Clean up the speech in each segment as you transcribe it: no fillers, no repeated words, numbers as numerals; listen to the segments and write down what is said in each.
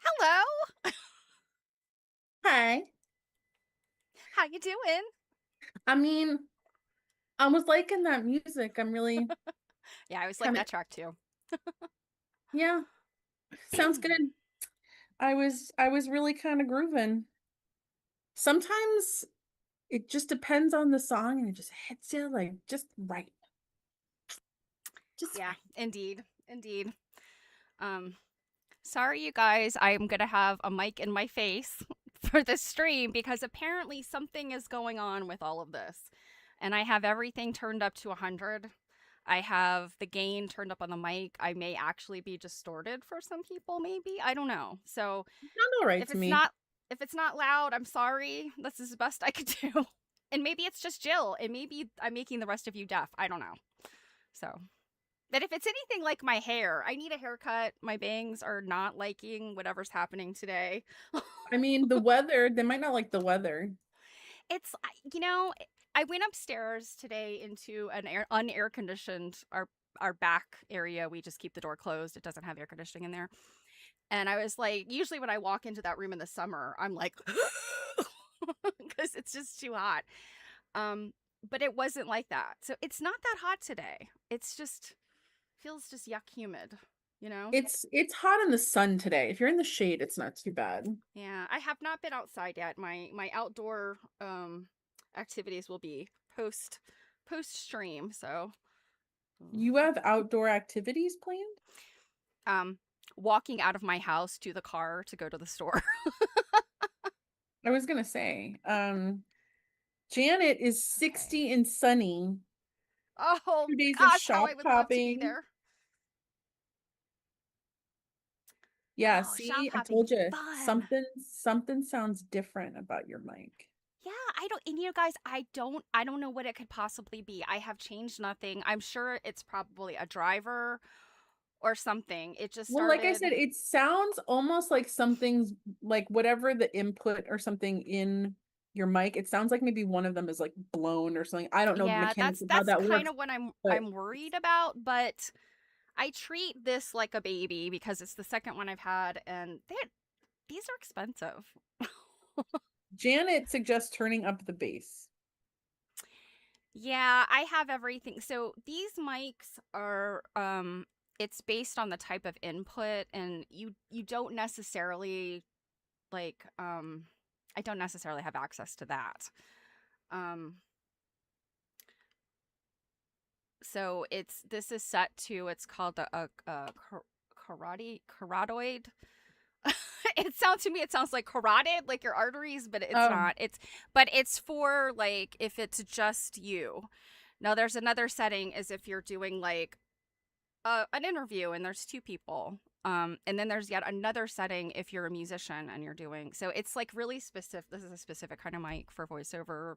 Hello. Hi. How you doing? I mean, I was liking that music. I'm really Yeah, I always like kind of, that track too. yeah, sounds good. I was really kind of grooving. Sometimes it just depends on the song and it just hits you like just right. Just Yeah, right. indeed. Indeed. Um, sorry you guys, I'm gonna have a mic in my face for this stream because apparently something is going on with all of this. And I have everything turned up to 100. I have the gain turned up on the mic. I may actually be distorted for some people, maybe. I don't know. So Sound all right if to it's me. not if it's not loud, I'm sorry. This is the best I could do. And maybe it's just Jill, and maybe I'm making the rest of you deaf. I don't know. So, but if it's anything like my hair, I need a haircut. My bangs are not liking whatever's happening today. I mean, the weather, they might not like the weather. It's you know, I went upstairs today into an unair conditioned our back area. We just keep the door closed. It doesn't have air conditioning in there. And I was like, usually when I walk into that room in the summer, I'm like because it's just too hot. Um, but it wasn't like that. So it's not that hot today. It's just feels just yuck humid, you know? It's hot in the sun today. If you're in the shade, it's not too bad. Yeah, I have not been outside yet. My outdoor activities will be post stream, so You have outdoor activities planned? um walking out of my house to the car to go to the store. I was gonna say, Janet is Okay. 60 and sunny. Oh 2 days of gosh, how shop I would love to be hopping. there. Yeah, Oh, shop see, I hopping told you fun. something sounds different about your mic. Yeah, I don't and you know guys, I don't know what it could possibly be. I have changed nothing. I'm sure it's probably a driver or something. It just Well, like I started. said, it sounds almost like something's like whatever the input or something in your mic, it sounds like maybe one of them is like blown or something. I don't know Yeah, mechanically how that's that kind works, of what but I'm worried about, but I treat this like a baby because it's the second one I've had and these are expensive. Janet suggests turning up the bass. Yeah, I have everything. So these mics are it's based on the type of input, and you don't necessarily like I don't necessarily have access to that. Um so this is set to, it's called a carotid. It sounds to me, it sounds like carotid, like your arteries, but it's Oh, not. It's for like if it's just you. Now there's another setting is if you're doing like an interview and there's two people. And then there's yet another setting if you're a musician and you're doing, so it's like really specific. This is a specific kind of mic for voiceover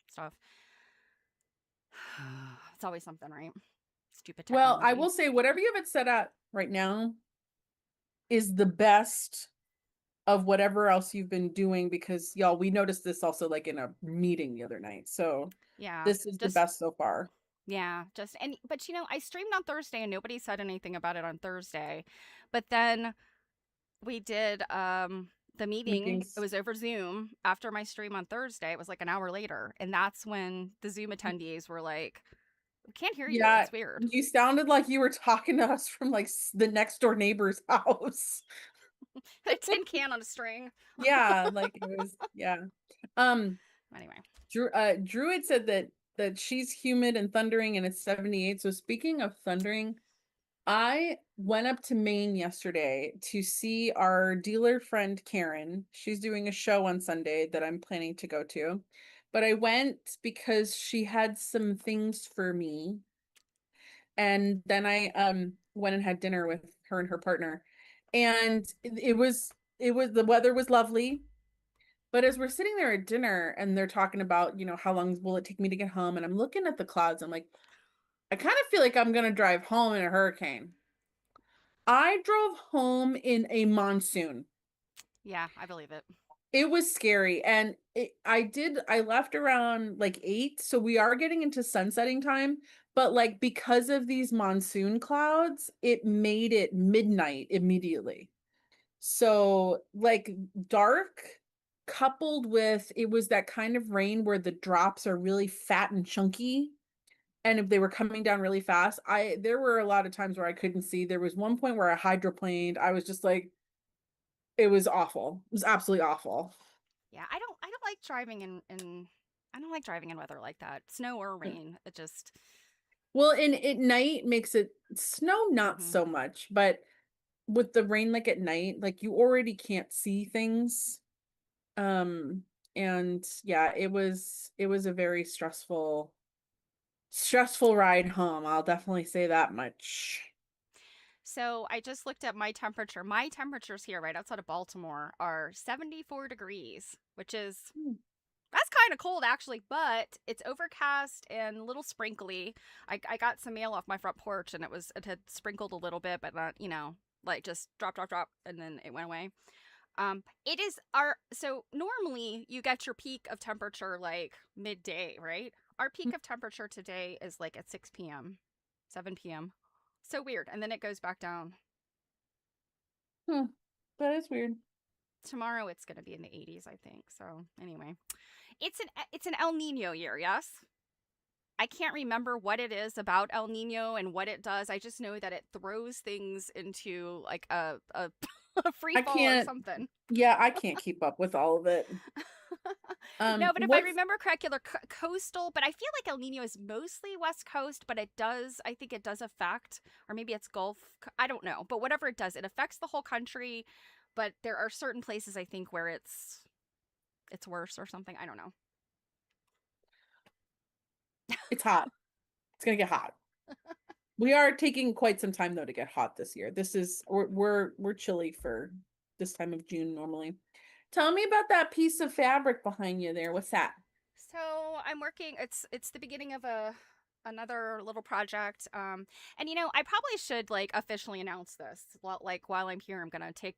stuff. It's always something, right? Stupid well, I technology. will say whatever you have it set at right now is the best of whatever else you've been doing because y'all, we noticed this also like in a meeting the other night. So Yeah, this is the just best so far. yeah, just and but I streamed on Thursday and nobody said anything about it on Thursday. But then we did the meeting. It Meetings. was over Zoom after my stream on Thursday. It was like an hour later, and that's when the Zoom attendees were like, "We can't hear you. Yeah, It's weird." you sounded like you were talking to us from like the next door neighbor's house. A tin can on a string. Yeah, like it was, yeah. Um, Anyway, Druid said that she's humid and thundering and it's 78. So speaking of thundering, I went up to Maine yesterday to see our dealer friend Karen. She's doing a show on Sunday that I'm planning to go to. But I went because she had some things for me. And then I went and had dinner with her and her partner. And it was the weather was lovely. But as we're sitting there at dinner and they're talking about, how long will it take me to get home? And I'm looking at the clouds. I'm like, I kind of feel like I'm going to drive home in a hurricane. I drove home in a monsoon. yeah, I believe it. It was scary. And I left around like 8. So we are getting into sunsetting time. But like because of these monsoon clouds, it made it midnight immediately. So like dark coupled with it was that kind of rain where the drops are really fat and chunky. And if they were coming down really fast, there were a lot of times where I couldn't see. There was one point where I hydroplaned. I was just like, it was awful. It was absolutely awful. Yeah, I don't like driving in I don't like driving in weather like that. Snow or rain. It just Well, and at night makes it snow not mhm. so much, but with the rain like at night, like you already can't see things. Um and yeah, it was a very stressful ride home. I'll definitely say that much. So I just looked at my temperature. My temperatures here right outside of Baltimore are 74 degrees, which is Hmm. that's kind of cold actually, but it's overcast and a little sprinkly. I got some mail off my front porch and it had sprinkled a little bit, but not, like just drop, drop, drop, and then it went away. It is our so normally you get your peak of temperature like midday, right? Our peak of temperature today is like at 6 p.m., 7 p.m. So weird. And then it goes back down. Hmm. That is weird. Tomorrow it's going to be in the 80s, I think. So, anyway, it's an El Nino year, yes? I can't remember what it is about El Nino and what it does. I just know that it throws things into like a a free I fall or can't, something. yeah, I can't keep up with all of it. No, but if I What's remember correctly, coastal, but I feel like El Nino is mostly West Coast, but I think it does affect, or maybe it's Gulf, I don't know, but whatever it does, it affects the whole country, but there are certain places I think where it's worse or something. I don't know. it's hot. It's gonna get hot. We are taking quite some time though to get hot this year. This is we're chilly for this time of June normally. Tell me about that piece of fabric behind you there. What's that? So I'm working. It's the beginning of another little project. And I probably should like officially announce this. Like while I'm here, I'm gonna take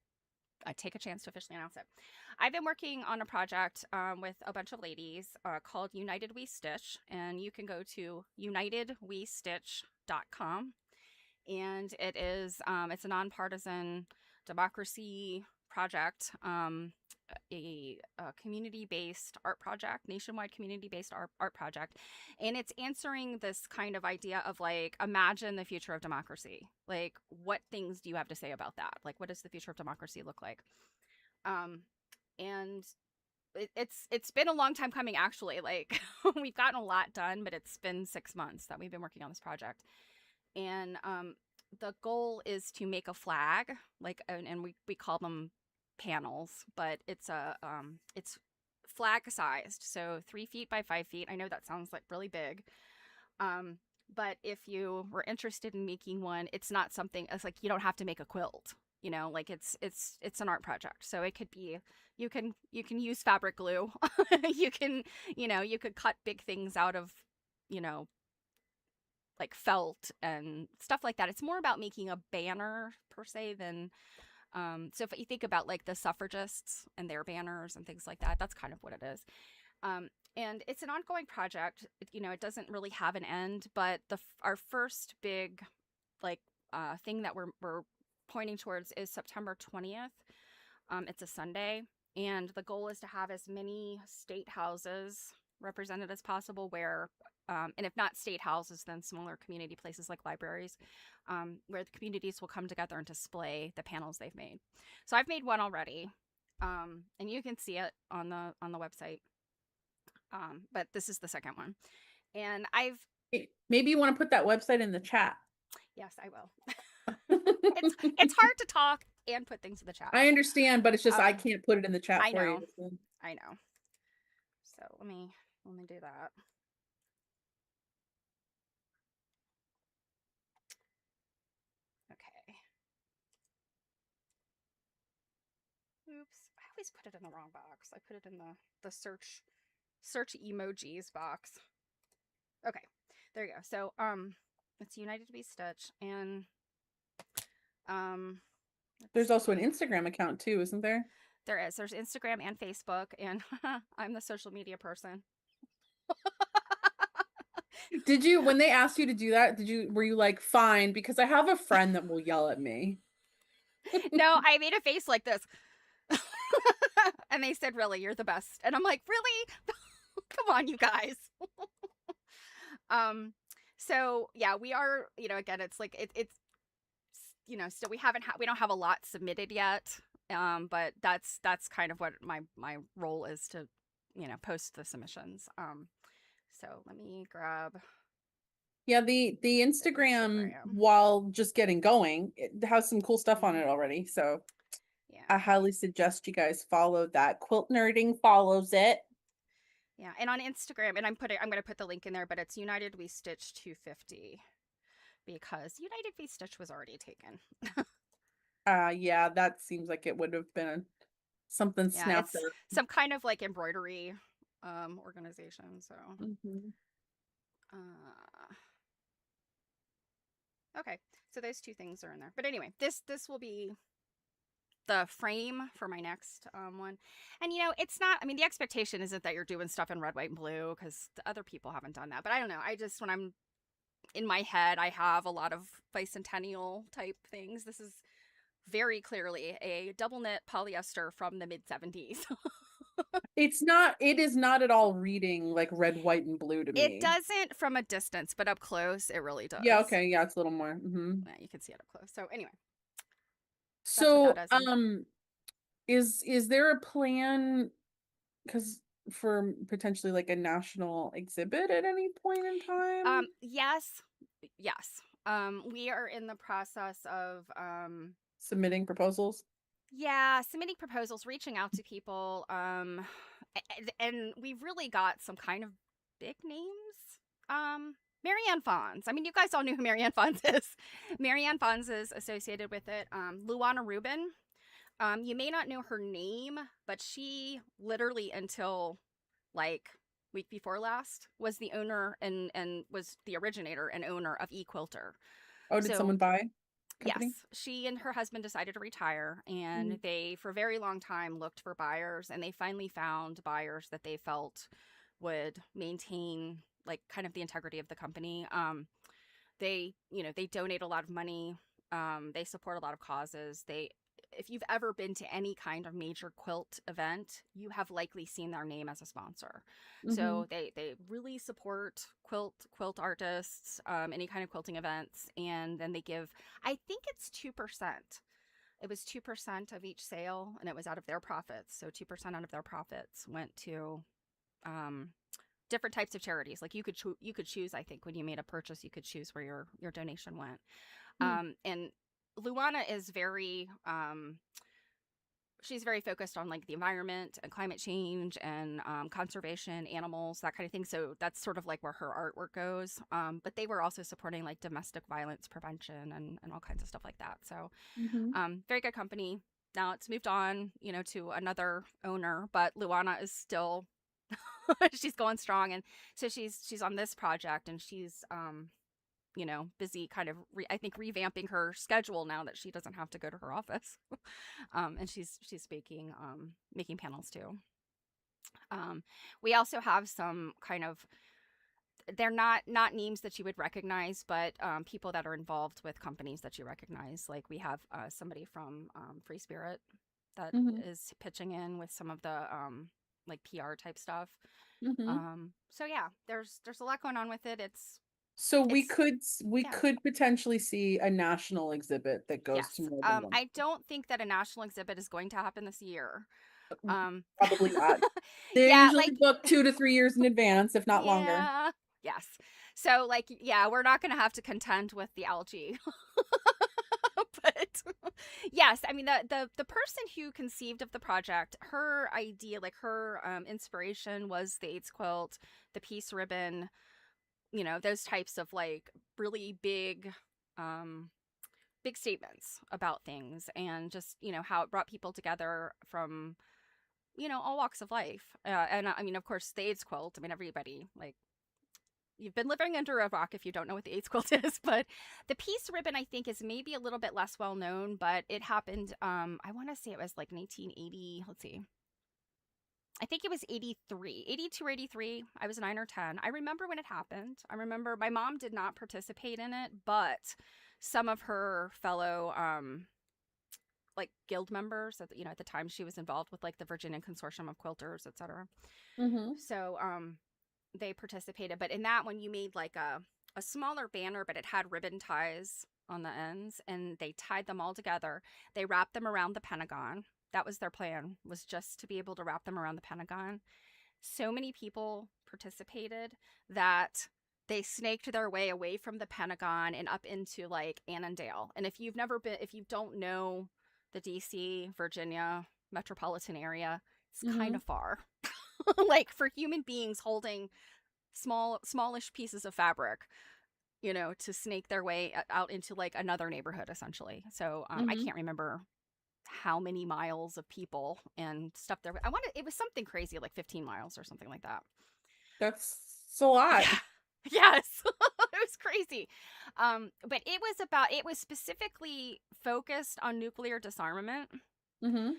a chance to officially announce it. I've been working on a project with a bunch of ladies called United We Stitch, and you can go to unitedwestitch.com. And it's a nonpartisan democracy project. a community-based art project, nationwide community-based art project, and it's answering this kind of idea of like, imagine the future of democracy. Like, what things do you have to say about that? Like, what does the future of democracy look like? Um, and it's been a long time coming, actually. Like, we've gotten a lot done, but it's been 6 months that we've been working on this project, and the goal is to make a flag, like, and we call them panels, but it's flag sized, so 3 feet by 5 feet. I know that sounds like really big, um, but if you were interested in making one, it's not something. It's like you don't have to make a quilt. Like it's an art project, so it could be. You can use fabric glue. you can you could cut big things out of you know like felt and stuff like that. It's more about making a banner per se than so if you think about like the suffragists and their banners and things like that, that's kind of what it is. Um, and it's an ongoing project. It doesn't really have an end, but our first big like thing that we're pointing towards is September 20th. It's a Sunday, and the goal is to have as many state houses represented as possible where and if not state houses, then smaller community places like libraries, where the communities will come together and display the panels they've made. So I've made one already, and you can see it on the website. But this is the second one, and I've Maybe you want to put that website in the chat. yes, I will. It's hard to talk and put things in the chat. I understand, but it's just I can't put it in the chat I for know, you. So. I know. So let me do that. Okay. Oops. I always put it in the wrong box. I put it in the search emojis box. Okay. There you go. So it's United We Stitch, and um There's also an Instagram account too, isn't there? there's Instagram and Facebook, and I'm the social media person. Did you, when they asked you to do that, were you like, fine, because I have a friend that will yell at me. No, I made a face like this. And they said, "Really, you're the best." And I'm like, "Really? Come on, you guys." um so yeah, we are, again, it's like it's still we don't have a lot submitted yet. But that's kind of what my role is to, post the submissions. So let me grab Yeah, the the Instagram, Instagram. while just getting going, it has some cool stuff on Mhm. it already. So I Yeah. highly suggest you guys follow that. Quilt Nerding follows it. Yeah, and on Instagram, and I'm going to put the link in there, but it's United We Stitch 250, because United We Stitch was already taken. Yeah, that seems like it would have been something Yeah, snapped it's up. some kind of like embroidery organization. So Mhm. uh okay, so those two things are in there. But anyway, this will be the frame for my next one. And it's not, I mean, the expectation isn't that you're doing stuff in red, white, and blue, because the other people haven't done that. But I don't know, I just, when I'm in my head, I have a lot of bicentennial type things. This is very clearly a double knit polyester from the mid 70s. It is not at all reading like red, white, and blue to It me. doesn't from a distance, but up close, it really Yeah, does. okay, yeah, it's a little more. Yeah, you can see it up close. So anyway, that's what that So, is. And is there a plan, because for potentially like a national exhibit at any point in time? yes, yes. We are in the process of Submitting proposals? yeah, submitting proposals, reaching out to people, and we've really got some kind of big names. Marianne Fonz. I mean, you guys all knew who Marianne Fonz is. Marianne Fonz is associated with it. Luana Rubin. You may not know her name, but she literally, until like week before last, was the owner and was the originator and owner of eQuilter. Oh, did So someone buy company? yes, she and her husband decided to retire, Mm. and they, for a very long time, looked for buyers, and they finally found buyers that they felt would maintain like kind of the integrity of the company. They donate a lot of money. They support a lot of causes. if you've ever been to any kind of major quilt event, you have likely seen their name as a sponsor. Mhm. So they really support quilt artists, any kind of quilting events, and then they give, I think it's 2%. It was 2% of each sale, and it was out of their profits. So 2% out of their profits went to um, different types of charities. Like you could choose. I think when you made a purchase, you could choose where your donation went. Mm. And Luana is very she's very focused on like the environment and climate change and conservation, animals, that kind of thing. So that's sort of like where her artwork goes. But they were also supporting like domestic violence prevention and all kinds of stuff like that. So Mhm. very good company. Now it's moved on, to another owner, but Luana is still she's going strong, and so she's on this project, and she's busy kind of I think revamping her schedule now that she doesn't have to go to her office. And she's making panels too. We also have some kind of, they're not names that you would recognize, but people that are involved with companies that you recognize. Like we have somebody from Free Spirit that Mhm. is pitching in with some of the like PR type stuff. Mhm. So yeah, there's a lot going on with it. So It's we yeah. could potentially see a national exhibit that goes to Yes. more than one. I don't think that a national exhibit is going to happen this year. Um, Probably not. They're yeah, usually like, booked 2 to 3 years in advance, if not longer. yeah, yes. So, like, yeah, we're not going to have to contend with the algae. But yes, I mean, the person who conceived of the project, her idea, like her inspiration was the AIDS quilt, the peace ribbon, those types of like really um, big statements about things, and just, how it brought people together from all walks of life. And I mean, of course, the AIDS quilt. I mean, everybody, like, you've been living under a rock if you don't know what the AIDS quilt is. But the peace ribbon, I think, is maybe a little bit less well known, but it happened. I want to say it was like 1980. Let's see. I think it was 83, 82 or 83. I was 9 or 10. I remember when it happened. I remember my mom did not participate in it, but some of her fellow like guild members at the time she was involved with like the Virginia Consortium of Quilters, etc. Mhm. So they participated, but in that one you made like a smaller banner, but it had ribbon ties on the ends, and they tied them all together. They wrapped them around the Pentagon. That was their plan, was just to be able to wrap them around the Pentagon. So many people participated that they snaked their way away from the Pentagon and up into like Annandale. And if you don't know the DC, Virginia metropolitan area, it's kind Mhm. of far. Like for human beings holding smallish pieces of fabric, to snake their way out into like another neighborhood essentially. So I Mhm. can't remember how many miles of people and stuff there. It was something crazy, like 15 miles or something like that. That's a lot. Yeah. Yes. It was crazy. But it was specifically focused on nuclear disarmament. Mhm.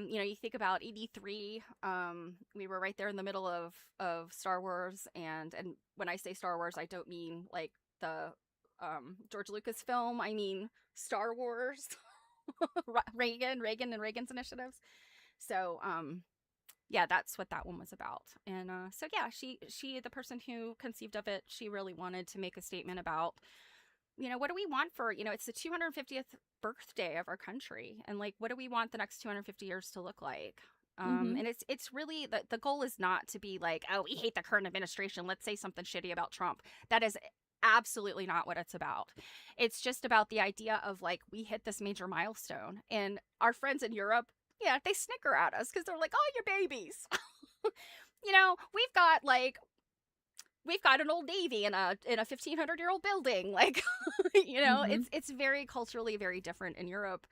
You think about 83, we were right there in the middle of Star Wars, and when I say Star Wars, I don't mean like the George Lucas film. I mean Star Wars. Reagan and Reagan's initiatives. So yeah, that's what that one was about. And so yeah, she the person who conceived of it, she really wanted to make a statement about, what do we want for, it's the 250th birthday of our country, and like what do we want the next 250 years to look like? Mhm. And it's really the goal is not to be like, oh, we hate the current administration, let's say something shitty about Trump. That is absolutely not what it's about. It's just about the idea of like, we hit this major milestone, and our friends in Europe, yeah, they snicker at us because they're like, oh, you're babies. We've got an old navy in a 1500-year-old building, like, Mhm. it's very culturally very different in Europe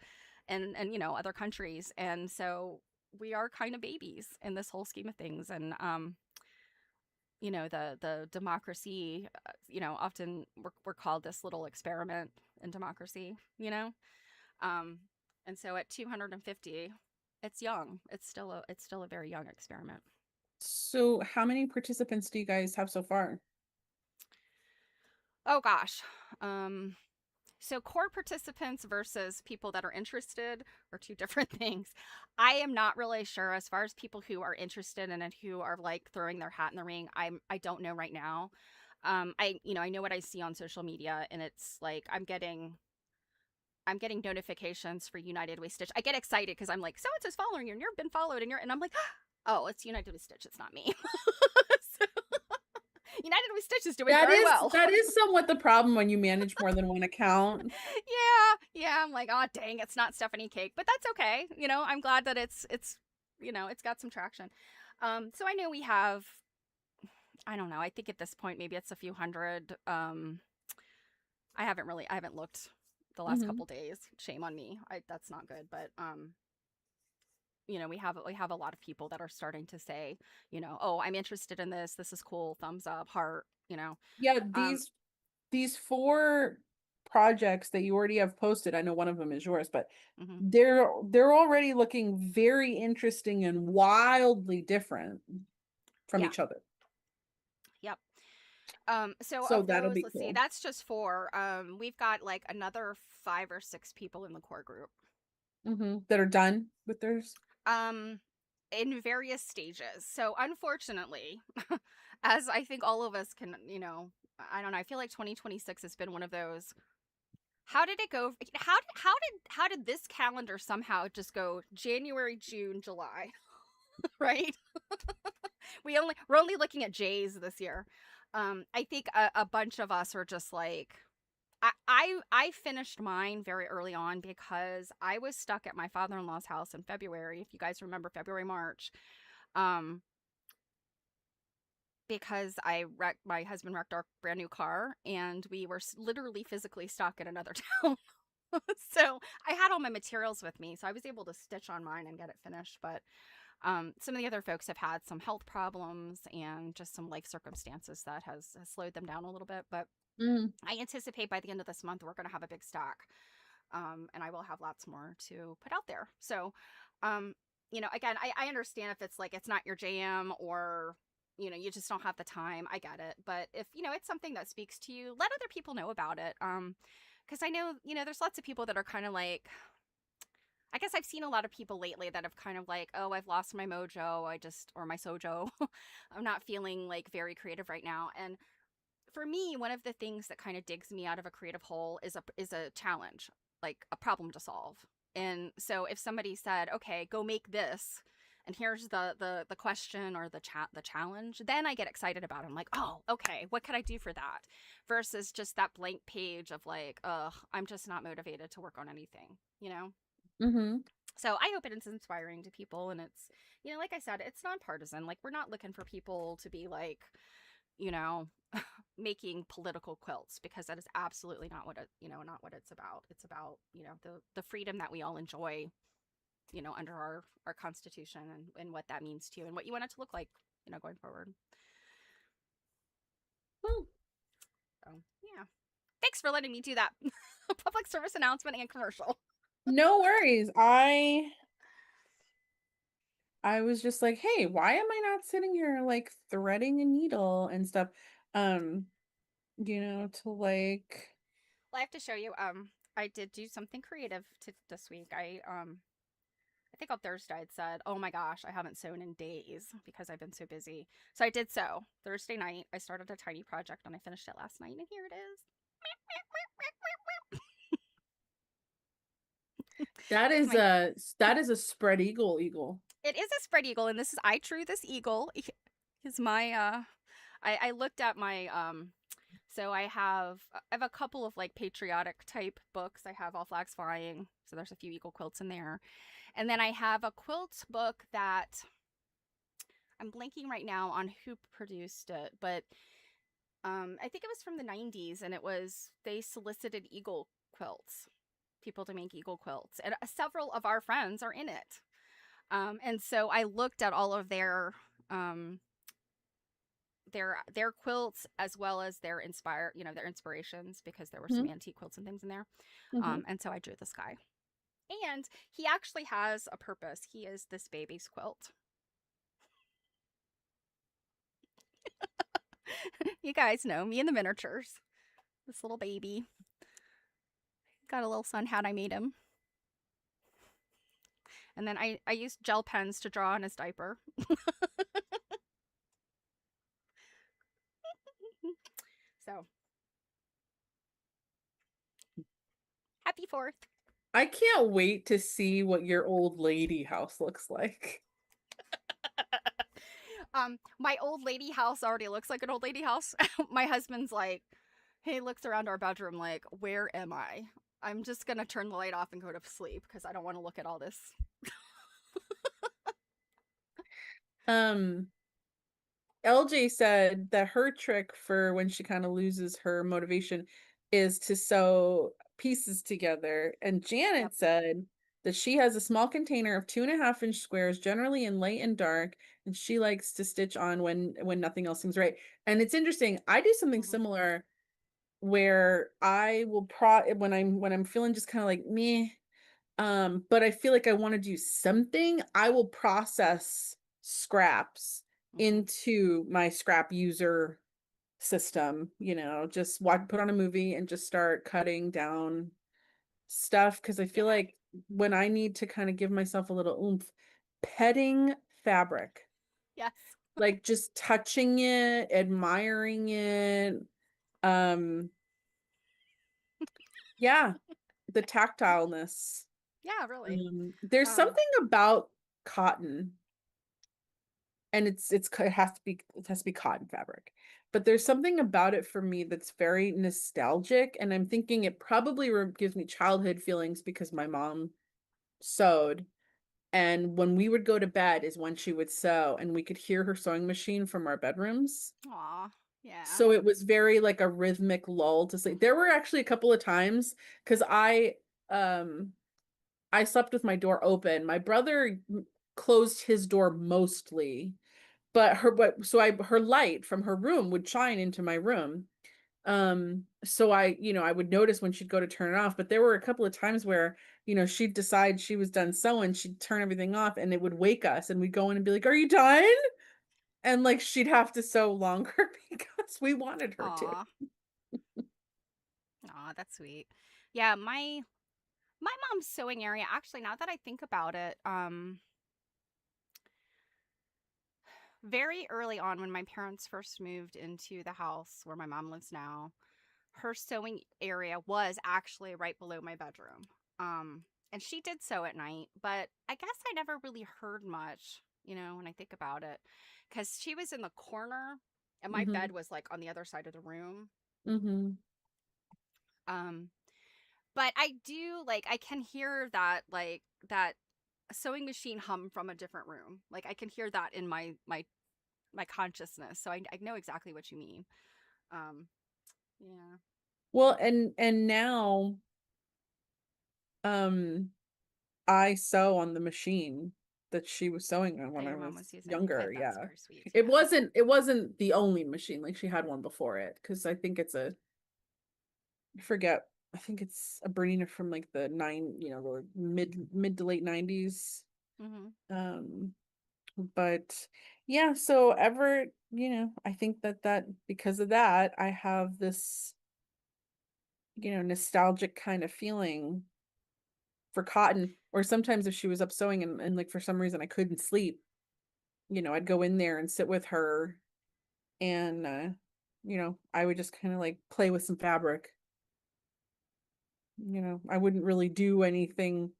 and other countries, and so we are kind of babies in this whole scheme of things. And the democracy, often we're called this little experiment in democracy, um and so at 250, it's young. It's still a very young experiment. So how many participants do you guys have so far? Oh gosh. um So core participants versus people that are interested are two different things. I am not really sure as far as people who are interested in it, who are like throwing their hat in the ring. I don't know right now. I know what I see on social media, and it's like I'm getting notifications for United Way Stitch. I get excited because I'm like, so and so's following you, and you've been followed, and I'm like, oh, it's United Way Stitch. It's not me. So, United Way Stitch is doing very well. That is somewhat the problem when you manage more than one account. Yeah. I'm like, oh dang, it's not Stephanie Cake, but that's okay. I'm glad that it's got some traction. So I know we have. I don't know. I think at this point maybe it's a few hundred. I haven't looked the last Mhm. couple days. Shame on me. That's not good, but we have a lot of people that are starting to say, oh, I'm interested in this. This is cool. Thumbs up, heart. Yeah, Um, these 4 projects that you already have posted, I know one of them is yours, but mhm. they're already looking very interesting and wildly different from Yeah, each other. yep. So So of that'll those, be let's see, cool. that's just four. We've got like another 5 or 6 people in the core group. That are done with theirs. Um, in various stages. So unfortunately, as I think all of us can, I don't know. I feel like 2026 has been one of those. How did it go? How did this calendar somehow just go January, June, July, right? We're only looking at J's this year. I think a bunch of us are just like I finished mine very early on because I was stuck at my father-in-law's house in February. If you guys remember February, March, um, because my husband wrecked our brand new car, and we were literally physically stuck in another town. So I had all my materials with me, so I was able to stitch on mine and get it finished. But some of the other folks have had some health problems and just some life circumstances that has slowed them down a little bit. But Mm. I anticipate by the end of this month we're going to have a big stock, and I will have lots more to put out there. So, um, again, I understand if it's like it's not your jam, or you just don't have the time. I get it, but if it's something that speaks to you, let other people know about it. Because I know there's lots of people that are kind of like. I guess I've seen a lot of people lately that have kind of like, oh, I've lost my mojo. Or my sojo. I'm not feeling like very creative right now. And for me, one of the things that kind of digs me out of a creative hole is a challenge, like a problem to solve. And so if somebody said, "Okay, go make this," and here's the question or the challenge, then I get excited about it. I'm like, "Oh, okay, what could I do for that?" Versus just that blank page of like, "Ugh, I'm just not motivated to work on anything." Mhm. So I hope it's inspiring to people, and it's like I said, it's nonpartisan. Like we're not looking for people to be like, you know, making political quilts, because that is absolutely not what it's about. It's about the freedom that we all enjoy, under our constitution, and what that means to you and what you want it to look like, going forward. Well, So yeah, thanks for letting me do that public service announcement and commercial. no worries. I was just like, "Hey, why am I not sitting here like threading a needle and stuff?" Um, to like Well, I have to show you. I did do something creative this week. I think on Thursday I'd said, "Oh my gosh, I haven't sewn in days because I've been so busy." So I did sew. Thursday night, I started a tiny project and I finished it last night, and here it is. It's my. that is a spread eagle. It is a spread eagle, and this is I drew this eagle. Is my I looked at my so I have a couple of like patriotic type books. I have All Flags Flying, so there's a few eagle quilts in there. And then I have a quilt book that I'm blanking right now on who produced it, but I think it was from the 90s, and they solicited eagle quilts, people to make eagle quilts, and several of our friends are in it. And so I looked at all of um, their quilts, as well as their inspirations, because there were some Mhm. antique quilts and things in there. Mhm. And so I drew this guy, and he actually has a purpose. He is this baby's quilt. You guys know me in the miniatures. This little baby. Got a little sun hat. I made him, and then I used gel pens to draw on his diaper. So happy fourth. I can't wait to see what your old lady house looks like. My old lady house already looks like an old lady house. My husband's like, he looks around our bedroom like, where am I? I'm just gonna turn the light off and go to sleep because I don't want to look at all this. Um, LJ said that her trick for when she kind of loses her motivation is to sew pieces together. And Yep. Janet said that she has a small container of 2.5-inch squares, generally in light and dark, and she likes to stitch on when nothing else seems right. And it's interesting. I do something Mm-hmm. similar where I will pro when I'm feeling just kind of like me, but I feel like I want to do something, I will process scraps Mm-hmm. into my scrap user system, just watch, put on a movie and just start cutting down stuff because I Yeah. feel like when I need to kind of give myself a little oomph, petting fabric, Yes. like just touching it, admiring it, um, yeah, the tactileness. Yeah. Really. There's Um. something about cotton, and it has to be cotton fabric. But there's something about it for me that's very nostalgic, and I'm thinking it probably gives me childhood feelings because my mom sewed, and when we would go to bed is when she would sew, and we could hear her sewing machine from our bedrooms. Aw. Yeah. So it was very like a rhythmic lull to sleep. There Mm-hmm. were actually a couple of times because um I slept with my door open. My brother closed his door mostly, her light from her room would shine into my room. So I would notice when she'd go to turn it off, but there were a couple of times where, she'd decide she was done sewing, she'd turn everything off and it would wake us and we'd go in and be like, "Are you done?" And like she'd have to sew longer because we wanted her to. Aw. Aw. That's sweet. Yeah. My mom's sewing area. Actually, now that I think about it, very early on when my parents first moved into the house where my mom lives now, her sewing area was actually right below my bedroom. Um, and she did sew at night, but I guess I never really heard much, when I think about it, because she was in the corner and my Hmm. bed was like on the other side of the room. Hmm. Um, but I do like I can hear that sewing machine hum from a different room. Like I can hear that in my consciousness. So I know exactly what you mean. Um, yeah. Well, and now um I sew on the machine that she was sewing on That when I your mom was was using. Okay, younger, that's yeah. very sweet. It Yeah. wasn't it wasn't the only machine, like she had one before it, because I think it's a Bernina from like the mid to late 90s. Mhm. Um, but yeah, so I think that because of that, I have this, nostalgic kind of feeling for cotton. Or sometimes if she was up sewing and like for some reason I couldn't sleep, I'd go in there and sit with her and I would just kind of like play with some fabric. I wouldn't really do anything.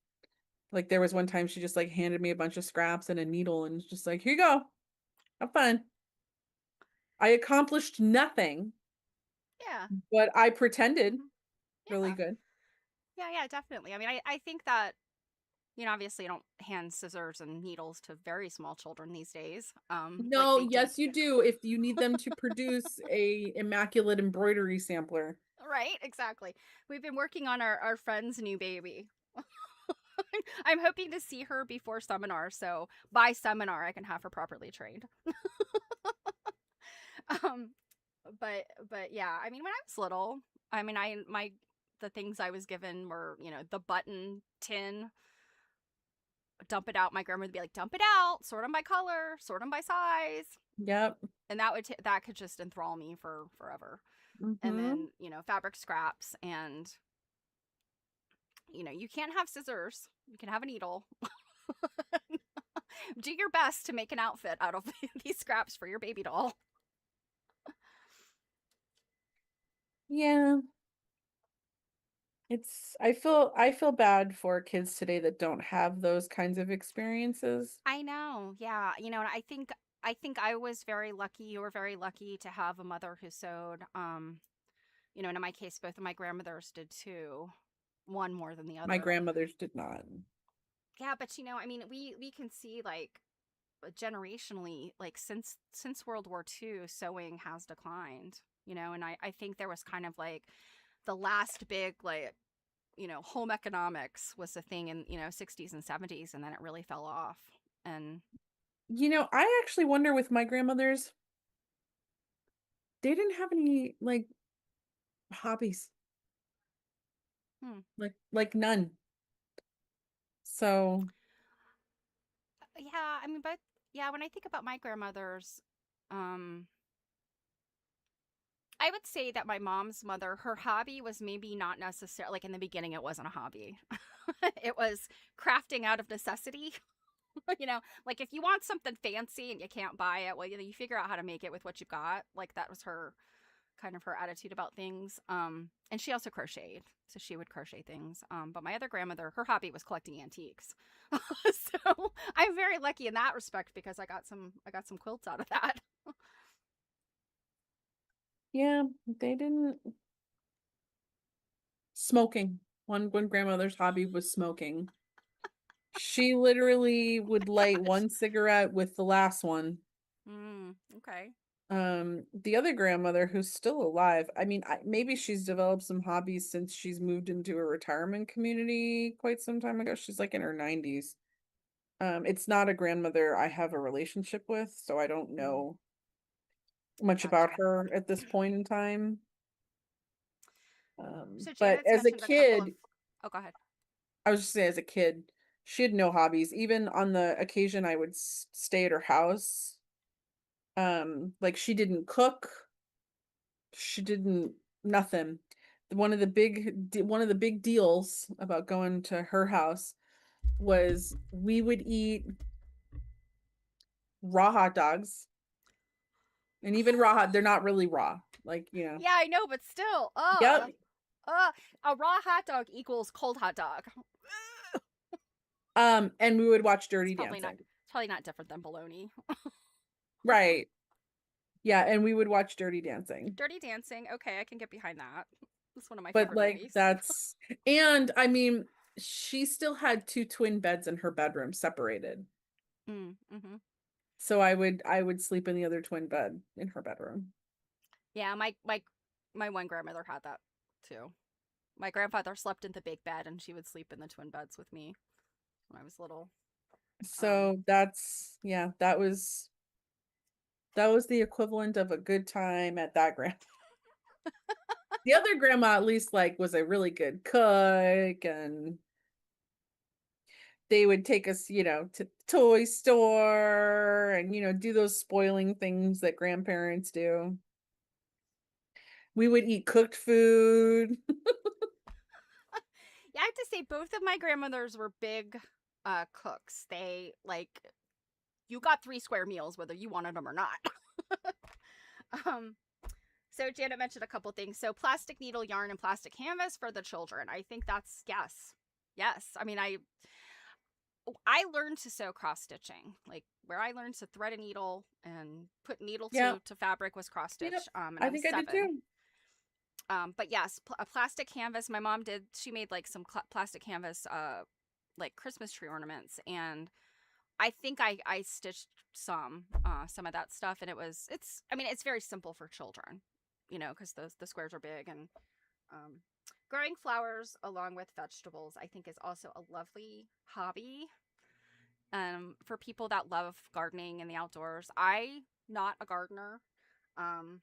Like there was one time she just like handed me a bunch of scraps and a needle and was just like, "Here you go. Have fun." I accomplished nothing, Yeah. but I pretended Mhm. really Yeah. good. Yeah, yeah, definitely. I mean, I think that, obviously you don't hand scissors and needles to very small children these days. Like No, they did. yes, you do if you need them to produce a immaculate embroidery sampler. Right? Exactly. We've been working on our friend's new baby. I'm hoping to see her before seminar, so by seminar I can have her properly trained. Um, but yeah, I mean, when I was little, I mean, the things I was given were, the button tin, dump it out. My grandma would be like, dump it out, sort them by color, sort them by size, Yep. and that could just enthrall me for forever. And Mm-hmm. then, fabric scraps and You can't have scissors. You can have a needle. Do your best to make an outfit out of these scraps for your baby doll. Yeah, I feel bad for kids today that don't have those kinds of experiences. I know. Yeah. And I think I was very lucky. You were very lucky to have a mother who sewed. And in my case, both of my grandmothers did too. One more than the My other. grandmothers did not. Yeah, but we can see like generationally, like since World War II, sewing has declined. And I think there was kind of like the last big like home economics was the thing in 60s and 70s, and then it really fell off. And I actually wonder with my grandmothers, they didn't have any like hobbies, hmm, like none. So yeah, but yeah, when I think about my grandmothers, um, I would say that my mom's mother, her hobby was maybe not necessarily like in the beginning, it wasn't a hobby. It was crafting out of necessity. Like if you want something fancy and you can't buy it, well, you figure out how to make it with what you got. Like that was her kind of her attitude about things. And she also crocheted, so she would crochet things. But my other grandmother, her hobby was collecting antiques. So I'm very lucky in that respect because I got some quilts out of that. yeah, they didn't smoking. One grandmother's hobby was smoking. She literally would light Gosh. one cigarette with the last one. Okay. The other grandmother who's still alive, I mean, maybe she's developed some hobbies since she's moved into a retirement community quite some time ago. She's like in her 90s. It's not a grandmother I have a relationship with, so I don't Mm, know much about gotcha. her at this point in time. So But Janet's as a mentioned a couple of. kid, Oh, go ahead. I was just saying, as a kid, she had no hobbies. Even on the occasion I would stay at her house, like she didn't cook, she didn't nothing. One of the big deals about going to her house was we would eat raw hot dogs, and even they're not really raw. Like, Yeah, I know, but still, yep. a raw hot dog equals cold hot dog. And we would watch It's Dirty probably not. Dancing. It's probably not different than bologna. Right. Yeah, and we would watch Dirty Dancing. Dirty Dancing. Okay, I can get behind that. It's one of my But favorite like movies. and I mean, she still had two twin beds in her bedroom separated. Mm-hmm. So I would sleep in the other twin bed in her bedroom. Yeah, my one grandmother had that too. My grandfather slept in the big bed, and she would sleep in the twin beds with me when I was little. Um, So yeah, that was the equivalent of a good time at that grandma. The other grandma at least like was a really good cook, and they would take us, to the toy store and do those spoiling things that grandparents do. We would eat cooked food. yeah, I have to say both of my grandmothers were big cooks. They like you got three square meals whether you wanted them or not. um, so Janet mentioned a couple things. So plastic needle yarn and plastic canvas for the children. I think that's yes. Yes. I learned to sew cross stitching. Like where I learned to thread a needle and put needle Yeah. to fabric was cross Yep. stitch. And I I was think I did 7. too. But yes, a plastic canvas. My mom did. She made like some plastic canvas, like Christmas tree ornaments, and I think I stitched some of that stuff, and it's very simple for children, because the squares are big, and um, growing flowers along with vegetables, I think is also a lovely hobby. For people that love gardening and the outdoors, not a gardener. Um,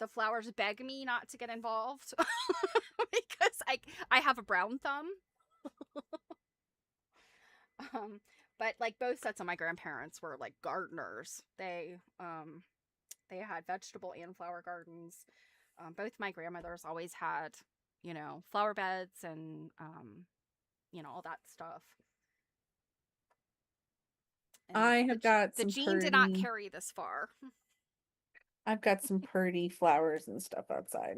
the flowers beg me not to get involved because I have a brown thumb. Um, but like both sets of my grandparents were like gardeners. They had vegetable and flower gardens. Both my grandmothers always had flower beds and all that stuff. And I have got the some gene did not pretty carry this far. I've got some pretty flowers and stuff outside.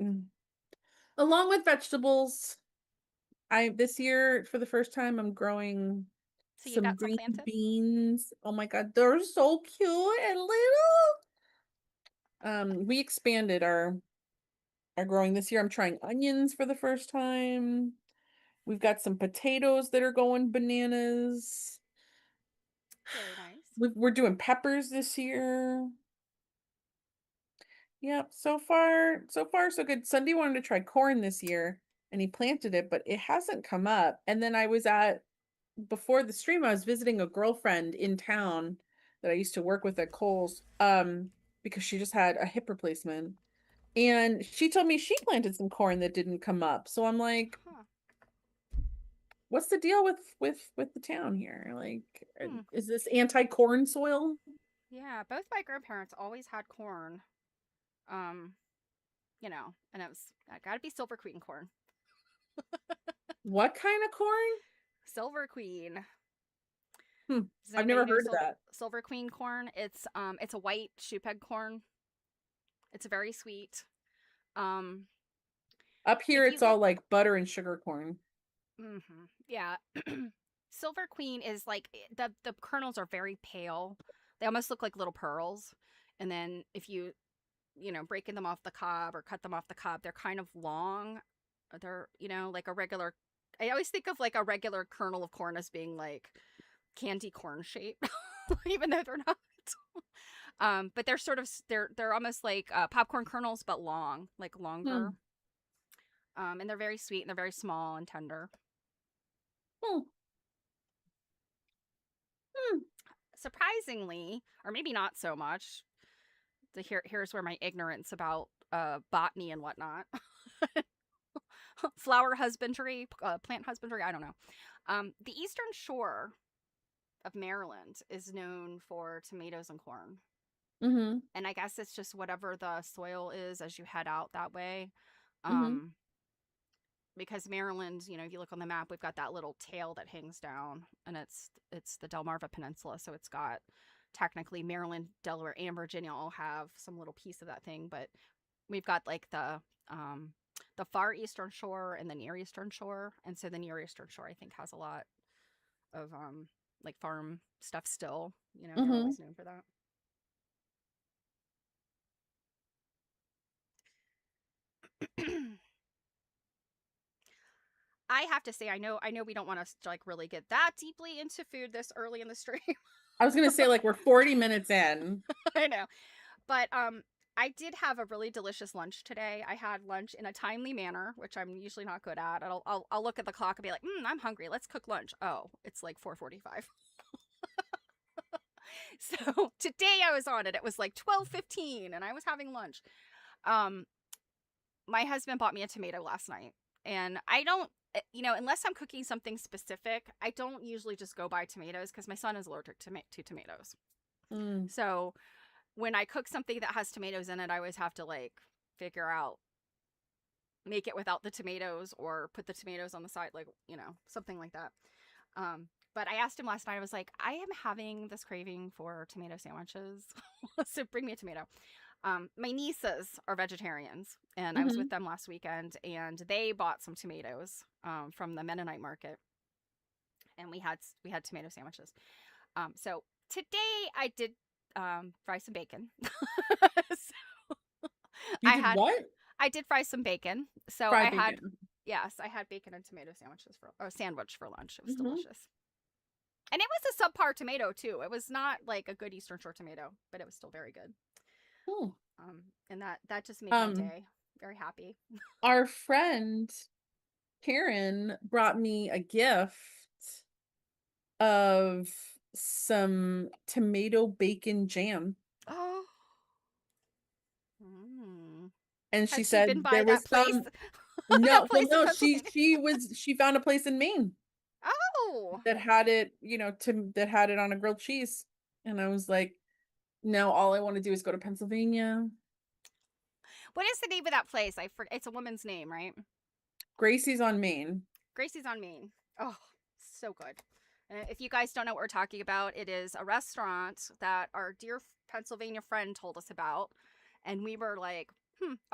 Along with vegetables. I This year for the first time I'm growing So you some got some green planted? beans. Oh my God, they're so cute and little. We expanded our growing this year. I'm trying onions for the first time. We've got some potatoes that are going bananas. Very nice. We're doing peppers this year. Yep, so far so good. Sunday wanted to try corn this year and he planted it, but it hasn't come up. And then I was at before the stream, I was visiting a girlfriend in town that I used to work with at Kohl's, because she just had a hip replacement. And she told me she planted some corn that didn't come up. So I'm like, Huh. what's the deal with the town here? Like, Hmm. is this anti-corn soil? Yeah, both my grandparents always had corn. Um, and it was got to be Silver Queen corn. What kind of corn? Silver Queen. Hmm, Does I've anybody never know heard of that. Silver Queen corn? It's a white shoe peg corn. It's very sweet. Um, Up here, if you it's look, all like butter and sugar corn. yeah, Silver Queen is like the kernels are very pale. They almost look like little pearls. And then if you breaking them off the cob or cut them off the cob, they're kind of long. They're like a regular. I always think of like a regular kernel of corn as being like candy corn shape, even though they're not. But they're sort of they're almost like popcorn kernels, but long, like longer. Hmm. And they're very sweet and they're very small and tender. Hmm. Hmm. Surprisingly, or maybe not so much. Here's where my ignorance about botany and whatnot, flower husbandry, plant husbandry. I don't know. The Eastern Shore of Maryland is known for tomatoes and corn. Mm-hmm. And I guess it's just whatever the soil is as you head out that way. Mm-hmm. Um, because Maryland, if you look on the map, we've got that little tail that hangs down, and it's the Delmarva Peninsula, so it's got technically Maryland, Delaware, and Virginia all have some little piece of that thing, but we've got like the far eastern shore and the near eastern shore, and so the near eastern shore I think has a lot of like farm stuff still. They're Mm-hmm. always known for that. I have to say, I know we don't want to like really get that deeply into food this early in the stream. I was gonna say like we're 40 minutes in. I know, but I did have a really delicious lunch today. I had lunch in a timely manner, which I'm usually not good at. I'll look at the clock and be like, I'm hungry. Let's cook lunch. Oh, it's like 4:45. So today I was on it. It was like 12:15, and I was having lunch. Um, my husband bought me a tomato last night, and I don't, unless I'm cooking something specific, I don't usually just go buy tomatoes because my son is allergic to tomatoes. Mm. So when I cook something that has tomatoes in it, I always have to like figure out make it without the tomatoes or put the tomatoes on the side, like something like that. But I asked him last night. I was like, I am having this craving for tomato sandwiches, so bring me a tomato. My nieces are vegetarians, and I was with Mhm. them last weekend, and they bought some tomatoes from the Mennonite market, and we had tomato sandwiches. So today I did fry some bacon. So You I did had what? I did fry some bacon. So Fried bacon. yes, I had bacon and tomato sandwiches for a sandwich for lunch. It was Mhm. delicious. And it was a subpar tomato too. It was not like a good Eastern Shore tomato, but it was still very good. Cool. And that just made my Um, day. Very happy. our friend Karen brought me a gift of some tomato bacon jam. Oh. Mm. And she Has she been said by there that was place? some That no, well, place in no, she Pennsylvania? she was she found a place in Maine Oh. that had it, that had it on a grilled cheese. And I was like, no, all I want to do is go to Pennsylvania. What is the name of that place? I forget. It's a woman's name, right? Gracie's on Maine. Gracie's on Maine. Oh. So good. And if you guys don't know what we're talking about, it is a restaurant that our dear Pennsylvania friend told us about. And we were like,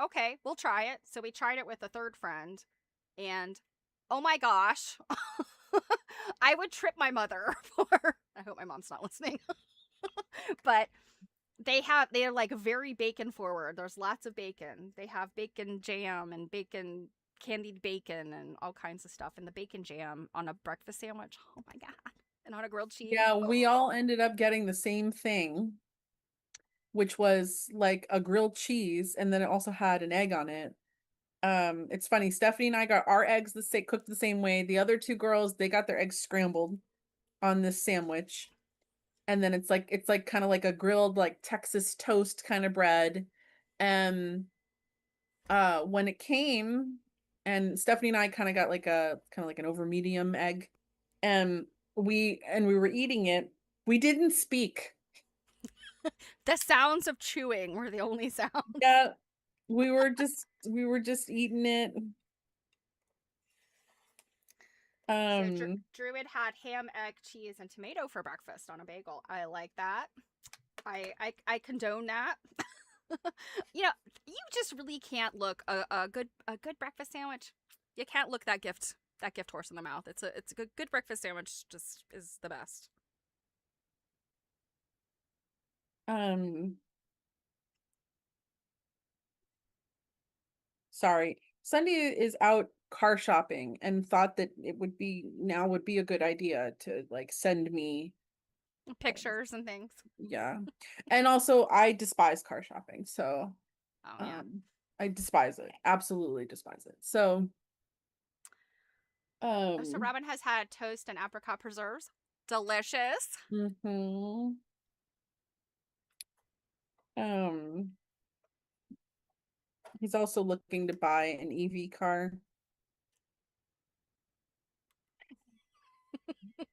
okay, we'll try it. So we tried it with a third friend. And oh my gosh, I would trip my mother for. I hope my mom's not listening. But they're like very bacon forward. There's lots of bacon. They have bacon jam and bacon candied bacon and all kinds of stuff. And the bacon jam on a breakfast sandwich. Oh my god. And on a grilled cheese. Yeah, we Oh. all ended up getting the same thing, which was like a grilled cheese, and then it also had an egg on it. It's funny, Stephanie and I got our eggs cooked the same way. The other two girls, they got their eggs scrambled on this sandwich. And then it's like kind of like a grilled like Texas toast kind of bread. And when it came, and Stephanie and I kind of got like a kind of like an over medium egg, and we were eating it. We didn't speak. The sounds of chewing were the only sound. Yeah, we were just eating it. So Um, Druid had ham, egg, cheese, and tomato for breakfast on a bagel. I like that. I condone that. You know, you just really can't look a good breakfast sandwich. You can't look that gift horse in the mouth. It's a good breakfast sandwich. Just is the best. um, Sorry. Sunday is out car shopping and thought that it would be a good idea to like send me uh, Pictures and things. yeah. And also I despise car shopping. So Oh yeah. um I despise it. Absolutely despise it. So Oh, so um Robin has had toast and apricot preserves. Delicious. mhm. um he's also looking to buy an EV car.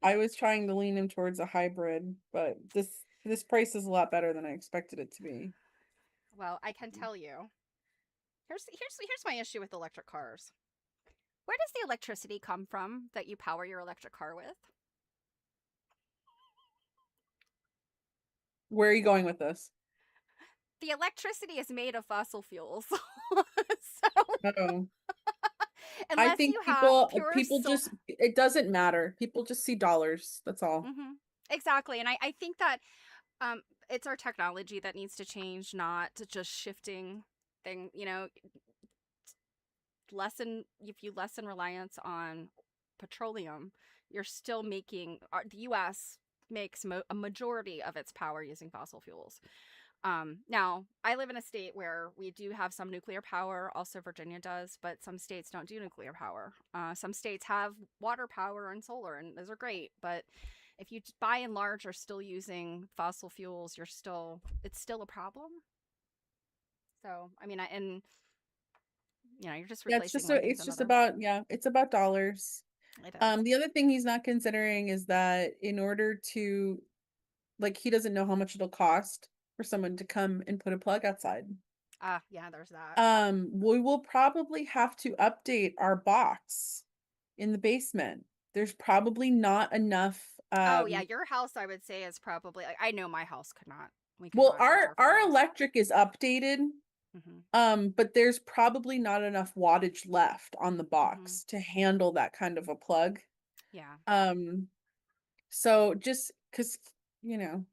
I was trying to lean him towards a hybrid, but this price is a lot better than I expected it to be. Well, I can tell you. Here's my issue with electric cars. Where does the electricity come from that you power your electric car with? Where are you going with this? The electricity is made of fossil fuels. So Oh, I unless think you have people pure people solar. just it doesn't matter. People just see dollars. That's all. Exactly. And I think that um, it's our technology that needs to change, not just shifting lessen if you lessen reliance on petroleum, you're still making the U.S. makes a majority of its power using fossil fuels. Now, I live in a state where we do have some nuclear power. Also, Virginia does, but some states don't do nuclear power. Some states have water power and solar, and those are great. But if you, by and large, are still using fossil fuels, it's still a problem. So, I mean, and you're just Yeah, replacing one thing with it's just another. about yeah, it's about dollars. It is. The other thing he's not considering is that in order to like he doesn't know how much it'll cost for someone to come and put a plug outside. Ah, yeah, there's that. We will probably have to update our box in the basement. There's probably not enough Oh yeah, your house I would say is probably like I know my house could not. We could well, not reach our our floors. electric is updated. Mhm. But there's probably not enough wattage left on the Mhm. box to handle that kind of a plug. Yeah. Um, so just because, you know,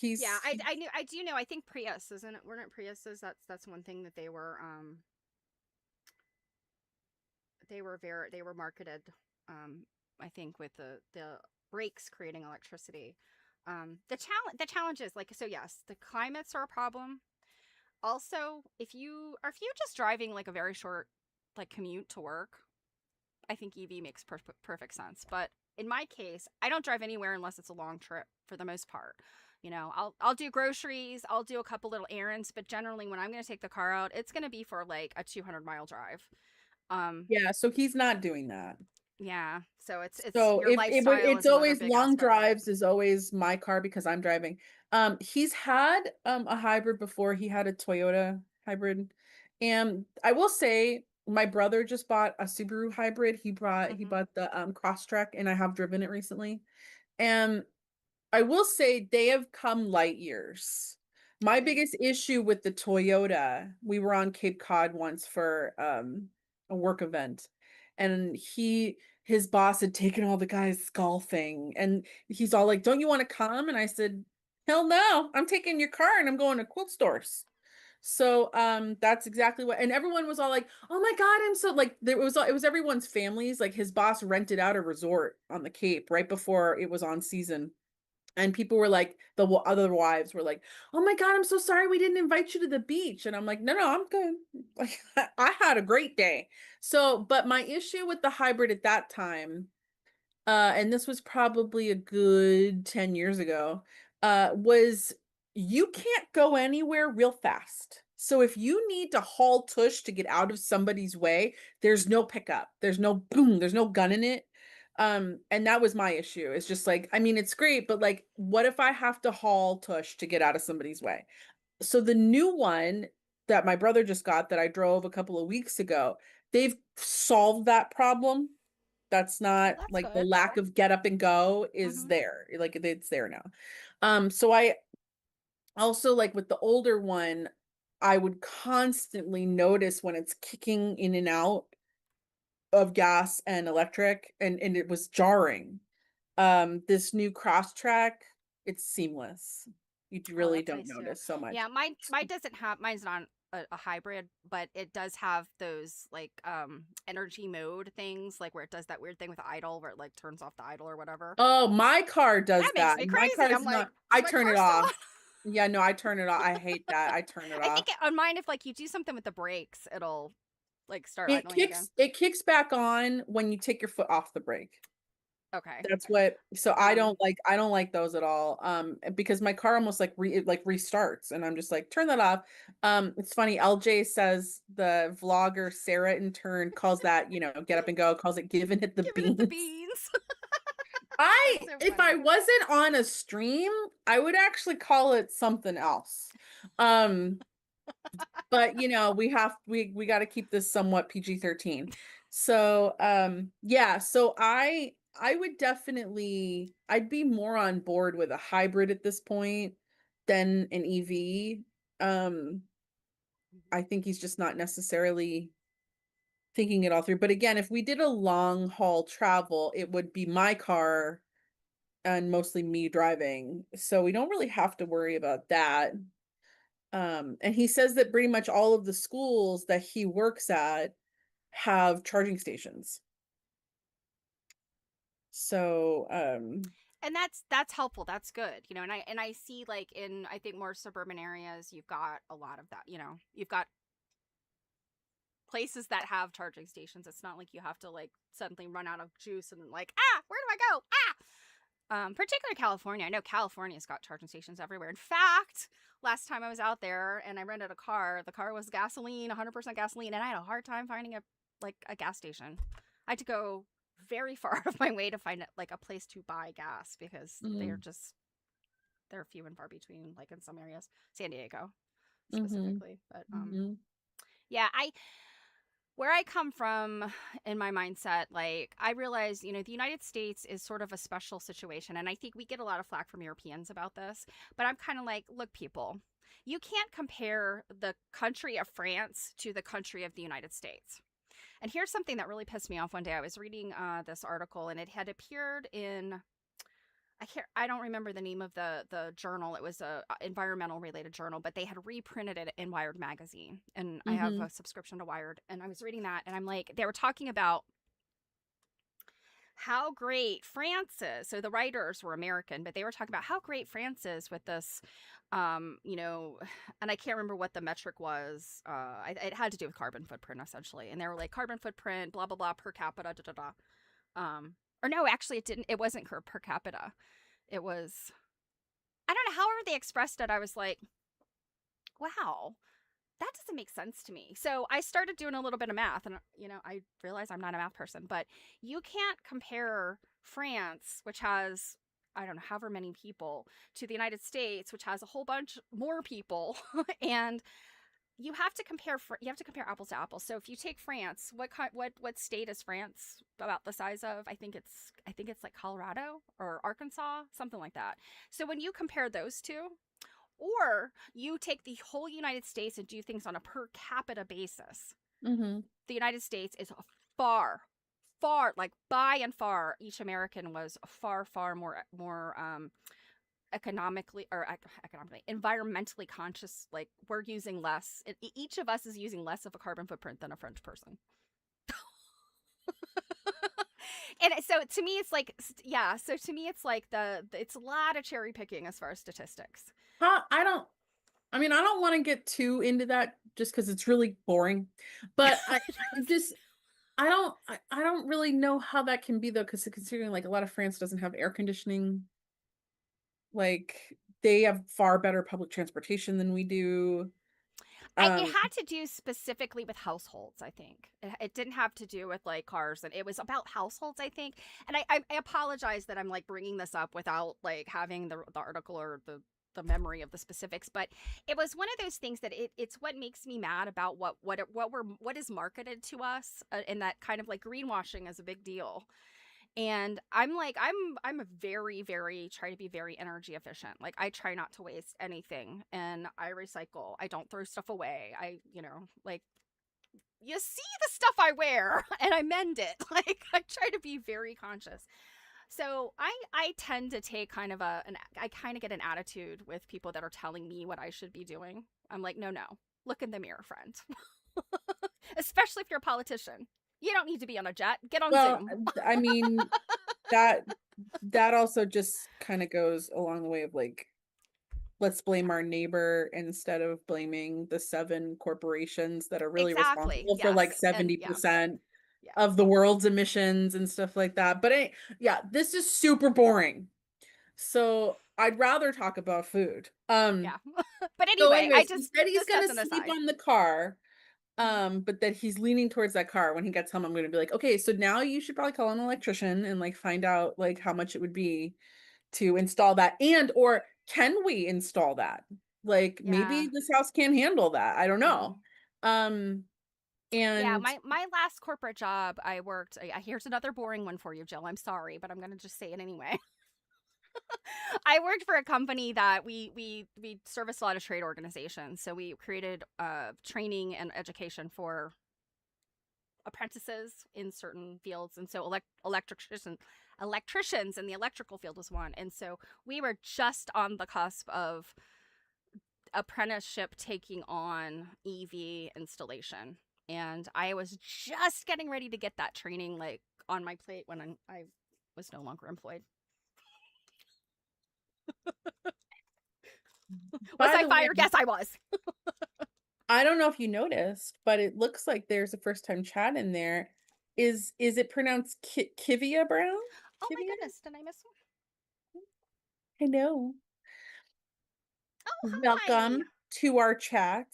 Yeah, he's he, I do know. I think Prius, isn't it? Weren't it Priuses? That's one thing that they were marketed um I think with the brakes creating electricity. The challenge is like, so yes, the climates are a problem. Also, if you just driving like a very short like commute to work, I think EV makes perfect sense. But in my case, I don't drive anywhere unless it's a long trip for the most part. I'll do groceries, I'll do a couple little errands, but generally when I'm going to take the car out, it's going to be for like a 200-mile drive. Um yeah, so he's not doing that. yeah, so it's So your lifestyle it's is another always big long aspect of it. drives is always my car because I'm driving. He's had a hybrid before. He had a Toyota hybrid. And I will say my brother just bought a Subaru hybrid. He Hmm. bought the Crosstrek, and I have driven it recently. And I will say they have come light years. My Okay. biggest issue with the Toyota, we were on Cape Cod once for a work event, and his boss had taken all the guys golfing, and he's all like, "Don't you want to come?" And I said, "Hell no, I'm taking your car and I'm going to quilt stores." So that's exactly what, and everyone was all like, "Oh my God, I'm so," like, it was everyone's families. Like his boss rented out a resort on the Cape right before it was on season. And people were like, other wives were like, "Oh my God, I'm so sorry we didn't invite you to the beach." And I'm like, "No, no, I'm good." Like I had a great day. So, but my issue with the hybrid at that time, and this was probably a good 10 years ago, was you can't go anywhere real fast. So if you need to haul tush to get out of somebody's way, there's no pickup. There's no boom, there's no gun in it. And that was my issue. It's just like, I mean, it's great, but like, what if I have to haul tush to get out of somebody's way? So the new one that my brother just got that I drove a couple of weeks ago, they've solved that problem. That's Well, not that's like the good. lack of get up and go is Hmm. there. Like it's there now. So I also, like with the older one, I would constantly notice when it's kicking in and out of gas and electric, and it was jarring. This new cross track, it's seamless. You Oh, really that's don't nice too. notice so much. Yeah, mine doesn't have mine's not a hybrid, but it does have those like energy mode things, like where it does that weird thing with the idle where it like turns off the idle or whatever. Oh, my car That does makes that. me My car crazy. is I'm like, not, is I my turn car it still off. on? Yeah, no, I turn it off. I hate that. I turn it I think off. on mine, if like you do something with the brakes, it'll like start idling again. It kicks back on when you take your foot off the brake. Okay. That's what, so Um, I don't like those at all. Because my car almost like it like restarts, and I'm just like, turn that off. It's funny, LJ says the vlogger Sarah in turn calls that, get up and go, calls it giving it the giving it the beans. beans. That's so If I funny. wasn't on a stream, I would actually call it something else. Um, but we got to keep this somewhat PG-13. So yeah, so I would definitely, I'd be more on board with a hybrid at this point than an EV. I think he's just not necessarily thinking it all through. But again, if we did a long haul travel, it would be my car and mostly me driving. So we don't really have to worry about that. And he says that pretty much all of the schools that he works at have charging stations. So, And that's helpful. That's good. And I see like in I think more suburban areas, you've got a lot of that. You've got places that have charging stations. It's not like you have to like suddenly run out of juice and like, where do I go? Particularly California. I know California's got charging stations everywhere. In fact, last time I was out there and I rented a car, the car was gasoline, 100% gasoline, and I had a hard time finding a gas station. I had to go very far out of my way to find like a place to buy gas because mm, they're few and far between, like in some areas, San Diego mhm, specifically. But mhm, yeah, I where I come from in my mindset, like I realize, the United States is sort of a special situation. And I think we get a lot of flack from Europeans about this. But I'm kind of like, look, people, you can't compare the country of France to the country of the United States. And here's something that really pissed me off one day. I was reading this article and it had appeared in I don't remember the name of the journal. It was a environmental related journal, but they had reprinted it in Wired magazine. And I have mhm, a subscription to Wired, and I was reading that and I'm like, they were talking about how great France is. So the writers were American, but they were talking about how great France is with this and I can't remember what the metric was. It had to do with carbon footprint essentially. And they were like carbon footprint, blah blah blah per capita, da da da. Or no, actually it didn't. It wasn't per capita. It was I don't know, however they expressed it, I was like, wow, that doesn't make sense to me. So I started doing a little bit of math and, I realized I'm not a math person, but you can't compare France, which has, I don't know, however many people, to the United States, which has a whole bunch more people. And you have to compare you have to compare apples to apples. So if you take France, what state is France about the size of? I think it's like Colorado or Arkansas, something like that. So when you compare those two, or you take the whole United States and do things on a per capita basis, Mm-hmm. the United States is far, far, like by and far, each American was far, far more economically or economically environmentally conscious. Like we're using less, each of us is using less of a carbon footprint than a French person. And so to me it's like, yeah, so to me it's like it's a lot of cherry picking as far as statistics. I don't. I mean, I don't want to get too into that just because it's really boring. But I just I don't really know how that can be though, because considering like a lot of France doesn't have air conditioning, like they have far better public transportation than we do. It Um, had to do specifically with households, I think. It didn't have to do with like cars, and it was about households, I think. And I apologize that I'm like bringing this up without like having the article or the memory of the specifics, but it was one of those things that it's what makes me mad about what is marketed to us, and that kind of like greenwashing is a big deal. And I'm like, I'm a very, very try to be very energy efficient. Like I try not to waste anything, and I recycle. I don't throw stuff away. Like you see the stuff I wear and I mend it. Like I try to be very conscious. So I tend to take kind of I kind of get an attitude with people that are telling me what I should be doing. I'm like, no, no, look in the mirror, friend. Especially if you're a politician. You don't need to be on a jet. Get on well, Zoom. I mean that that also just kind of goes along the way of like, let's blame Yeah. our neighbor instead of blaming the seven corporations that are really Exactly. responsible for like Yes. And yeah. 70% Yeah. of the world's emissions and stuff like that. But yeah, this is super boring. So I'd rather talk about food. Yeah. But So anyway, anyways, he said he's just gonna as an sleep aside. on the car. Mhm. But that he's leaning towards that car. When he gets home, I'm gonna be like, okay, so now you should probably call an electrician and like find out like how much it would be to install that. And or can we install that? Like maybe Yeah. this house can't handle that. I don't know. Mhm. Um, Yeah, and my last corporate job, I worked here's another boring one for you, Jill. I'm sorry, but I'm going to just say it anyway. I worked for a company that we service a lot of trade organizations. So we created training and education for apprentices in certain fields, and so electricians in the electrical field was one. And so we were just on the cusp of apprenticeship taking on EV installation. And I was just getting ready to get that training like on my plate when I was no longer employed. Was by I the way, fired? Yes, I was. I don't know if you noticed, but it looks like there's a first time chat in there. Is it pronounced Kivia Brown? Oh my Kivia? goodness, did I miss one? Hello. Oh, hi. Welcome to our chat.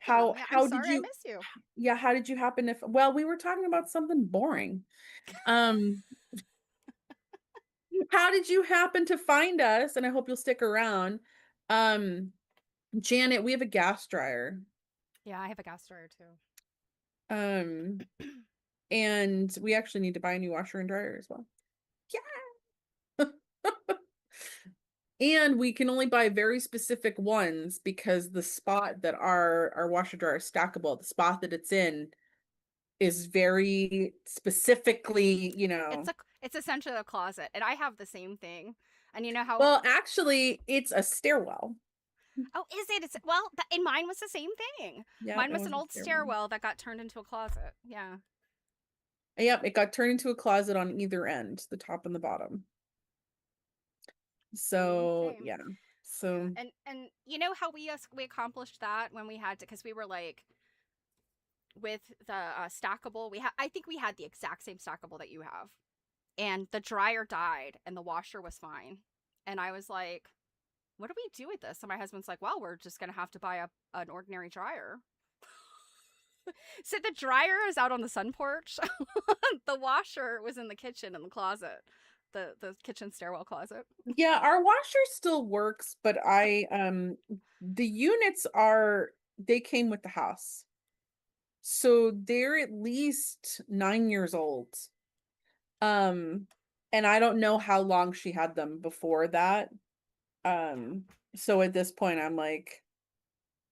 Welcome. Yeah, I'm How did sorry I you miss you. yeah, how did you happen to well, we were talking about something boring. Um, how did you happen to find us? And I hope you'll stick around. Um, Janet, we have a gas dryer. Yeah, I have a gas dryer Um, too. and we actually need to buy a new washer and dryer as well. Yeah. And we can only buy very specific ones because the spot that our washer dryer is stackable, the spot that it's in is very specifically, It's a it's essentially a closet, and I have the same thing. And you know how? well, actually, it's a stairwell. Oh, is it? It's well, and mine was the same thing. Yeah, Mine it was was an a old stairwell. stairwell that got turned into a closet. Yeah. Yep, it got turned into a closet on either end, the top and the bottom. Same, So, same. yeah. Yeah, So, and you know how we accomplished that when we had to, because we were like with the stackable. I think we had the exact same stackable that you have, and the dryer died, and the washer was fine, and I was like, "What do we do with this?" And my husband's like, "Well, we're just gonna have to buy an ordinary dryer." So the dryer is out on the sun porch. The washer was in the kitchen in the closet, the kitchen stairwell closet. yeah, our washer still works, but the units are they came with the house. So they're at least 9 years old. Um, and I don't know how long she had them before that. Um, so at this point I'm like,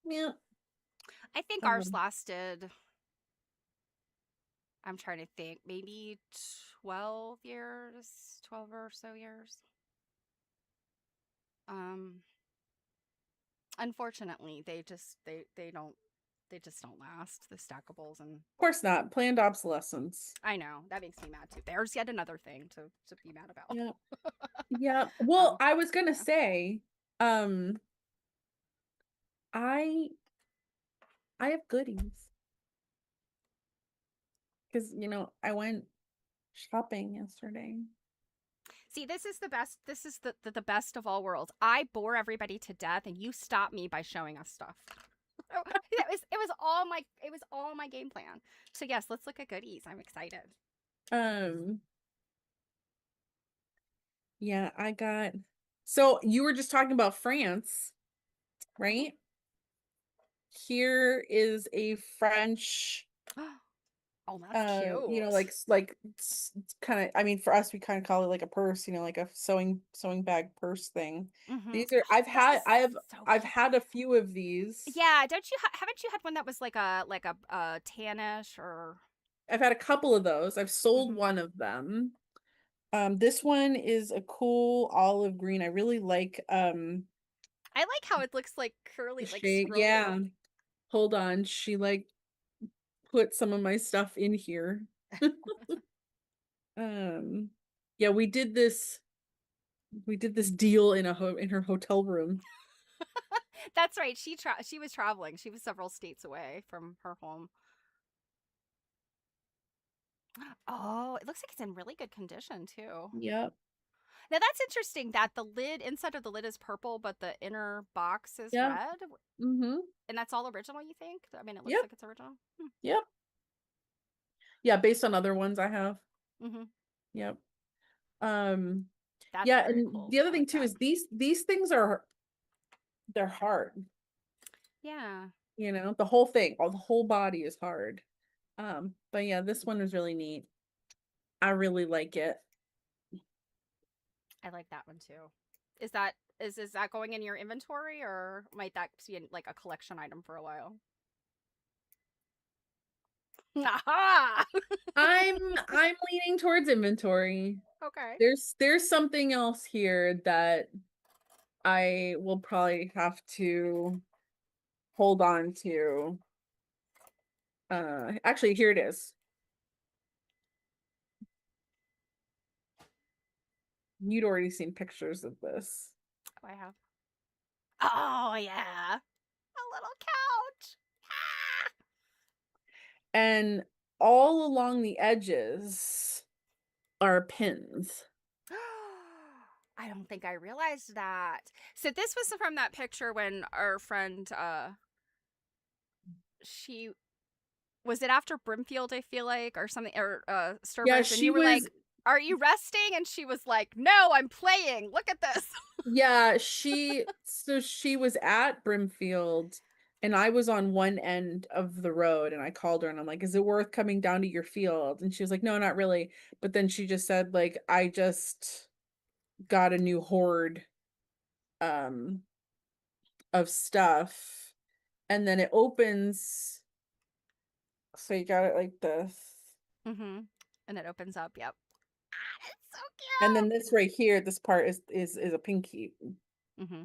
yeah. I think ours Um, lasted, I'm trying to think, maybe 12 years, 12 or so years. Um, Unfortunately, they just don't last, the stackables. And of course not. Planned obsolescence. I know that makes me mad too. There's yet another thing to be mad about. Yeah. Yeah. Well, um I was gonna yeah. say, um, I I have goodies because I went shopping yesterday. See, this is the best. This is the best of all worlds. I bore everybody to death, and you stopped me by showing us stuff. It was all my game plan. So yes, let's look at goodies. I'm excited. Um, yeah, I got. So you were just talking about France, Mhm. right? Here is a French, Oh, that's cute. like kind of. I mean, for us, we kind of call it like a purse, like a sewing bag purse thing. Hmm. These are This is so I've cute. had a few of these. Yeah, don't you haven't you had one that was like a tannish or? I've had a couple of those. I've sold Hmm. one of them. This one is a cool olive green. I really like I like how it looks like the curly, like shade. scrolly. Yeah. Hold on. She like put some of my stuff in here. Um yeah, we did this deal in her hotel room. That's right. She was traveling. She was several states away from her home. Oh, it looks like it's in really good condition too. Yep. Now that's interesting that the lid inside of the lid is purple, but the inner box is Yep. red. Mm-hmm. And that's all original, you think? I mean, it looks Yep. like it's original. Hmm. Yep. Yeah, based on other ones I have. Mm-hmm. Yep. Um That's yeah, very and cool. the other I thing like too that. is these things they're hard. Yeah, The whole thing, the whole body is hard. But yeah, this one is really neat. I really like it. I like that one too. Is that is that going in your inventory, or might that be like a collection item for a while? Aha! I'm leaning towards inventory. Okay. There's something else here that I will probably have to hold on to. Actually, here it is. You'd already seen pictures of this. Oh, I have. Oh yeah, a little couch. And all along the edges are pins. I don't think I realized that. So this was from that picture when our friend she was it after Brimfield, I feel like, or something, or Yeah, Sturbridge, and she you were was like, "Are you resting?" And she was like, "No, I'm playing. Look at this." Yeah, she was at Brimfield and I was on one end of the road and I called her and I'm like, "Is it worth coming down to your field?" And she was like, "No, not really." But then she just said like, "I just got a new hoard um of stuff." And then it opens, so you got it like this. Mm-hmm. And it opens up. Yep. Ah, that's so And then cute. this right here, this part is a pinky. Mm-hmm.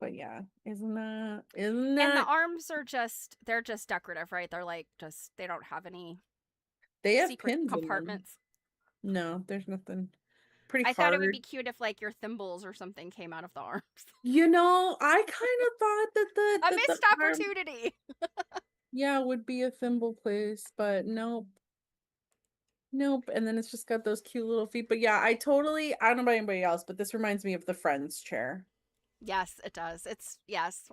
But yeah, isn't And the that arms are they're just decorative, right? They're like just they don't have any they have secret pins in them. compartments. No, there's nothing. Pretty I thought it would be hard. cute if like your thimbles or something came out of the arms. I kind of thought that A the missed arm, opportunity. yeah, would be a thimble place, but nope, nope. And then it's just got those cute little feet. But yeah, I don't know about anybody else, but this reminds me of the Friends chair. Yes, it does. It's yes.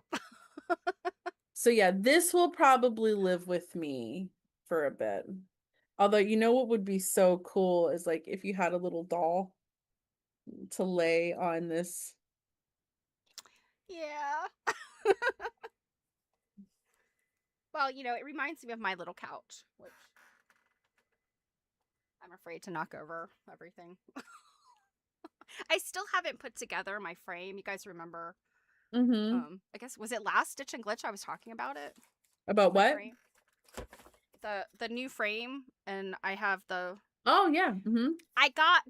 So yeah, this will probably live with me for a bit. Although, what would be so cool is like if you had a little doll to lay on this. Yeah. Well, it reminds me of my little couch, which I'm afraid to knock over everything. I still haven't put together my frame. You guys remember? Mhm. I guess was it last Stitch and Glitch I was talking about it? About My what? frame, the new frame, and I have the. Oh, yeah. Mhm. I got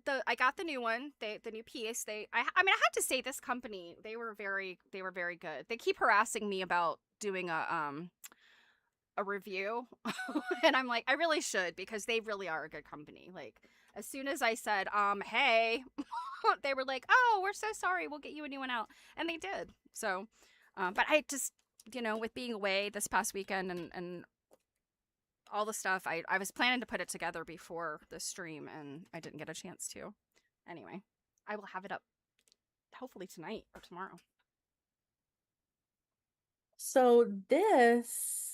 the new one, the new piece. I mean I have to say this company, they were very good. They keep harassing me about doing a review and I'm like I really should because they really are a good company. Like as soon as I said hey, they were like, "Oh, we're so sorry. We'll get you a new one out." And they did. So but I just with being away this past weekend and all the stuff, I was planning to put it together before the stream and I didn't get a chance to. Anyway, I will have it up hopefully tonight or tomorrow. So this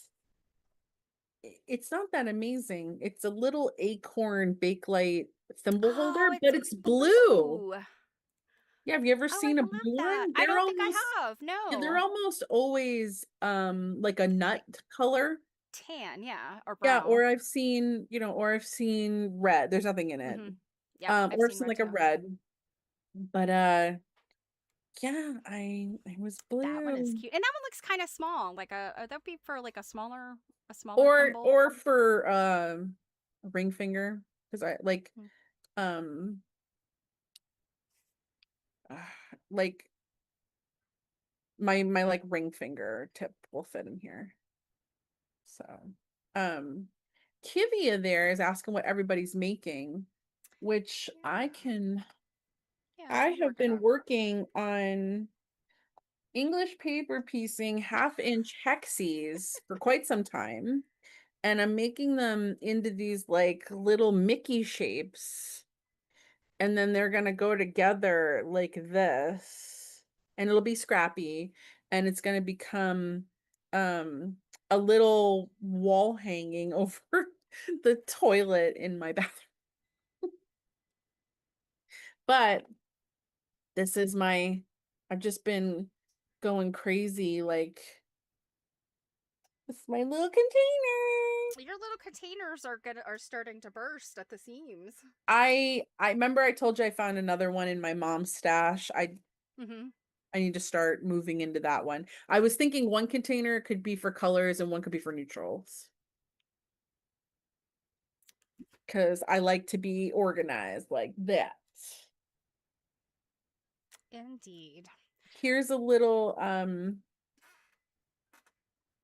it's not that amazing. It's a little acorn Bakelite thimble holder, Oh, but it's it's blue. blue. Yeah, have you ever Oh, I seen a love blue that. one? I don't think I have. Yeah, they're No. almost always like a nut Like color. tan, yeah, or Yeah, brown. or I've seen red. There's nothing in it. Mhm. Yep, I've Or I've seen seen red like a too. red. But yeah, I was That one is blue. cute. And that one looks kind of small. Like that would be for like a smaller thimble. Or for a ring finger because I Mm. um like my like ring finger tip will fit in here. So, um, Kivia there is asking what everybody's making, which Yeah. Yeah, I let me have work it been up. working on English paper piecing 1/2 inch hexies for quite some time, and I'm making them into these like little Mickey shapes, and then they're gonna go together like this, and it'll be scrappy, and it's gonna become um a little wall hanging over the toilet in my bathroom. But this is my I've just been going crazy, like this is my little container. Your little containers are starting to burst at the seams. I remember I told you I found another one in my mom's stash. Mhm. I need to start moving into that one. I was thinking one container could be for colors and one could be for neutrals. Because I like to be organized like that. Indeed. Here's a little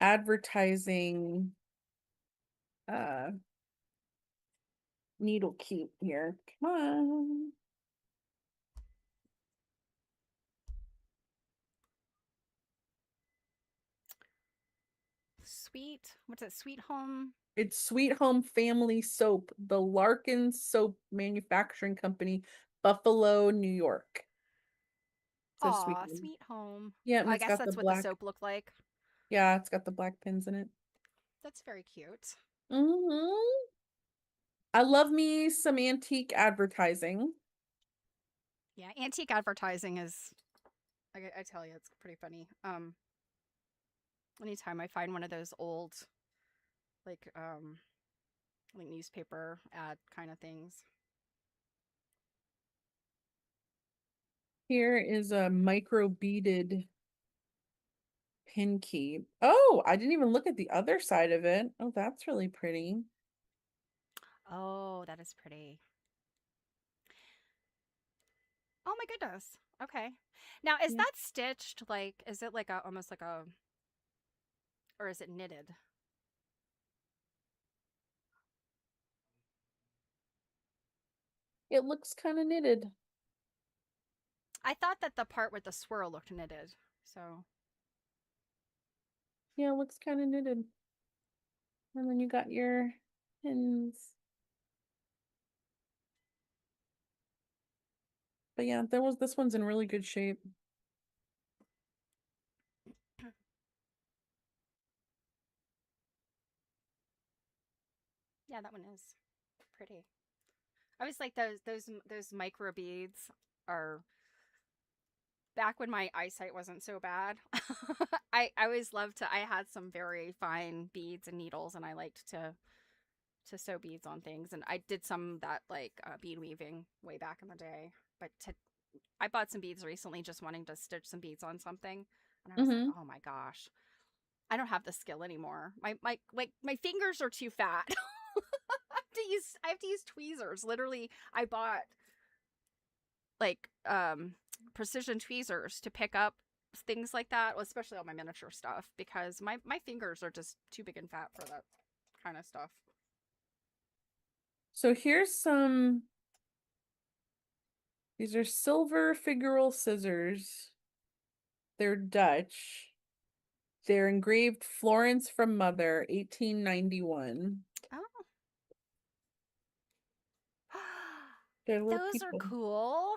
advertising uh needle cute here. Come on. Sweet. What's it? Sweet home. It's Sweet Home Family Soap, the Larkin Soap Manufacturing Company, Buffalo, New York. So Sweet Aw, Home. sweet home. Yeah, and I it's guess got the that's what the black. soap looked like. Yeah, it's got the black pins in it. That's very cute. Hmm. I love me some antique advertising. Yeah, antique advertising is. I tell you, it's pretty funny. Anytime I find one of those old, like, like newspaper ad kind of things. Here is a micro beaded pin key. Oh, I didn't even look at the other side of it. Oh, that's really pretty. Oh, that is pretty. Oh my goodness. Okay. Now, is Yeah. that stitched? Like, is it like almost like or is it knitted? It looks kind of knitted. I thought that the part with the swirl looked knitted. So, Yeah, it looks kind of knitted. And then you got your pins. But yeah, this one's in really good shape. yeah, that one is pretty. I was like those micro beads are back when my eyesight wasn't so bad, I always loved to. I had some very fine beads and needles, and I liked to sew beads on things. And I did some that like bead weaving way back in the day. But I bought some beads recently, just wanting to stitch some beads on something, and I was like, Mhm. oh my gosh, I don't have the skill anymore. My fingers are too fat. I have to use tweezers. Literally, I bought like precision tweezers to pick up things like that, especially all my miniature stuff, because my fingers are just too big and fat for that kind of stuff. So here's some, these are silver figural scissors. They're Dutch. They're engraved Florence from Mother, 1891. Oh, They're little those are people. cool.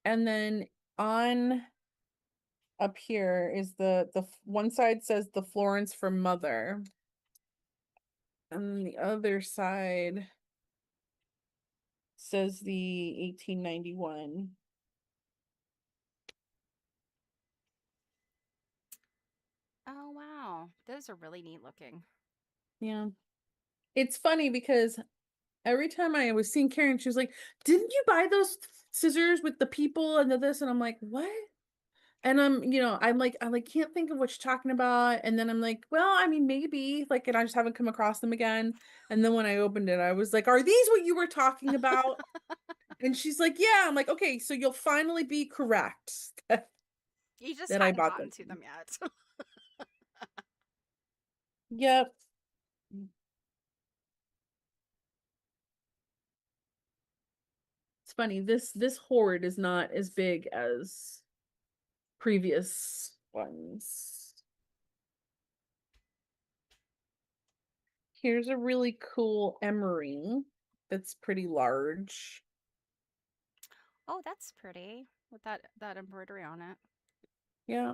And then on up here is the one side says the Florence from Mother. And the other side says the 1891. Oh wow, those are really neat looking. Yeah. It's funny because every time I was seeing Karen, she was like, "Didn't you buy those scissors with the people and the this?" And I'm like, "What?" And I'm like, can't think of what you're talking about. And then I'm like, well, I mean, maybe like, and I just haven't come across them again. And then when I opened it, I was like, are these what you were talking about? And she's like, yeah. I'm like, okay, so you'll finally be correct You just that I hadn't bought gotten them. to them yet. Yep. It's funny. This hoard is not as big as previous ones. Here's a really cool emery that's pretty large. Oh, that's pretty with that embroidery on it. Yeah.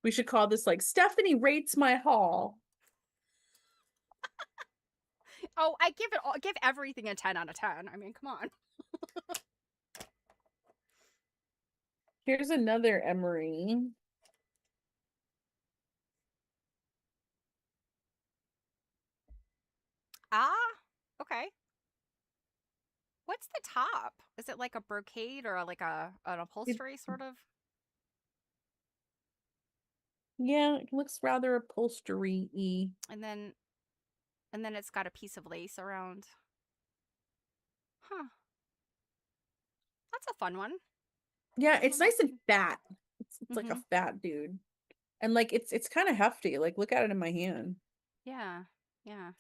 We should call this like Stephanie rates my haul. Oh, I give it all, give everything a 10 out of 10. I mean, come on. Here's another emery. Ah, okay. What's the top? Is it like a brocade or like a an It, upholstery sort of? yeah, it looks rather upholstery-y. And then it's got a piece of lace around. Huh. That's a fun one. Yeah, That it's one nice looks and fat. It's like a Mhm. fat dude. And like it's kind of hefty. Like look at it in my hand. Yeah. Yeah.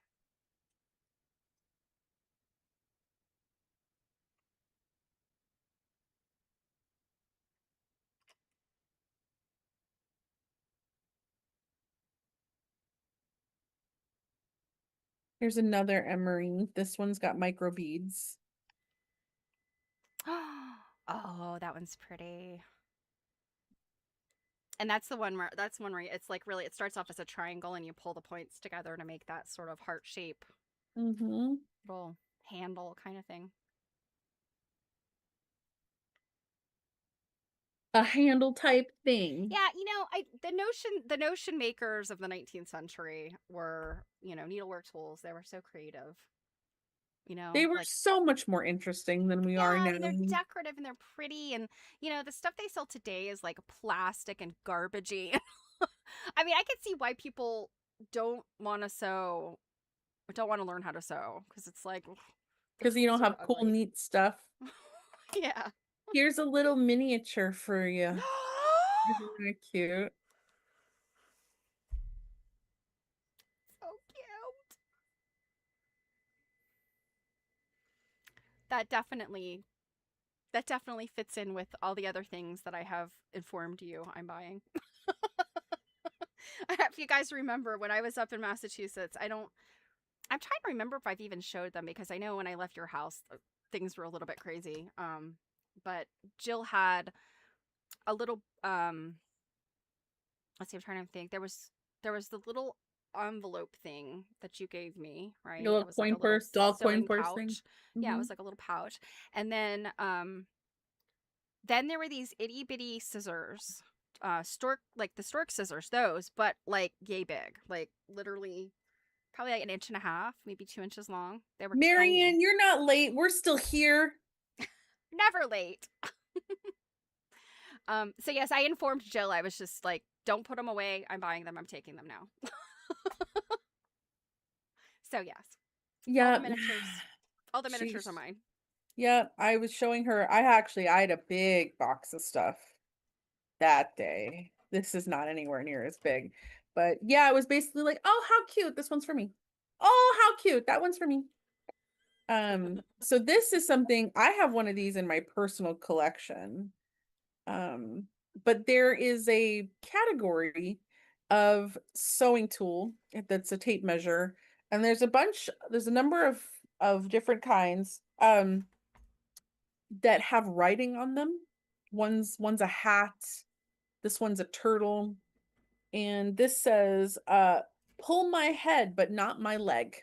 Here's another emery. This one's got micro beads. Oh, that one's pretty. And that's the one where it's like really it starts off as a triangle and you pull the points together to make that sort of heart shape Mm-hmm. little handle kind of thing. A handle type thing. Yeah, I the notion makers of the 19th century were, needlework tools. They were so creative, They were like so much more interesting than we yeah, are I mean they're now. decorative and they're pretty and the stuff they sell today is like plastic and garbagey. I mean, I can see why people don't want to sew or don't want to learn how to sew because it's like ugh, the Because you don't tools are have cool, ugly. neat stuff. Yeah. Here's a little miniature for you. Isn't that cute? So cute. That definitely that definitely fits in with all the other things that I have informed you I'm buying. If you guys remember when I was up in Massachusetts, I'm trying to remember if I've even showed them because I know when I left your house things were a little bit crazy. But Jill had a little let's see, I'm trying to think. There was the little envelope thing that you gave me, Like a right? little It was like a coin little purse, doll coin sewing purse thing. pouch. Yeah, it Hmm. was like a little pouch. And then there were these itty bitty scissors. Stork, like the stork scissors, those, but like yay big. Like literally probably like an inch and a half, maybe 2 inches long. They were tiny. Marion, you're not late. We're still here. Never late. So yes, I informed Jill. I was just like, don't put them away. I'm buying them. I'm taking them now. So yes, all the Yeah. miniatures, all the miniatures are She's mine. yeah, I was showing her. I had a big box of stuff that day. This is not anywhere near as big. But yeah, it was basically like, oh, how cute. This one's for me. Oh, how cute. That one's for me. So this is something I have one of these in my personal collection. Um, but there is a category of sewing tool that's a tape measure, and there's a number of different kinds that have writing on them. One's a hat, this one's a turtle, and this says pull my head but not my leg.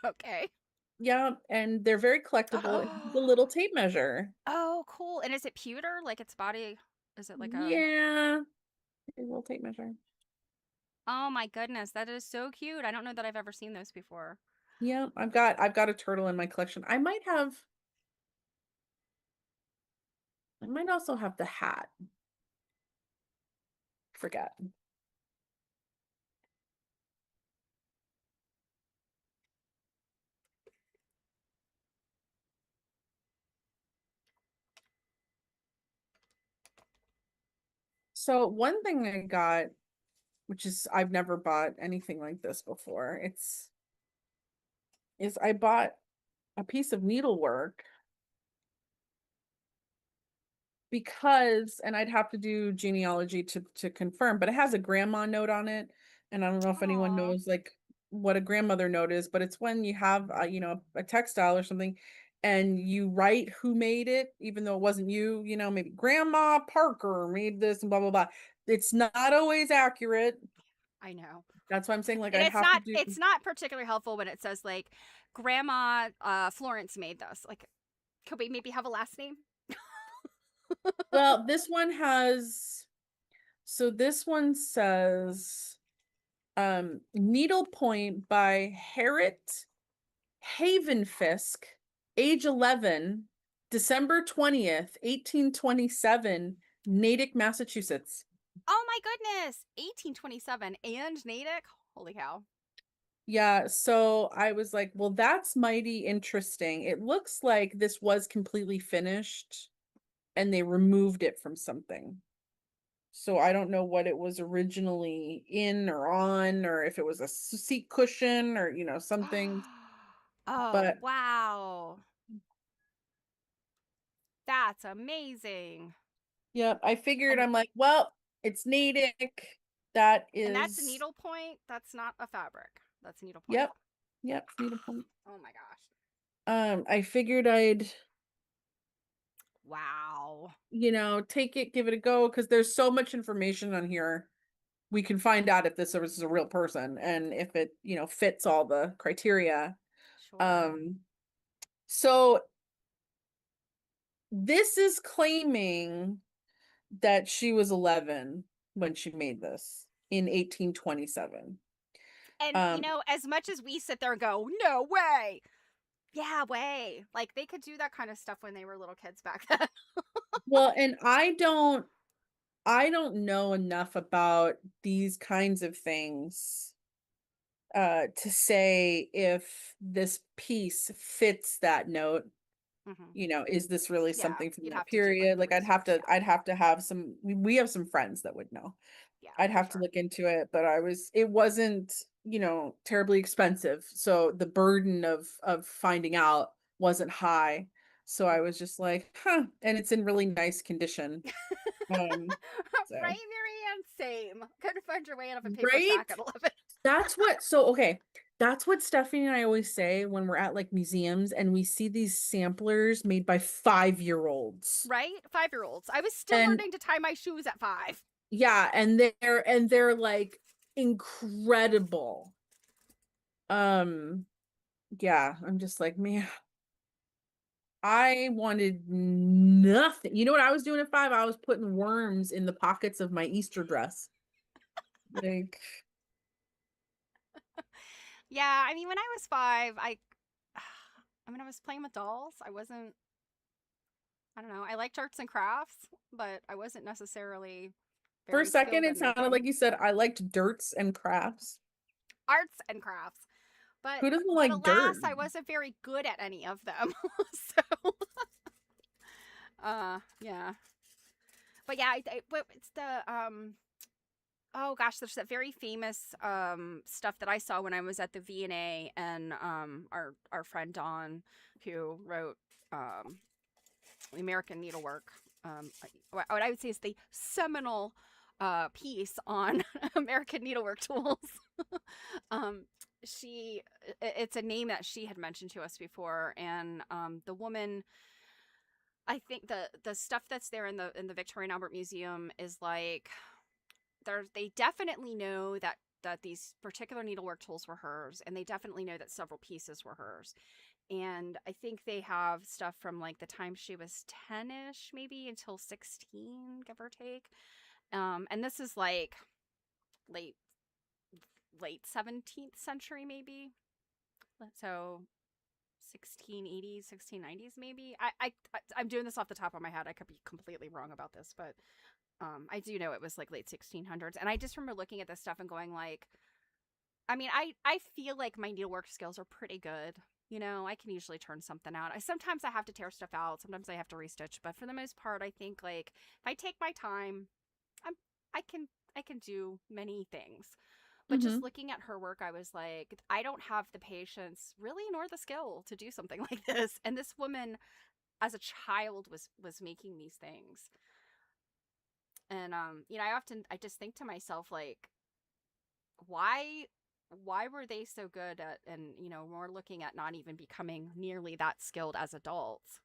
Okay. Yeah, and they're very collectible. It's a little tape measure. Oh, cool. And is it pewter? Like its body? Is it like a? Yeah, a little tape measure. Oh my goodness, that is so cute. I don't know that I've ever seen those before. Yeah, I've got a turtle in my collection. I might also have the hat. Forget. So one thing I got, which is I've never bought anything like this before, is I bought a piece of needlework because, and I'd have to do genealogy to confirm, but it has a grandma note on it, and I don't know if anyone Aw. knows like what a grandmother note is, but it's when you have a textile or something, and you write who made it, even though it wasn't you. Maybe Grandma Parker made this and blah blah blah. It's not always accurate. I know. That's why I'm saying like And I'd it's have to not do. it's not particularly helpful when it says like Grandma Florence made this. Like, could we maybe have a last name? Well, this one says Needlepoint by Harriet Havenfisk, age 11, December 20th, 1827, Natick, Massachusetts. Oh my goodness. 1827 and Natick. Holy cow. Yeah, so I was like, well, that's mighty interesting. It looks like this was completely finished and they removed it from something. So I don't know what it was originally in or on, or if it was a seat cushion or, something. Oh, But wow. That's amazing. yeah, I figured And I'm like, well, it's Natick. That and that's a is, needlepoint. That's not a fabric. That's a needlepoint. yep, yep, needlepoint. Oh my gosh. I figured I'd, Wow. take it, give it a go, because there's so much information on here. We can find out if this is a real person and if it, fits all the criteria. Sure. Um, so this is claiming that she was 11 when she made this in 1827. And Um, as much as we sit there and go, no way. Yeah, way. Like they could do that kind of stuff when they were little kids back then. well, and I don't know enough about these kinds of things to say if this piece fits that note. Hmm. Is this really Yeah, something from you'd that have to do like period? the Like research. Yeah. I'd have to have some, we have some friends that would know. Yeah, I'd for have to sure. look into it, but it wasn't, terribly expensive. So the burden of finding out wasn't high. So I was just like, huh, and it's in really nice condition. Um, so Right, Marianne? Same. Couldn't find your way out of a paper right? sack at 11. Okay. That's what Stephanie and I always say when we're at like museums and we see these samplers made by 5-year-olds. Right? 5-year-olds. I was still And learning to tie my shoes at 5. yeah, and they're like incredible. Um, yeah, I'm just like, man, I wanted nothing. You know what I was doing at 5? I was putting worms in the pockets of my Easter dress. Like, Yeah, I mean, when I was 5, I mean, I was playing with dolls. I don't know, I liked arts and crafts, but I wasn't necessarily for a very second, skilled it in sounded making like you said I liked dirts and crafts. arts and crafts. But Who doesn't but like dirt? alas, I wasn't very good at any of them. So, yeah. But yeah, but it's the oh gosh, there's that very famous stuff that I saw when I was at the V&A, and our friend Dawn, who wrote the American Needlework, what I would say is the seminal piece on American needlework tools. um, it's a name that she had mentioned to us before, and the woman, I think the stuff that's there in the Victoria and Albert Museum is like, they definitely know that these particular needlework tools were hers, and they definitely know that several pieces were hers. And I think they have stuff from like the time she was 10ish, maybe until 16, give or take. And this is like late late 17th century, maybe. So 1680s, 1690s, maybe. I'm doing this off the top of my head. I could be completely wrong about this, but I do know it was like late 1600s. And I just remember looking at this stuff and going like, I mean, I feel like my needlework skills are pretty good. You know, I can usually turn something out. Sometimes I have to tear stuff out. Sometimes I have to restitch. But for the most part, I think like if I take my time, I'm I can I can do many things. But just Mm-hmm. looking at her work, I was like, I don't have the patience, really, nor the skill to do something like this. And this woman, as a child, was making these things. And you know, I just think to myself like, why why were they so good at, and you know, we're looking at not even becoming nearly that skilled as adults.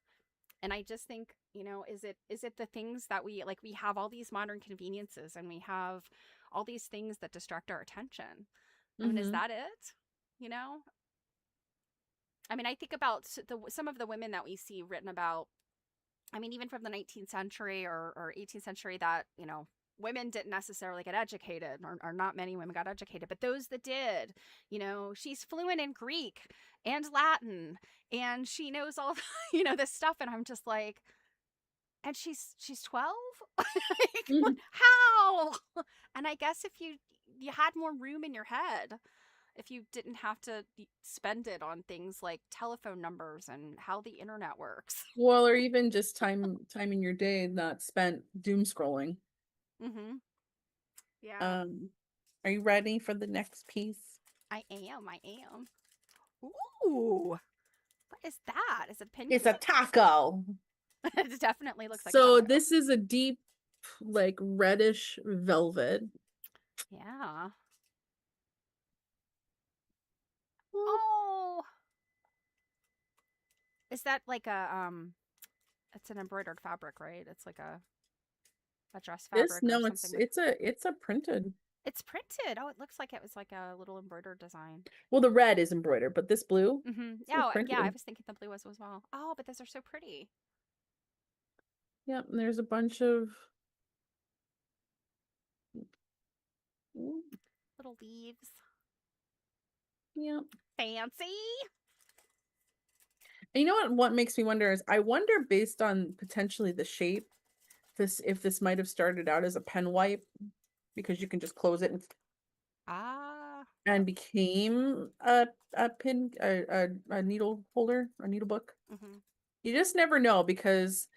And I just think, you know, is it the things that we have all these modern conveniences, and we have all these things that distract our attention. I mean, is Mm-hmm. that it? You know, I mean, I think about some of the women that we see written about. I mean, even from the 19th century or 18th century, that, you know, women didn't necessarily get educated, or not many women got educated, but those that did, you know, she's fluent in Greek and Latin, and she knows all, you know, this stuff. And I'm just like, and she's 12? Mm-hmm. Like, how? And I guess if you had more room in your head, if you didn't have to spend it on things like telephone numbers and how the internet works. Well, or even just time in your day not spent doom scrolling. Mm-hmm. Yeah, Um, are you ready for the next piece? I am. Ooh, what is that? Is it a pin It's a cute? taco. It definitely looks like a So taco. this is a deep, like reddish velvet. Yeah. Well, Oh, is that like a it's an embroidered fabric, right? It's like a dress this fabric or no, something like. it's a printed. It's printed. Oh, it looks like it was like a little embroidered design. Well, the red is embroidered, but this blue Mm-hmm. is Yeah, yeah. I printed. was thinking the blue was as well. Oh, but those are so pretty. Yep, and there's a bunch of. Mm, Little leaves. yep. Fancy. And you know what makes me wonder is I wonder based on potentially the shape, this if this might have started out as a pen wipe because you can just close it Ah. and became a pin a needle holder, a needle book. Mm-hmm. You just never know because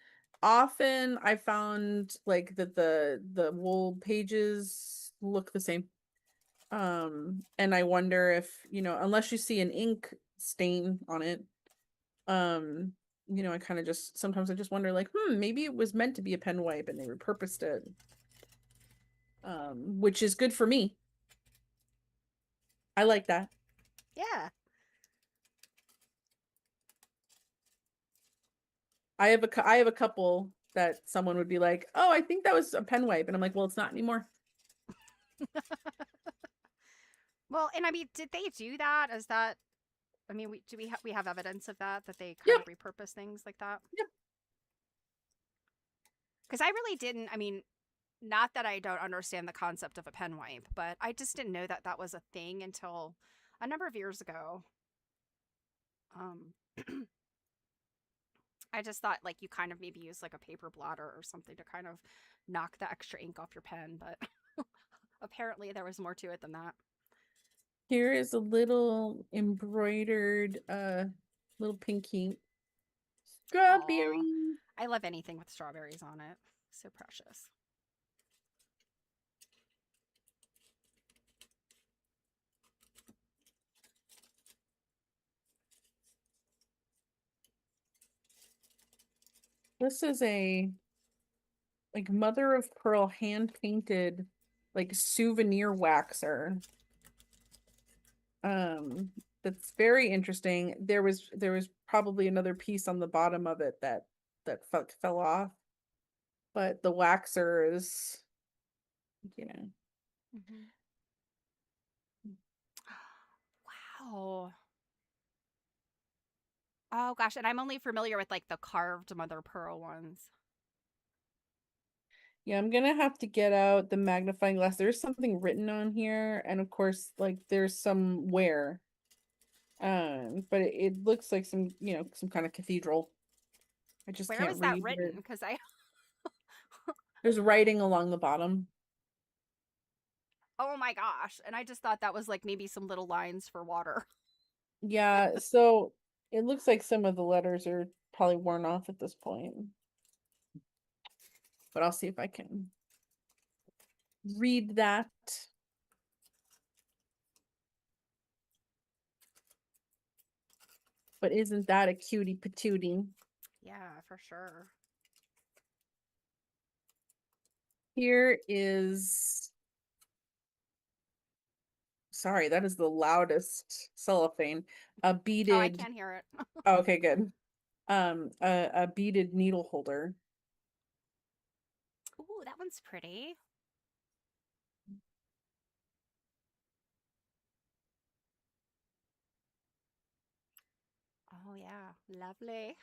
often I found like that the wool pages look the same. And I wonder if, you know, unless you see an ink stain on it, um, you know, I kind of just sometimes I just wonder like, maybe it was meant to be a pen wipe and they repurposed it. Which is good for me. I like that. Yeah. I have a couple that someone would be like, "Oh, I think that was a pen wipe." And I'm like, "Well, it's not anymore." Well, and I mean, did they do that? Is that, I mean, we have evidence of that, that they kind Yep, of repurpose things like that? yep. Because I really didn't. I mean, not that I don't understand the concept of a pen wipe, but I just didn't know that that was a thing until a number of years ago. Um, I just thought like you kind of maybe use like a paper blotter or something to kind of knock the extra ink off your pen, but apparently there was more to it than that. Here is a little embroidered little pinky Aw, strawberry. I love anything with strawberries on it. So precious. This is a like mother of pearl hand painted like souvenir waxer. Um that's very interesting. There was probably another piece on the bottom of it that fell off, but the waxer is, you know, Hmm. Wow. Oh gosh, and I'm only familiar with like the carved mother pearl ones. yeah, I'm gonna have to get out the magnifying glass. There's something written on here, and of course, like there's some wear. But it looks like some, some kind of cathedral. I just Where can't was that read written? it. Because I, There's writing along the bottom. oh my gosh, and I just thought that was like maybe some little lines for water. Yeah, so it looks like some of the letters are probably worn off at this point. But I'll see if I can read that. But isn't that a cutie patootie? Yeah, for sure. Here is, sorry, that is the loudest cellophane. A Oh, I beaded, can't hear it. oh, okay, good. A beaded needle holder. Ooh, that one's pretty. Oh yeah, lovely.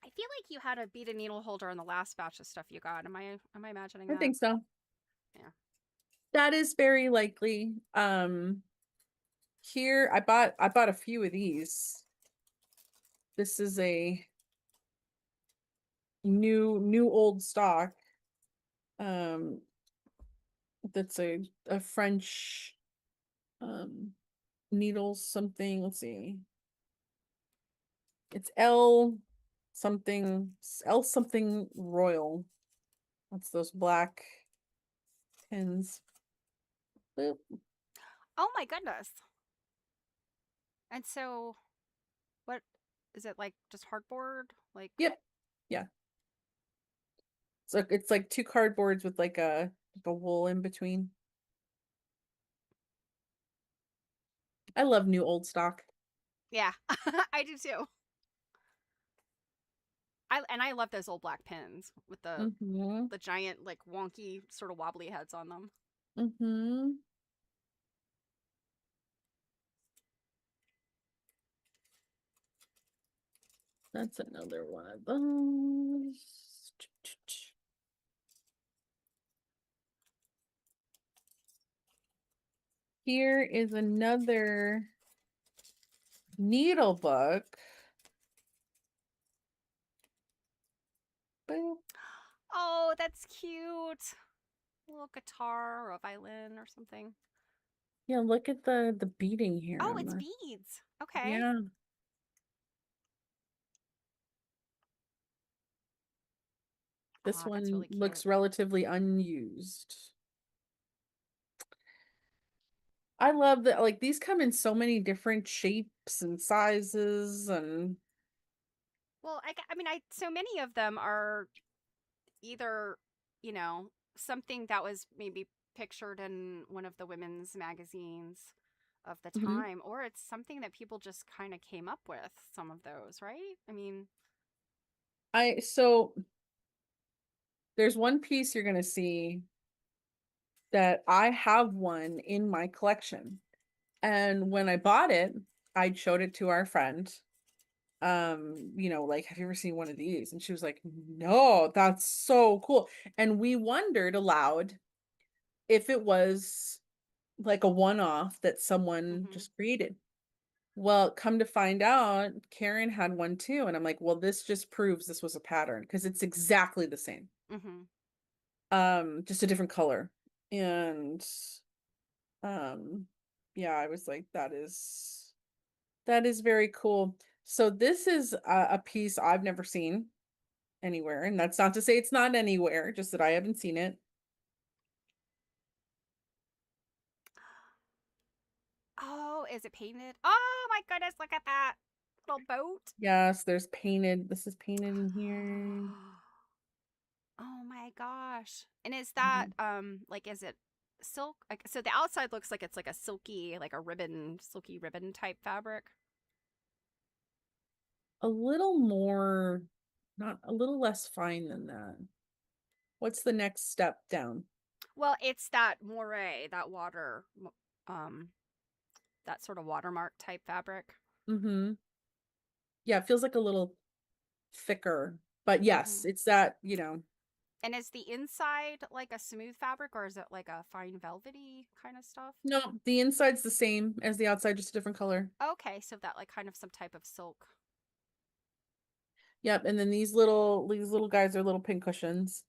I feel like you had a beaded needle holder in the last batch of stuff you got. Am I imagining I that? think so. Yeah. That is very likely. Here I bought a few of these. This is a new old stock. Um, that's a French um needles something. Let's see. It's L something royal. That's those black pins. Boop. Oh my goodness. And so, what is it like? Just hardboard? Like, Yep. Yeah. So it's like two cardboards with like a wool in between. I love new old stock. yeah, I do too. I love those old black pins with Mm-hmm. the giant like wonky sort of wobbly heads on them. Mm-hmm. That's another one of those. Here is another needle book. Boop. Oh, that's cute. A little guitar or a violin or something. Yeah, look at the beading here Oh, on it's the, beads. Okay. yeah. This Ah, that's one really cute. looks relatively unused. I love that, like, these come in so many different shapes and sizes and Well, I mean, I so many of them are either, you know, something that was maybe pictured in one of the women's magazines of the Mhm. time, or it's something that people just kind of came up with, some of those, right? I mean, so there's one piece you're gonna see that I have one in my collection. And when I bought it, I showed it to our friend. Like, have you ever seen one of these? And she was like, no, that's so cool. And we wondered aloud if it was like a one-off that someone Mhm. just created. Well, come to find out, Karen had one too. And I'm like, well, this just proves this was a pattern because it's exactly the same. Mhm. Just a different color. And um, yeah, I was like, that is very cool. So this is a piece I've never seen anywhere, and that's not to say it's not anywhere, just that I haven't seen it. Oh, is it painted? Oh my goodness, look at that little boat. Yes, there's painted. This is painted in here. Oh my gosh. And is that Mhm. like is it silk? Like so the outside looks like it's like a silky like a ribbon, silky ribbon type fabric. A little more, not a little less fine than that. What's the next step down? Well, it's that moire, that um that sort of watermark type fabric. Mm-hmm. Yeah, it feels like a little thicker, but yes, Mhm. it's that. And is the inside like a smooth fabric or is it like a fine velvety kind of stuff? No, the inside's the same as the outside, just a different color. Okay, so that like kind of some type of silk. Yep, and then these little guys are little pin cushions.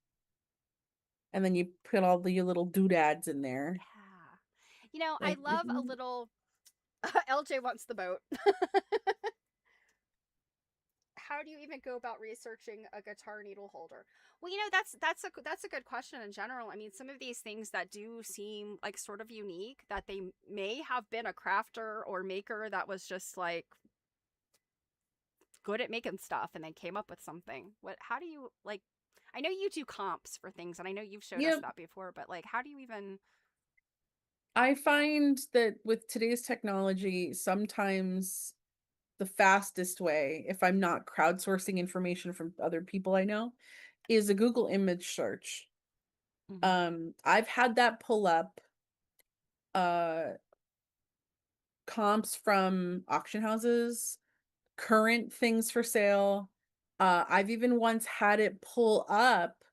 And then you put all the your little doodads in there. Yeah. You know, I Like, love a little LJ wants the boat. How do you even go about researching a guitar needle holder? Well, that's a good question in general. I mean, some of these things that do seem like sort of unique that they may have been a crafter or maker that was just like good at making stuff and they came up with something. What how do you like I know you do comps for things and I know you've showed us yep. that before, but like how do you even I find that with today's technology, sometimes the fastest way, if I'm not crowdsourcing information from other people I know, is a Google image search. Mhm. I've had that pull up uh comps from auction houses, current things for sale. I've even once had it pull up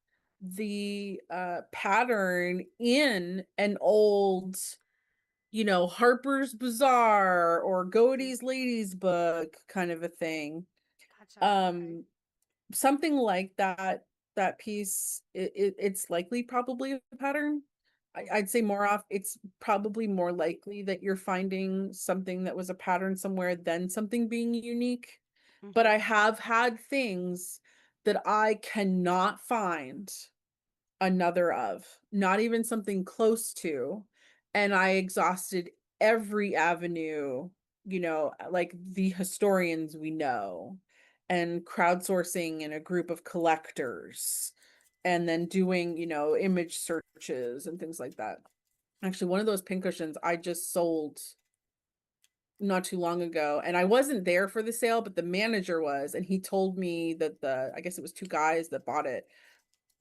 the pattern in an old, Harper's Bazaar or Mhm. Godey's Ladies Book kind of a thing. Gotcha. Okay. Um, Something like that piece, it's likely probably a pattern. Mhm. I'd say it's probably more likely that you're finding something that was a pattern somewhere than something being unique. But Mhm. I have had things that I cannot find another of, not even something close to, and I exhausted every avenue, like the historians we know, and crowdsourcing in a group of collectors, and then doing, image searches and things like that. Actually, one of those pincushions I just sold not too long ago, and I wasn't there for the sale, but the manager was, and he told me that I guess it was two guys that bought it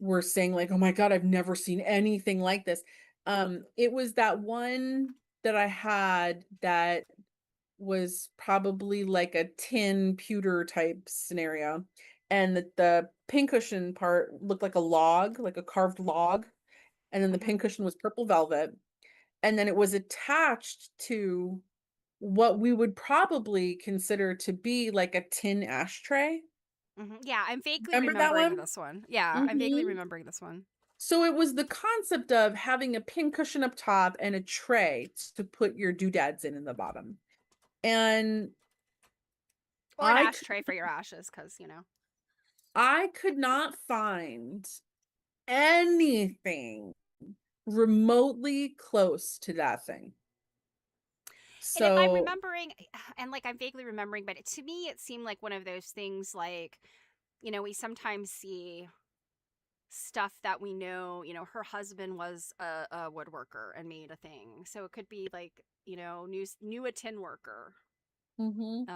were saying like, "Oh my god, I've never seen anything like this." It was that one that I had that was probably like a tin pewter type scenario, and the pincushion part looked like a log, like a carved log, and then the Mhm. pincushion was purple velvet, and then it was attached to what we would probably consider to be like a tin ashtray. Mhm. Yeah, I'm vaguely Remember that remembering one? this one. Yeah, I'm vaguely Mhm. remembering this one. So it was the concept of having a pincushion up top and a tray to put your doodads in the bottom. And Or an I could ashtray for your ashes, because. I could not find anything remotely close to that thing. And if I'm So, remembering, and like I'm vaguely remembering, but to me, it seemed like one of those things like, we sometimes see stuff that we know, her husband was a woodworker and made a thing. So it could be like, new a tin worker, mhm,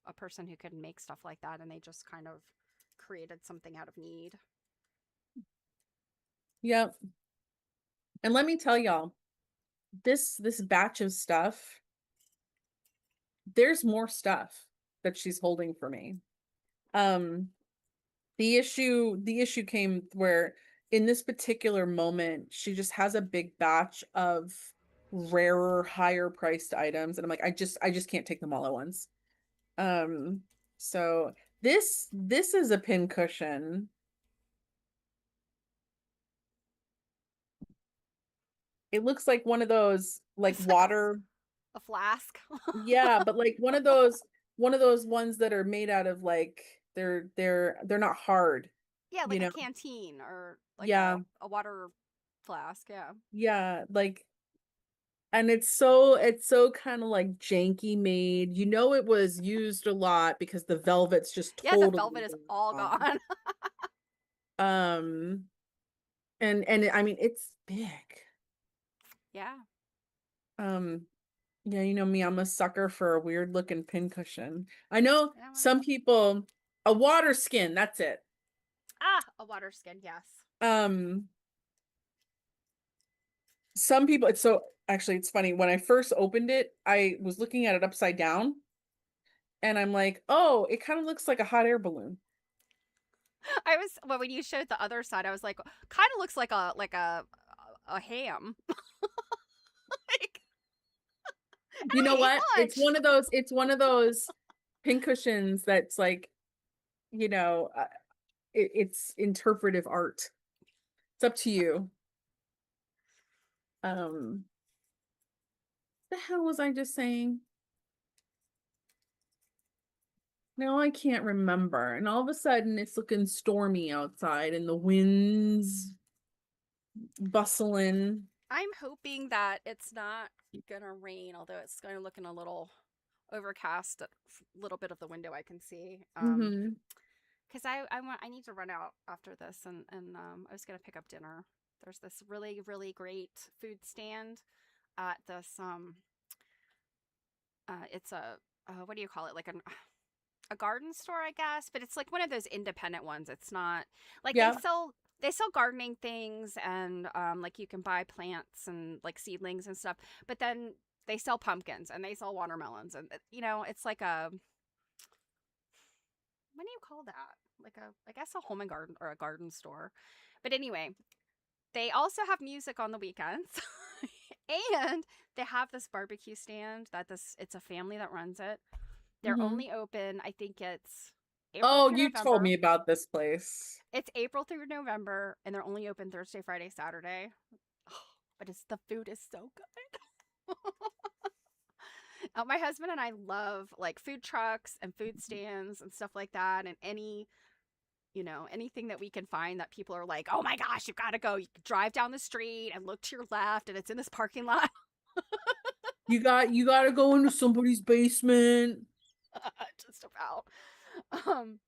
a person who could make stuff like that. And they just kind of created something out of need. yep. And let me tell y'all, this batch of stuff, there's more stuff that she's holding for me. Um, the issue came where in this particular moment, she just has a big batch of rarer, higher priced items, and I'm like, I just can't take them all at once. Um, so this is a pin cushion. It looks like one of those like It's like water, a flask. yeah, but like one of those ones that are made out of like they're not hard, Yeah, you like a know. canteen or like Yeah, a water flask. Yeah. yeah, like and it's so kind of like janky made. You know it was used a lot because the velvet's just Yeah, the totally velvet is all gone. gone. Um and I mean it's big. Yeah. Um yeah, you know me, I'm a sucker for a weird looking pincushion. I know Yeah. some people a water skin, that's it. Ah, a water skin. Yes. Um some people it's so actually it's funny when I first opened it, I was looking at it upside down and I'm like, "Oh, it kind of looks like a hot air balloon." I was well when you showed the other side, I was like, kind of looks like a ham. Like You know I ate what? It's lunch. one of those pincushions that's like, you know, it's interpretive art. It's up to you. The hell was I just saying? Now I can't remember. And all of a sudden it's looking stormy outside and the wind's bustling. I'm hoping that it's not gonna rain, although it's going to looking a little overcast. A little bit of the window I can see. Hmm. Because I need to run out after this, and I was gonna pick up dinner. There's this really great food stand at this it's a what do you call it, like a garden store, I guess, but it's like one of those independent ones. It's not like Yeah. they sell gardening things and like you can buy plants and like seedlings and stuff, but then they sell pumpkins and they sell watermelons and it's like a what do you call that? Like a I guess a home and garden or a garden store. But anyway, they also have music on the weekends. And they have this barbecue stand that this it's a family that runs it. They're Hmm. only open, I think it's April Oh, through you told November. me about this place. It's April through November, and they're only open Thursday, Friday, Saturday. But it's the food is so good. My husband and I love like food trucks and food stands and stuff like that, and anything that we can find that people are like, oh my gosh, you've got to go. You can drive down the street and look to your left, and it's in this parking lot. You got to go into somebody's basement. Just about. Um,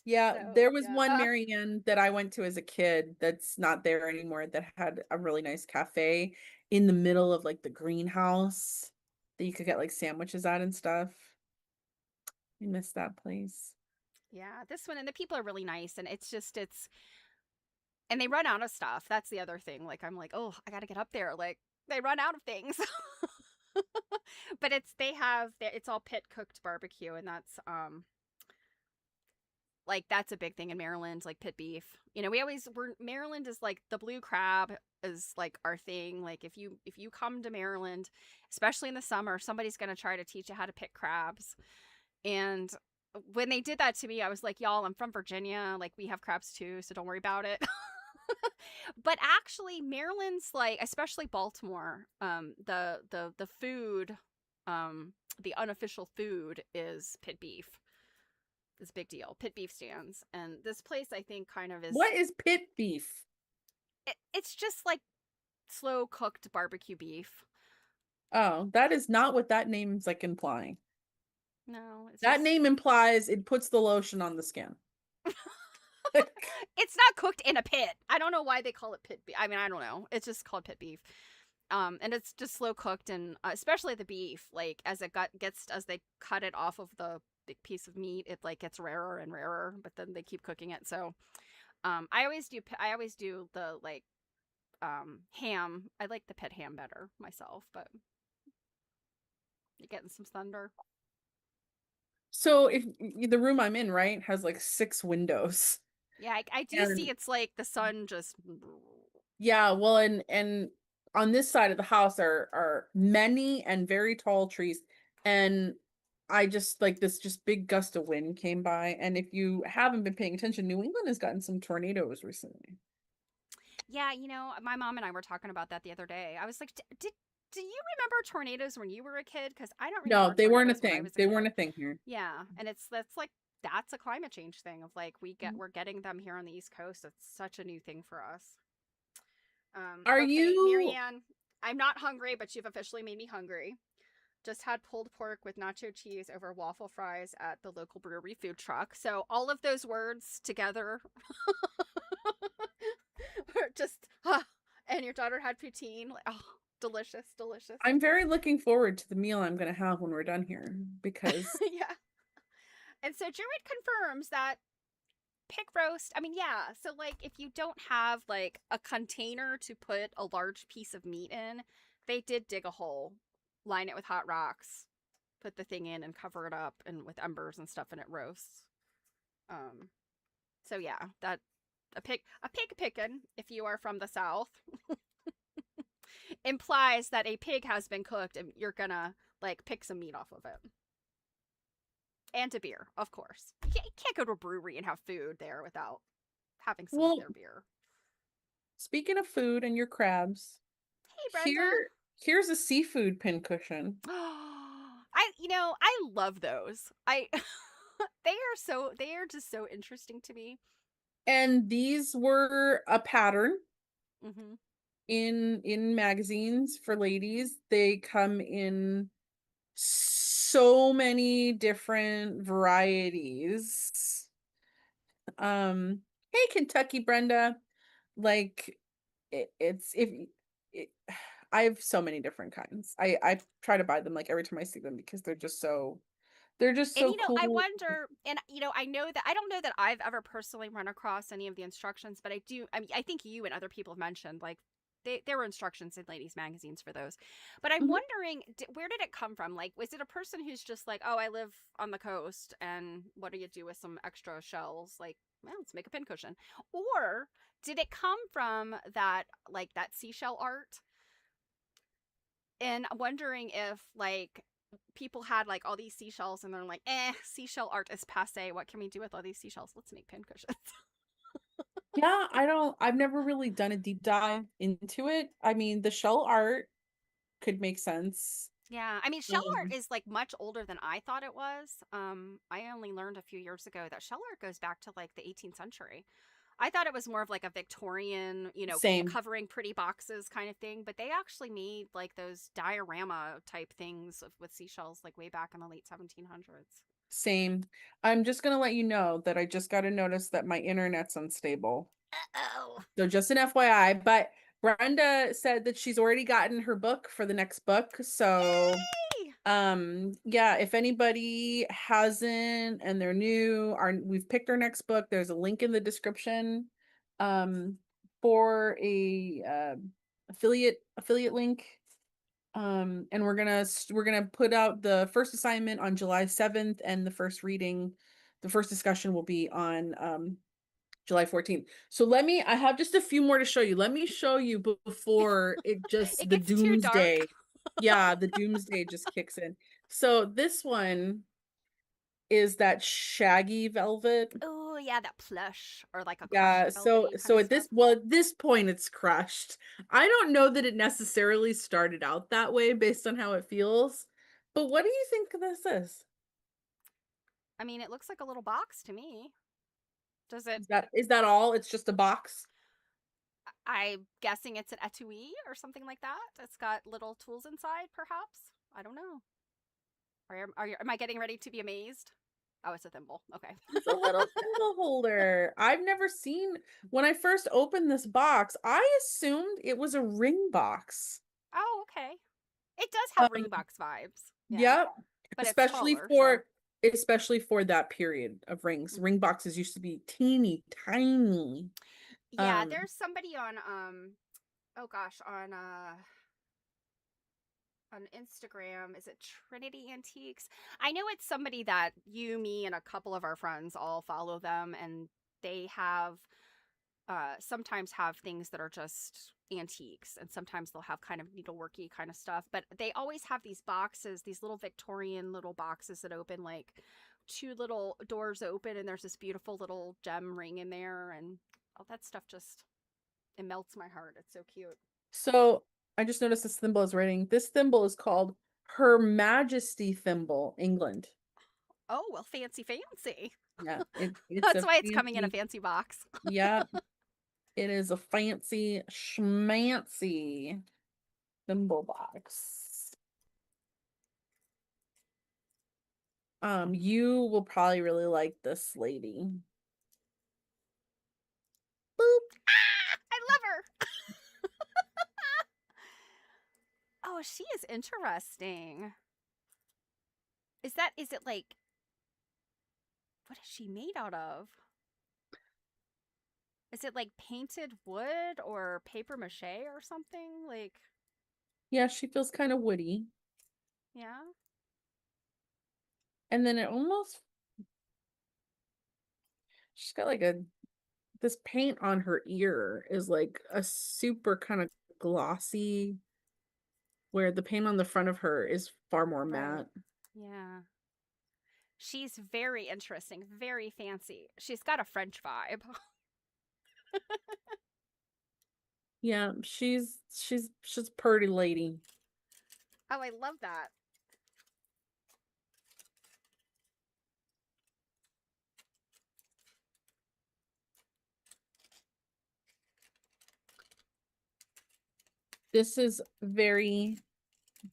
Yeah, so there was yeah. one Marianne that I went to as a kid that's not there anymore that had a really nice cafe in the middle of like the greenhouse that you could get like sandwiches at and stuff. I miss that place. Yeah, this one and the people are really nice and and they run out of stuff. That's the other thing. Like I'm like, "Oh, I got to get up there." Like they run out of things. But it's all pit cooked barbecue and that's like that's a big thing in Maryland, like pit beef. We're Maryland is like the blue crab is like our thing. Like if you come to Maryland, especially in the summer, somebody's going to try to teach you how to pick crabs. And when they did that to me, I was like, y'all, I'm from Virginia. Like, we have crabs too, so don't worry about it. But actually, Maryland's like, especially Baltimore, the food, the unofficial food is pit beef. It's a big deal. Pit beef stands, and this place I think kind of is. What is pit beef? It's just like slow cooked barbecue beef. Oh, that is not what that name's like implying. No, it's That just name implies it puts the lotion on the skin. it's not cooked in a pit. I don't know why they call it pit beef. I mean, I don't know. It's just called pit beef. And it's just slow cooked, and especially the beef, like as they cut it off of the big piece of meat, it like gets rarer and rarer. But then they keep cooking it. So, I always do the like ham. I like the pit ham better myself, but you're getting some thunder. So if the room I'm in, right, has like 6 windows. Yeah, I do see And it's like the sun just. yeah, well, and on this side of the house are many and very tall trees. And I just like this just big gust of wind came by. And if you haven't been paying attention, New England has gotten some tornadoes recently. Yeah, my mom and I were talking about that the other day. I was like, do you remember tornadoes when you were a kid? Because I don't No, remember they weren't a tornadoes when I thing. was a They weren't kid. a thing here. Yeah, and that's a climate change thing of like we're getting them here on the East Coast. It's such a new thing for us. Are Okay, you Marianne, I'm not hungry, but you've officially made me hungry. Just had pulled pork with nacho cheese over waffle fries at the local brewery food truck. So all of those words together were just, and your daughter had poutine. Like, oh, delicious, delicious. I'm very looking forward to the meal I'm gonna have when we're done here because Yeah. And so Jared confirms that pig roast, I mean, yeah. So, like, if you don't have like a container to put a large piece of meat in, they did dig a hole, line it with hot rocks, put the thing in, and cover it up and with embers and stuff, and it roasts. Um, so yeah, that a pig pickin', if you are from the south, implies that a pig has been cooked and you're gonna like pick some meat off of it. And a beer, of course. You can't go to a brewery and have food there without having some of well, their beer. speaking of food and your crabs, Hey, Brenda. here's a seafood pincushion. I love those. I they are just so interesting to me. And these were a pattern Hmm. in magazines for ladies. They come in so many different varieties. Hey Kentucky Brenda, like it's if it, I have so many different kinds. I try to buy them like every time I see them because they're just And so I cool. wonder, and I don't know that I've ever personally run across any of the instructions, but I do. I mean, I think you and other people have mentioned like there were instructions in ladies' magazines for those. But I'm Mhm. wondering, where did it come from? Like, was it a person who's just like, oh, I live on the coast, and what do you do with some extra shells? Like, well, let's make a pincushion. Or did it come from that seashell art? And I'm wondering if like people had like all these seashells and they're like, seashell art is passe. What can we do with all these seashells? Let's make pincushions. Yeah, I've never really done a deep dive into it. I mean, the shell art could make sense. Yeah, I mean, shell art Um, is like much older than I thought it was. I only learned a few years ago that shell art goes back to like the 18th century. I thought it was more of like a Victorian, Same, covering pretty boxes kind of thing, but they actually made like those diorama type things with seashells like way back in the late 1700s. same. I'm just gonna let you know that I just got a notice that my internet's unstable. Oh. So just an FYI, but Brenda said that she's already gotten her book for the next book. So Yay! yeah, if anybody hasn't and they're new, we've picked our next book. There's a link in the description um for a affiliate link. And we're gonna put out the first assignment on July 7th, and the first discussion will be on July 14th. So I have just a few more to show you. Let me show you before it It just the gets too dark. doomsday. Yeah, the doomsday just kicks in. So this one is that shaggy velvet. Oh, yeah, that plush or like a Yeah, crushed velvety kind of stuff. at this point it's crushed. I don't know that it necessarily started out that way based on how it feels. But what do you think this is? I mean, it looks like a little box to me. Does it? Is that all? It's just a box? I'm guessing it's an etui or something like that. It's got little tools inside, perhaps. I don't know. Am I getting ready to be amazed? Oh, it's a thimble. Okay. It's a little thimble holder. I've never seen when I first opened this box, I assumed it was a ring box. Oh, okay. It does have ring Um, box vibes. Yeah, yep. but it's Especially smaller, so. for especially for that period of rings. Mhm. Ring boxes used to be teeny tiny. Yeah, Um, there's somebody on oh gosh, on Instagram. Is it Trinity Antiques? I know it's somebody that you, me, and a couple of our friends all follow them, and they have sometimes have things that are just antiques, and sometimes they'll have kind of needleworky kind of stuff. But they always have these boxes, these little Victorian little boxes that open like two little doors open, and there's this beautiful little gem ring in there, and all that stuff just it melts my heart. It's so cute. So I just noticed this thimble is writing. This thimble is called Her Majesty Thimble, England. Oh well, fancy, fancy. Yeah, it's That's a why it's coming in a fancy, fancy box. yeah, it is a fancy schmancy thimble box. You will probably really like this lady. Boop. I love her. Oh, she is interesting. Is it like what is she made out of? Is it like painted wood or paper mache or something? Like, Yeah, she feels kind of woody. yeah. And then it almost, she's got like a, this paint on her ear is like a super kind of glossy, where the paint on the front of her is far more Right. matte. Yeah. She's very interesting, very fancy. She's got a French vibe. Yeah, she's a pretty lady. Oh, I love that. This is very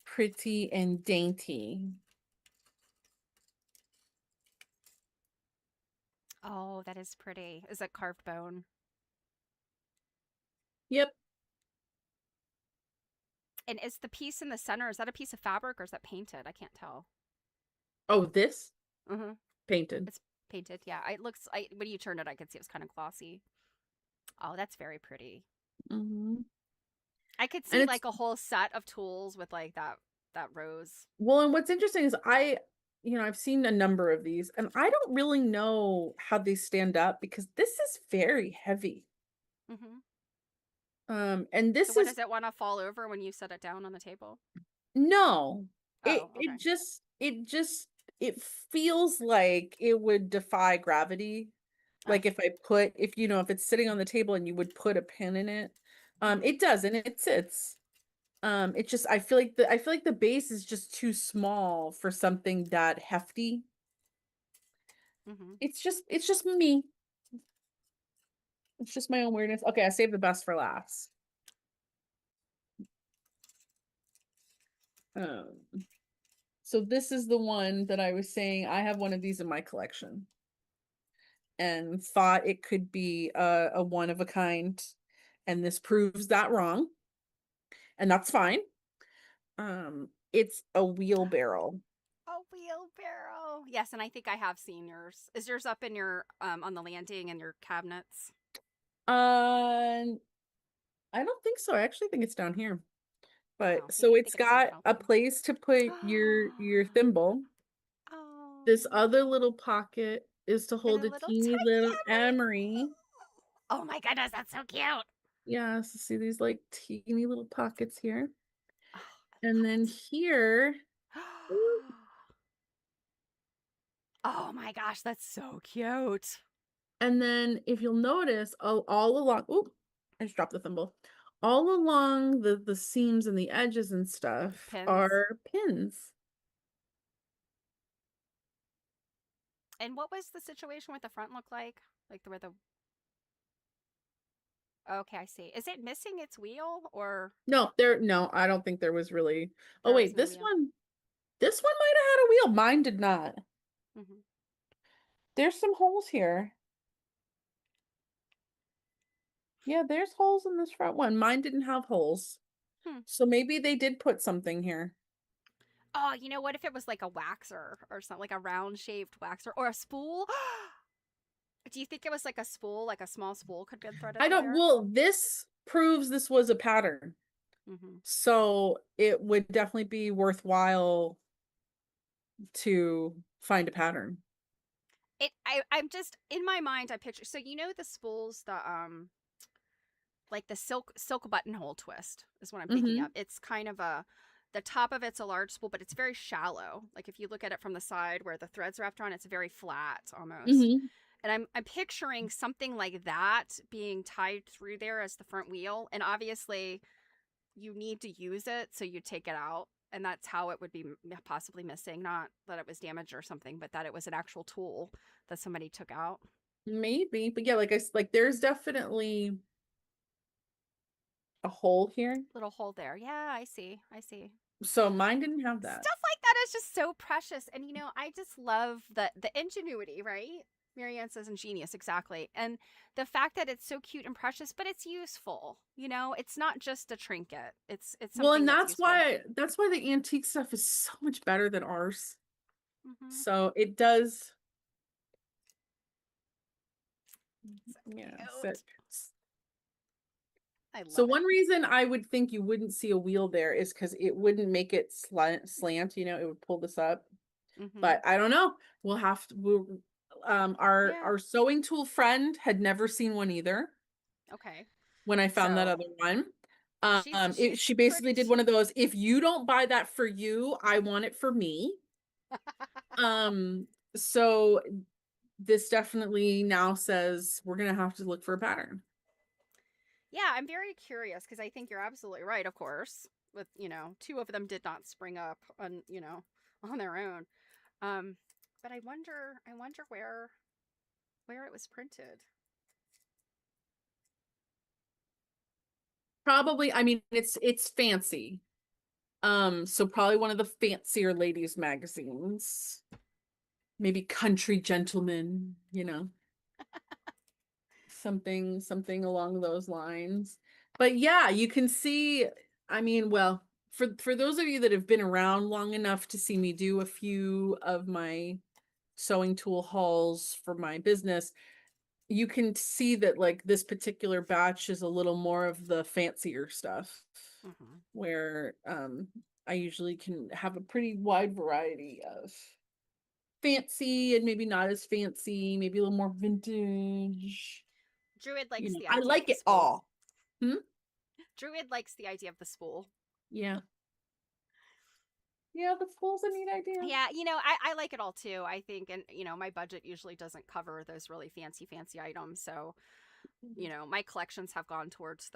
pretty and dainty. Oh, that is pretty. Is it carved bone? Yep. And is the piece in the center, is that a piece of fabric or is that painted? I can't tell. Oh, this Mm-hmm. painted. It's painted. Yeah. It looks, when you turn it, I could see it was kind of glossy. Oh, that's very pretty. Hmm. I could And see it's like a whole set of tools with like that rose. well, and what's interesting is I've seen a number of these and I don't really know how they stand up because this is very heavy. Mm-hmm. And So this what is does it want to fall over when you set it down on the table? no. It Oh, it okay. just it just it feels like it would defy gravity. Oh. Like if if it's sitting on the table and you would put a pin in it. Mm-hmm. It doesn't, it sits. It just I feel like the base is just too small for something that hefty. Mm-hmm. It's just me. It's just my own weirdness. Okay, I saved the best for last. Um, so this is the one that I was saying I have one of these in my collection and thought it could be a one of a kind, and this proves that wrong, and that's fine. It's a wheelbarrow. A wheelbarrow. Yes, and I think I have seen yours. Is yours up in your on the landing in your cabinets? Uh, I don't think so. I actually think it's down here. Oh, But maybe so I'm it's thinking of something got else a then. place to put your thimble. This Oh, other little pocket is to and hold a a little teeny tiny little emery. emerald. Oh my goodness, that's so cute. Yeah, so see these like teeny little pockets here. Oh, And I then here, love ooh, it. Oh my gosh, that's so cute. and then if you'll notice, all along, oop, I just dropped the thimble. All along the seams and the edges and stuff Pins. are pins. And what was the situation with the front look like? Like the where the okay, I see. Is it missing its wheel or No, I don't think there was really. Oh there was wait, no wheel? this one might have had a wheel. Mine did not. Hmm. There's some holes here. Yeah, there's holes in this front one. Mine didn't have holes. Hmm. So maybe they did put something here. Oh, you know what if it was like a waxer or something, like a round shaped waxer or a spool? Do you think it was like a spool, like a small spool could have been threaded I through don't, there? well, proves this was a pattern. Hmm. So it would definitely be worthwhile to find a pattern. I'm just in my mind. I picture, so you know the spools, the like the silk buttonhole twist is what I'm thinking Mm-hmm. of. It's kind of a the top of it's a large spool, but it's very shallow. Like if you look at it from the side where the threads wrapped around, it's very flat almost. Mm-hmm. And I'm picturing something like that being tied through there as the front wheel. And obviously you need to use it, so you take it out. And that's how it would be possibly missing. Not that it was damaged or something, but that it was an actual tool that somebody took out. Maybe, but yeah, like there's definitely a hole here. Little hole there. Yeah, I see. I see. So mine didn't have that. Stuff like that is just so precious. And you know, I just love the ingenuity, right? Marianne says ingenious, exactly. And the fact that it's so cute and precious, but it's useful. You know, it's not just a trinket. It's Well, something and that's useful. that's why the antique stuff is so much better than ours. Mm-hmm. So it does, So yeah, sit. cute. I So love it. one reason I would think you wouldn't see a wheel there is because it wouldn't make it slant, it would pull this up. Mm-hmm. But I don't know. Yeah. Our sewing tool friend had never seen one either Okay. when I found that So other one. she's She pretty. basically did one of those, if you don't buy that for you, I want it for me. Um, so this definitely now says we're gonna have to look for a pattern. Yeah, I'm very curious because I think you're absolutely right. Of course, with two of them did not spring up on on their own. Um, but I wonder where it was printed. Probably, I mean, it's fancy. So probably one of the fancier ladies magazines. Maybe Country Gentleman, something along those lines. But yeah, you can see, I mean, well, for those of you that have been around long enough to see me do a few of my sewing tool hauls for my business, you can see that like this particular batch is a little more of the fancier stuff, Hmm. where I usually can have a pretty wide variety of fancy and maybe not as fancy, maybe a little more vintage. Druid likes the I idea of like the it spool. all. Hmm? Druid likes the idea of the spool. Yeah. Yeah, the spool's a neat idea. Yeah, I like it all too. I think, and my budget usually doesn't cover those really fancy items. So, my collections have gone towards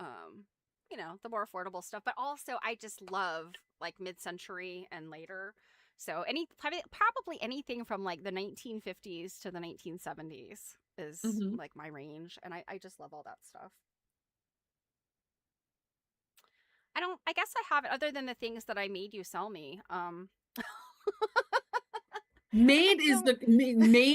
um, the more affordable stuff. But also, I just love like mid-century and later. So probably anything from like the 1950s to the 1970s is Hmm. like my range, and I just love all that stuff. I guess I have it other than the things that I made you sell me. I don't. Made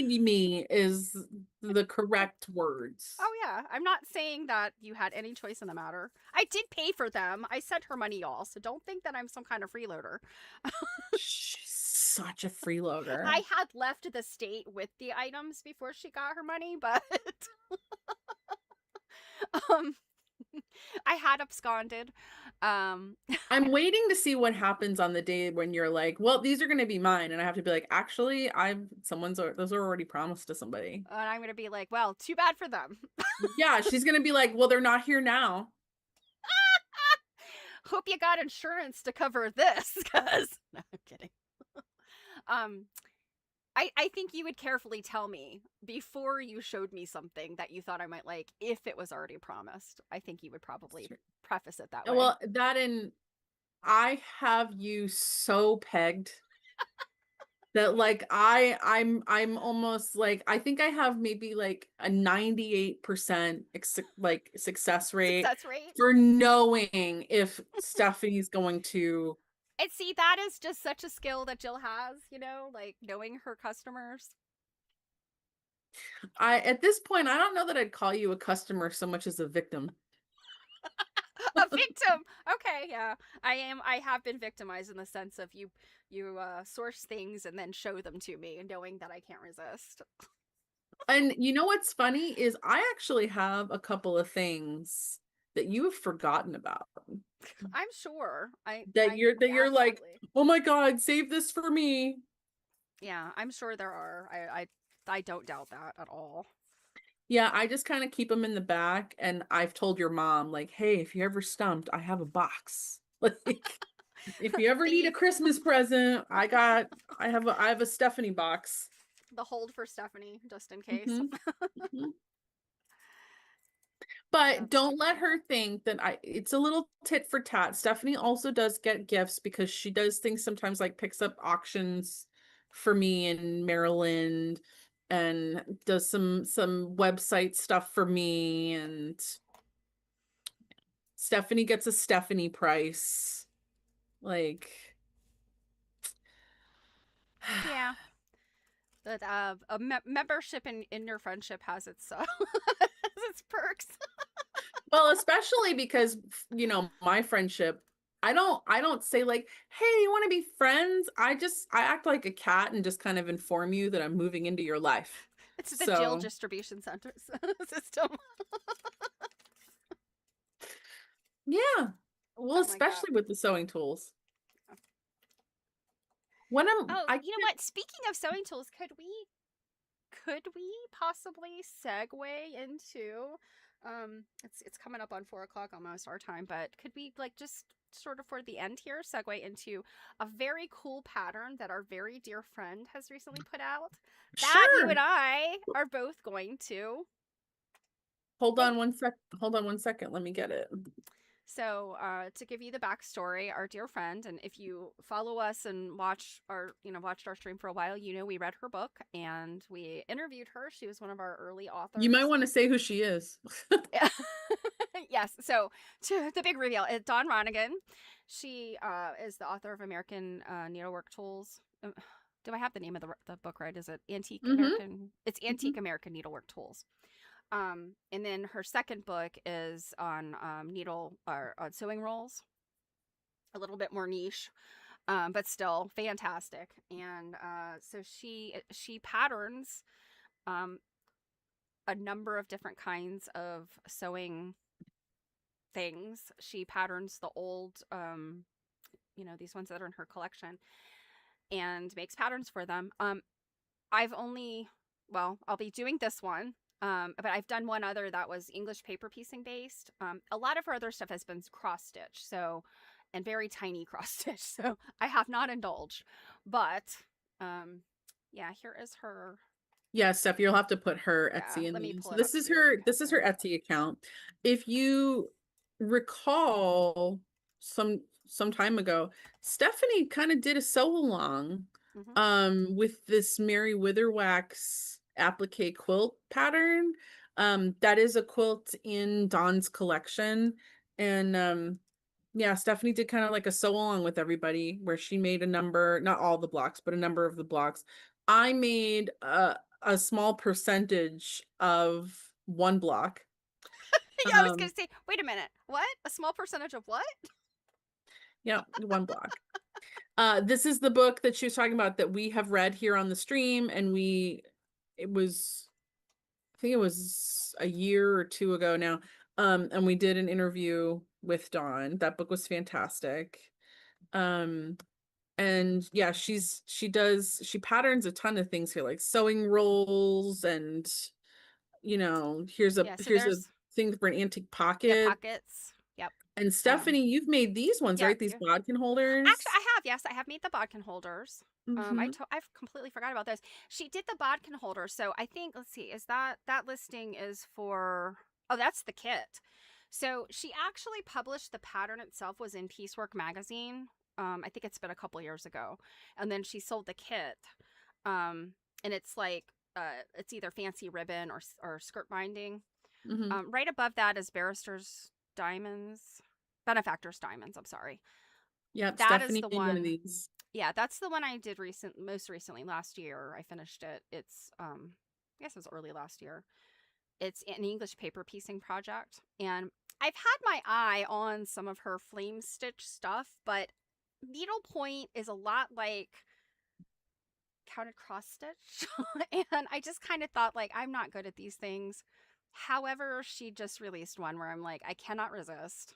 me is the correct words. Oh yeah, I'm not saying that you had any choice in the matter. I did pay for them. I sent her money, y'all, so don't think that I'm some kind of freeloader. She's such a freeloader. I had left the state with the items before she got her money, but um, I had absconded. Um, I'm waiting to see what happens on the day when you're like, well, these are going to be mine. And I have to be like, actually, those are already promised to somebody. and I'm gonna be like, well, too bad for them. Yeah, she's going to be like, well, they're not here now. Hope you got insurance to cover this, because no, I'm kidding. Um, I think you would carefully tell me before you showed me something that you thought I might like if it was already promised. I think you would probably preface it that way. Well, I have you so pegged that like I'm almost like I think I have maybe like a 98% like success rate Success rate. for knowing if Stephanie's going to. And see, that is just such a skill that Jill has, like knowing her customers. I At this point I don't know that I'd call you a customer so much as a victim. A victim. Okay, yeah. I have been victimized in the sense of you source things and then show them to me knowing that I can't resist. And you know what's funny is I actually have a couple of things that you have forgotten about. I'm sure. That I you're like, absolutely. oh my God, save this for me. Yeah, I'm sure there are. I don't doubt that at all. Yeah, I just kind of keep them in the back, and I've told your mom, like, hey, if you're ever stumped, I have a box. Like, if you ever need a the Christmas present, I have a Stephanie box. the hold for Stephanie just in case. Hmm. Hmm. But That's too don't let funny. her think that it's a little tit for tat. Stephanie also does get gifts because she does things sometimes, like picks up auctions for me in Maryland and does some website stuff for me, and Stephanie gets a Stephanie price. Like, Yeah, that a membership in your friendship has its has its perks. well, especially because, my friendship, I don't say like, "Hey, you want to be friends?" I act like a cat and just kind of inform you that I'm moving into your life. It's the Jill So, distribution center system. yeah. Well, Oh my god. especially with the sewing tools. When Oh, I you know can't, what? Speaking of sewing tools, could we possibly segue into it's coming up on 4 o'clock almost our time, but could we like just sort of for the end here segue into a very cool pattern that our very dear friend has recently put out that you sure. and I are both going to make. Hold on one second. Let me get it. So, to give you the backstory, our dear friend, and if you follow us and watched our stream for a while, you know we read her book and we interviewed her. She was one of our early You might authors. want to say who she is. Yes. So, to the big reveal, Dawn Ronigan. She is the author of American Needlework Tools. Do I have the name of the book right? Is it Antique Mm-hmm. American? It's Hmm. Antique American Needlework Tools. And then her second book is on needle or on sewing rolls, a little bit more niche, but still fantastic. And so she patterns um, a number of different kinds of sewing things. She patterns the old, these ones that are in her collection, and makes patterns for them. I've only, well, I'll be doing this one. But I've done one other that was English paper piecing based. A lot of her other stuff has been cross stitch, so and very tiny cross stitch. So I have not indulged, but yeah, here is her. Yeah, Steph, you'll have to put her Yeah, Etsy in let me there. pull So it up so we have this is her the. Etsy account. If you recall, some time ago, Stephanie kind of did a sew along Mm-hmm. with this Mary Witherwax applique quilt pattern. That is a quilt in Dawn's collection. And yeah, Stephanie did kind of like a sew along with everybody where she made a number, not all the blocks, but a number of the blocks. I made a small percentage of one block. Yeah, I was gonna Um, say, wait a minute, what? A small percentage of what? yeah, one block. This is the book that she was talking about that we have read here on the stream, and it was, I think it was a year or two ago now. And we did an interview with Dawn. That book was fantastic. Um, and yeah, she patterns a ton of things here, like sewing rolls, and Yeah, so here's a there's thing for an antique yeah pocket. pockets. Yep. And Um. Stephanie, you've made these ones, Yeah. right? These Yeah. bodkin Actually, holders. I have. Yes, I have made the bodkin holders. Mm-hmm. I've completely forgot about those. She did the bodkin holders, so I think let's see, is that listing is for? Oh, that's the kit. So she actually published the pattern itself was in Piecework magazine. I think it's been a couple years ago, and then she sold the kit. Um, and it's like it's either fancy ribbon or skirt binding. Mm-hmm. Right above that is barrister's diamonds, benefactor's diamonds. I'm sorry. Yep, That is Stephanie the made one of one. these. Yeah, that's the one I did most recently last year. I finished it. It's I guess it was early last year. It's an English paper piecing project, and I've had my eye on some of her flame stitch stuff, but needlepoint is a lot like counted cross stitch, and I just kind of thought like I'm not good at these things. However, she just released one where I'm like, I cannot resist.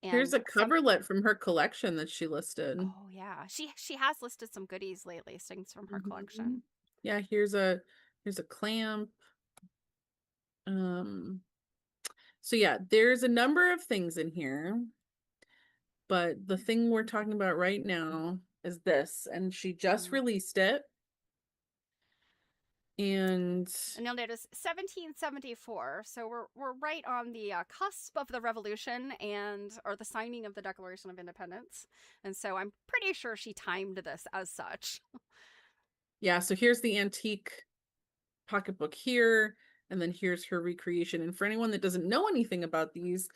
Here's And a some coverlet from her collection that she listed. Oh yeah. She has listed some goodies lately, things from her Mhm. collection. Yeah, here's a clamp. Um, so yeah, there's a number of things in here, but the thing we're talking about right now is this, and she just Mm. released it. And And you'll notice 1774. So we're right on the cusp of the Revolution and or the signing of the Declaration of Independence. And so I'm pretty sure she timed this as such. yeah, so here's the antique pocketbook here, and then here's her recreation. And for anyone that doesn't know anything about these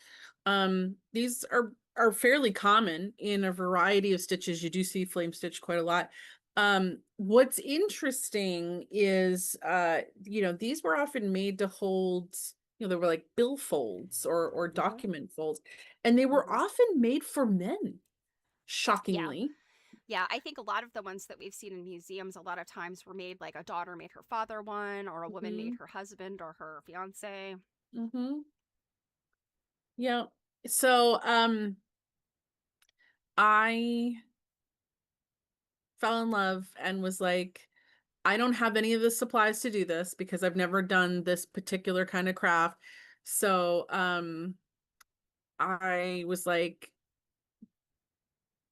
are fairly common in a variety of stitches. You do see flame stitch quite a lot. What's interesting is these were often made to hold, they were like bill folds or Mm-hmm. document folds, and they were Mm-hmm. often made for men, Yeah. shockingly. Yeah, I think a lot of the ones that we've seen in museums a lot of times were made like a daughter made her father one or a woman made Hmm. her husband or her fiance. Hmm. Yeah. So I fell in love and was like, I don't have any of the supplies to do this because I've never done this particular kind of craft. So, I was like,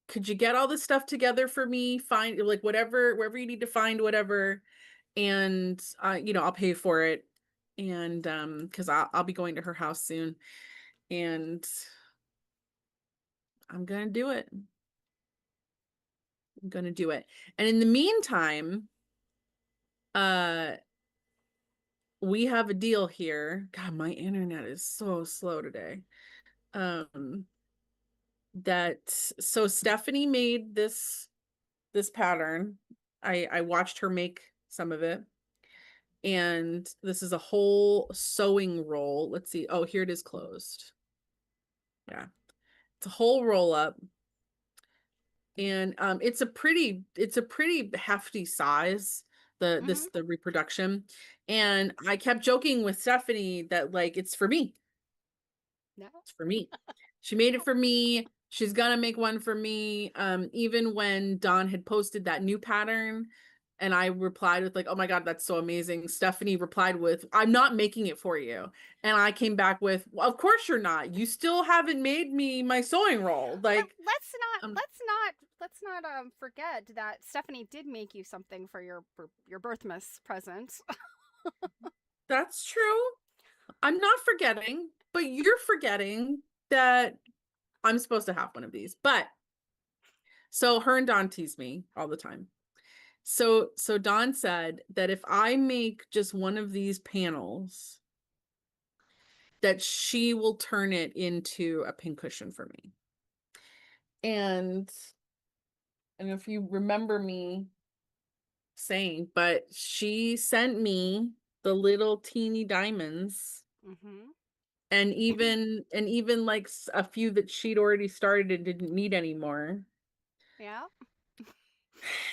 could you get all this stuff together for me? Find like whatever, wherever you need to find whatever, and I'll pay for it. And because I'll be going to her house soon, and I'm gonna do it. I'm gonna do it. And in the meantime, uh we have a deal here. God, my internet is so slow today. Um, so Stephanie made this pattern. I watched her make some of it. And this is a whole sewing roll. Let's see. Oh, here it is closed. Yeah. It's a whole roll up. And it's a pretty hefty size, Mm-hmm. the reproduction. And I kept joking with Stephanie that like it's for me. No. It's for me. She made it for me. She's gonna make one for me. Even when Dawn had posted that new pattern and I replied with like, "Oh my God, that's so amazing." Stephanie replied with, "I'm not making it for you." And I came back with, "Well, of course you're not. You still haven't made me my sewing roll." But Like, um, let's not forget that Stephanie did make you something for your birthmas present. that's true. I'm not forgetting, but you're forgetting that I'm supposed to have one of these. But so her and Dawn tease me all the time. So Dawn said that if I make just one of these panels, that she will turn it into a pincushion for me. And if you remember me saying, but she sent me the little teeny diamonds Mm-hmm. and even like a few that she'd already started and didn't need anymore. Yeah.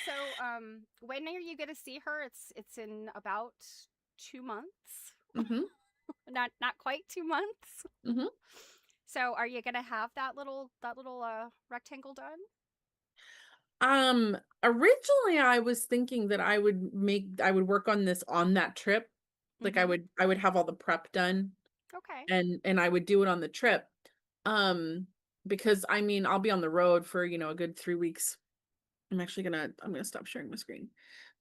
So, when are you gonna see her? It's in about 2 months. Hmm. Not quite 2 months. Hmm. So, are you gonna have that little rectangle done? Originally I was thinking that I would work on this on that trip. Like I Mm-hmm. would I would have all the prep done Okay. and I would do it on the trip. Um, because I mean, I'll be on the road for, a good 3 weeks. I'm gonna stop sharing my screen.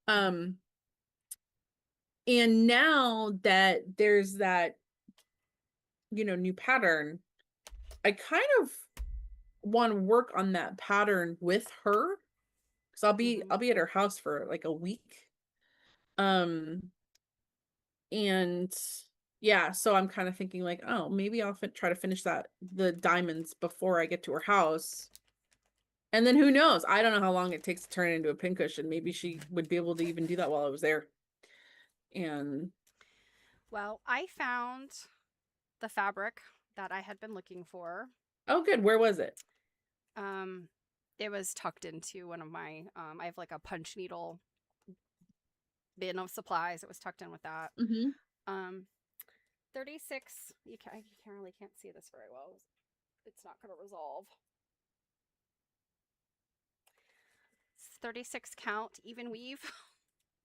Um, and now that there's that, new pattern, I kind of want to work on that pattern with her because Mm-hmm. I'll be at her house for like a week. Um, and yeah, so I'm kind of thinking like, oh, maybe I'll try to finish the diamonds before I get to her house. And then who knows? I don't know how long it takes to turn it into a pincushion. Maybe she would be able to even do that while I was there. And Well, I found the fabric that I had been looking for. oh, good. Where was it? Um, it was tucked into one of my. I have like a punch needle bin of supplies. It was tucked in with that. Hmm. Um, 36. You really can't see this very well. It's not going to resolve. It's 36 count even weave.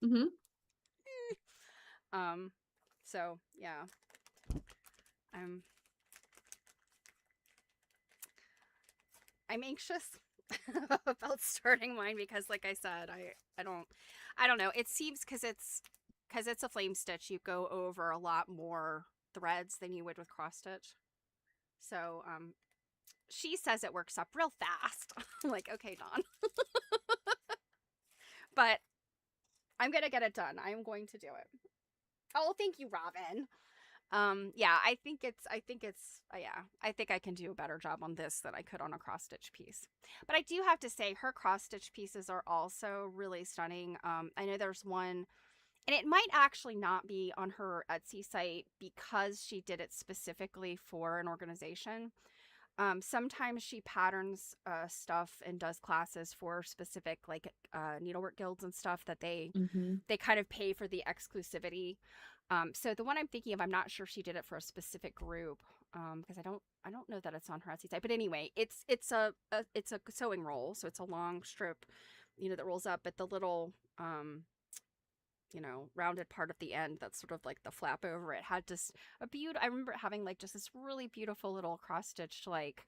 Hmm. um, so yeah, I'm I'm anxious about starting mine because, like I said, I don't know. It seems because it's a flame stitch, you go over a lot more threads than you would with cross stitch. So she says it works up real fast. I'm like, okay, Dawn, but I'm gonna get it done. I'm going to do it. Oh, thank you, Robin. Yeah, yeah, I think I can do a better job on this than I could on a cross stitch piece. But I do have to say, her cross stitch pieces are also really stunning. I know there's one, and it might actually not be on her Etsy site because she did it specifically for an organization. Sometimes she patterns stuff and does classes for specific like needlework guilds and stuff that Hmm. they kind of pay for the exclusivity. So the one I'm thinking of, I'm not sure she did it for a specific group because I don't know that it's on her Etsy site. But anyway, it's a sewing roll, so it's a long strip, that rolls up. But the little rounded part of the end that's sort of like the flap over it had just a beautiful. I remember having like just this really beautiful little cross stitched like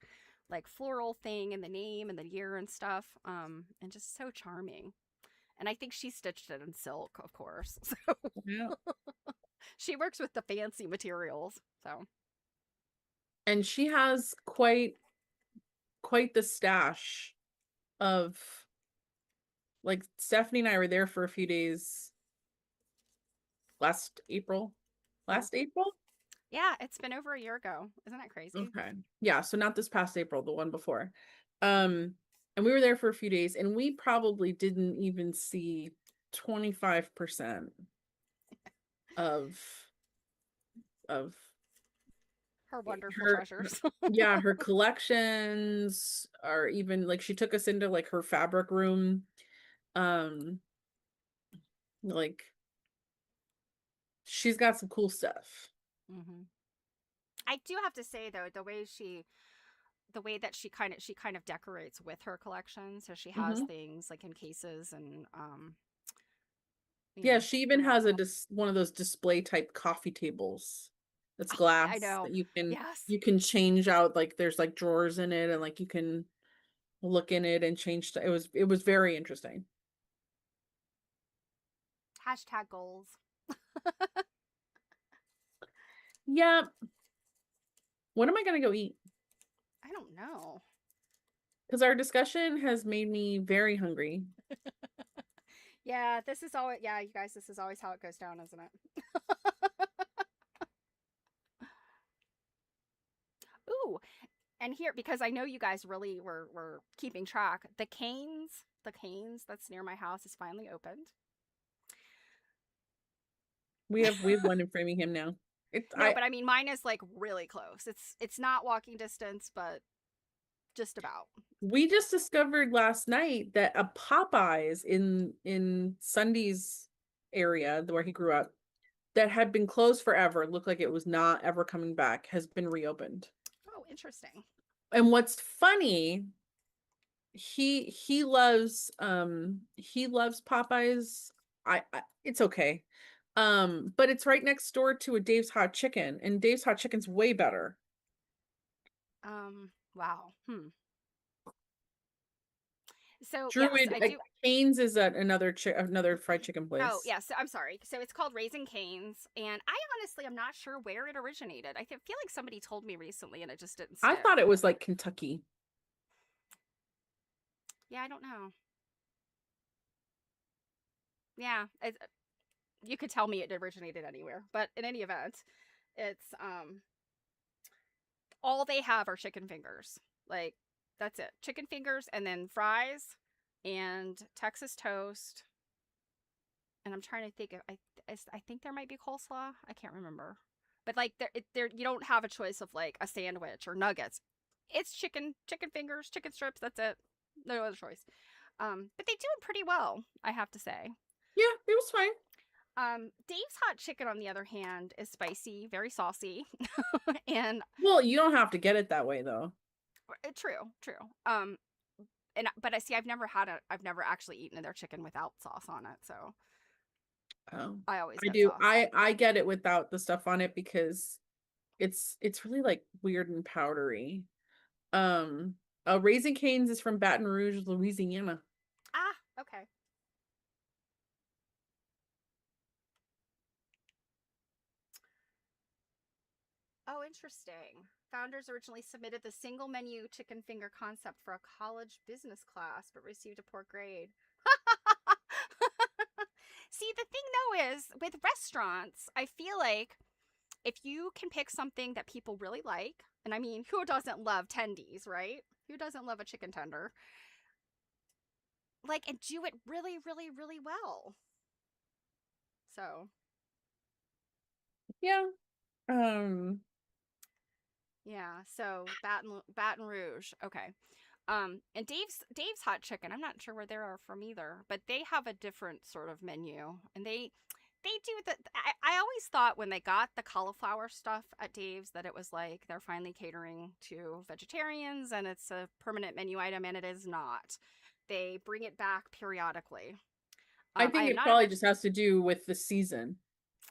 floral thing in the name and the year and stuff, and just so charming. And I think she stitched it in silk, of course. So Yeah. she works with the fancy materials. So And she has quite the stash of, like, Stephanie and I were there for a few days last April. mm. Last April? Yeah, it's been over a year ago. Isn't that crazy? Okay. Yeah, so not this past April, the one before. Um, and we were there for a few days and we probably didn't even see 25% of of Her wonderful her treasures. yeah, her collections, or even like she took us into like her fabric room. Um, like she's got some cool stuff. hmm I do have to say though, the way that she kind of decorates with her collection. So she has Hmm. things like in cases and Yeah, she even throughout has the a house. one of those display type coffee tables. That's I glass know. that Yes. you can change out, like there's like drawers in it and like you can look in it and change it was very interesting. Hashtag goals. Yeah, when am I gonna go eat? I don't know. Because our discussion has made me very hungry. Yeah, this is always, yeah, you guys, this is always how it goes down, isn't it? Ooh, and here, because I know you guys really were keeping track, the canes that's near my house is finally opened. We have one in Framingham now. It's No, but I mean mine is like really close. It's not walking distance, but just about. we just discovered last night that a Popeyes in Sunday's area where he grew up that had been closed forever, looked like it was not ever coming back, has been reopened. Oh, interesting. And what's funny, he loves Popeyes. I it's okay. But it's right next door to a Dave's Hot Chicken, and Dave's Hot Chicken's way better. Wow. So, yes, Druid I do. Cane's is another fried chicken Oh, place. yeah, so I'm sorry. So it's called Raising Cane's, and I honestly am not sure where it originated. Feel like somebody told me recently and it just didn't I stick. thought it was like Kentucky. Yeah, I don't know. Yeah, you could tell me it originated anywhere, but in any event, it's all they have are chicken fingers. Like that's it. Chicken fingers and then fries and Texas toast. And I'm trying to think of I think there might be coleslaw. I can't remember. But like there you don't have a choice of like a sandwich or nuggets. It's chicken fingers, chicken strips, that's it. No other choice. But they do it pretty well, I have to say. Yeah, it was fine. Dave's hot chicken, on the other hand, is spicy, very saucy, and Well, you don't have to get it that way though. true, true. And but I see, I've never actually eaten their chicken without sauce on it, so Oh, I always I get do. sauce. I get it without the stuff on it because it's really like weird and powdery. Um, Raising Cane's is from Baton Rouge, Louisiana. Ah, okay. Oh, interesting. Founders originally submitted the single menu chicken finger concept for a college business class, but received a poor grade. See, the thing though is with restaurants, I feel like if you can pick something that people really like, and I mean, who doesn't love tendies, right? Who doesn't love a chicken tender? Like, and do it really, really, really well. So, Yeah. Um, yeah. So Baton Rouge. Okay. And Dave's hot chicken. I'm not sure where they are from either, but they have a different sort of menu, and they do the. I always thought when they got the cauliflower stuff at Dave's that it was like they're finally catering to vegetarians and it's a permanent menu item, and it is not. They bring it back periodically. I I think am it not a probably veg. just has to do with the season.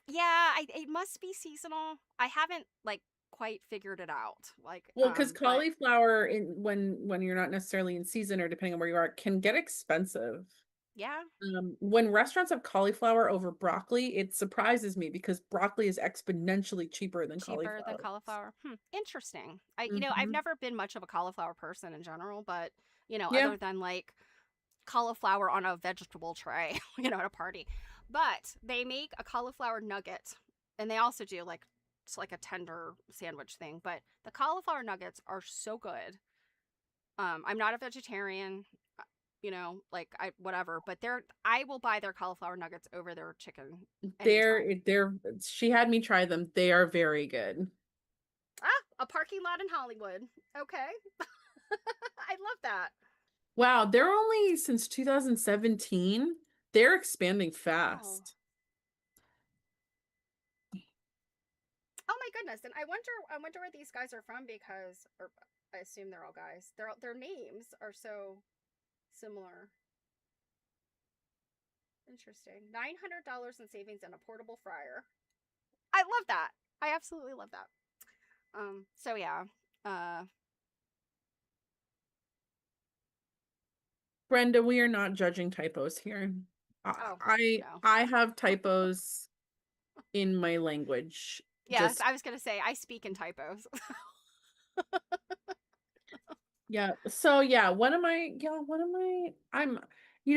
Yeah, it must be seasonal. I haven't like quite figured it out. Like, Well, because but cauliflower in when you're not necessarily in season or depending on where you are, can get expensive. yeah, When restaurants have cauliflower over broccoli, it surprises me because broccoli is exponentially cheaper than cheaper than cauliflower. cauliflower. Interesting. I've Hmm. never been much of a cauliflower person in general, but Yeah, other than like cauliflower on a vegetable tray, at a party. But they make a cauliflower nugget, and they also do like it's like a tender sandwich thing. But the cauliflower nuggets are so good. I'm not a vegetarian, like I whatever, but I will buy their cauliflower nuggets over their chicken anytime. they're she had me try them. They are very good. Ah, a parking lot in Hollywood. Okay. I love that. Wow, they're only since 2017. They're expanding Wow. fast. Oh my goodness. And I wonder where these guys are from because or I assume they're all guys. Their names are so similar. Interesting. $900 in savings and a portable fryer. I love that. I absolutely love that. So yeah. Uh Brenda, we are not judging typos here. oh, no. I have typos in my language. Yes, Just I was going to say I speak in typos. yeah. So yeah, what am I'm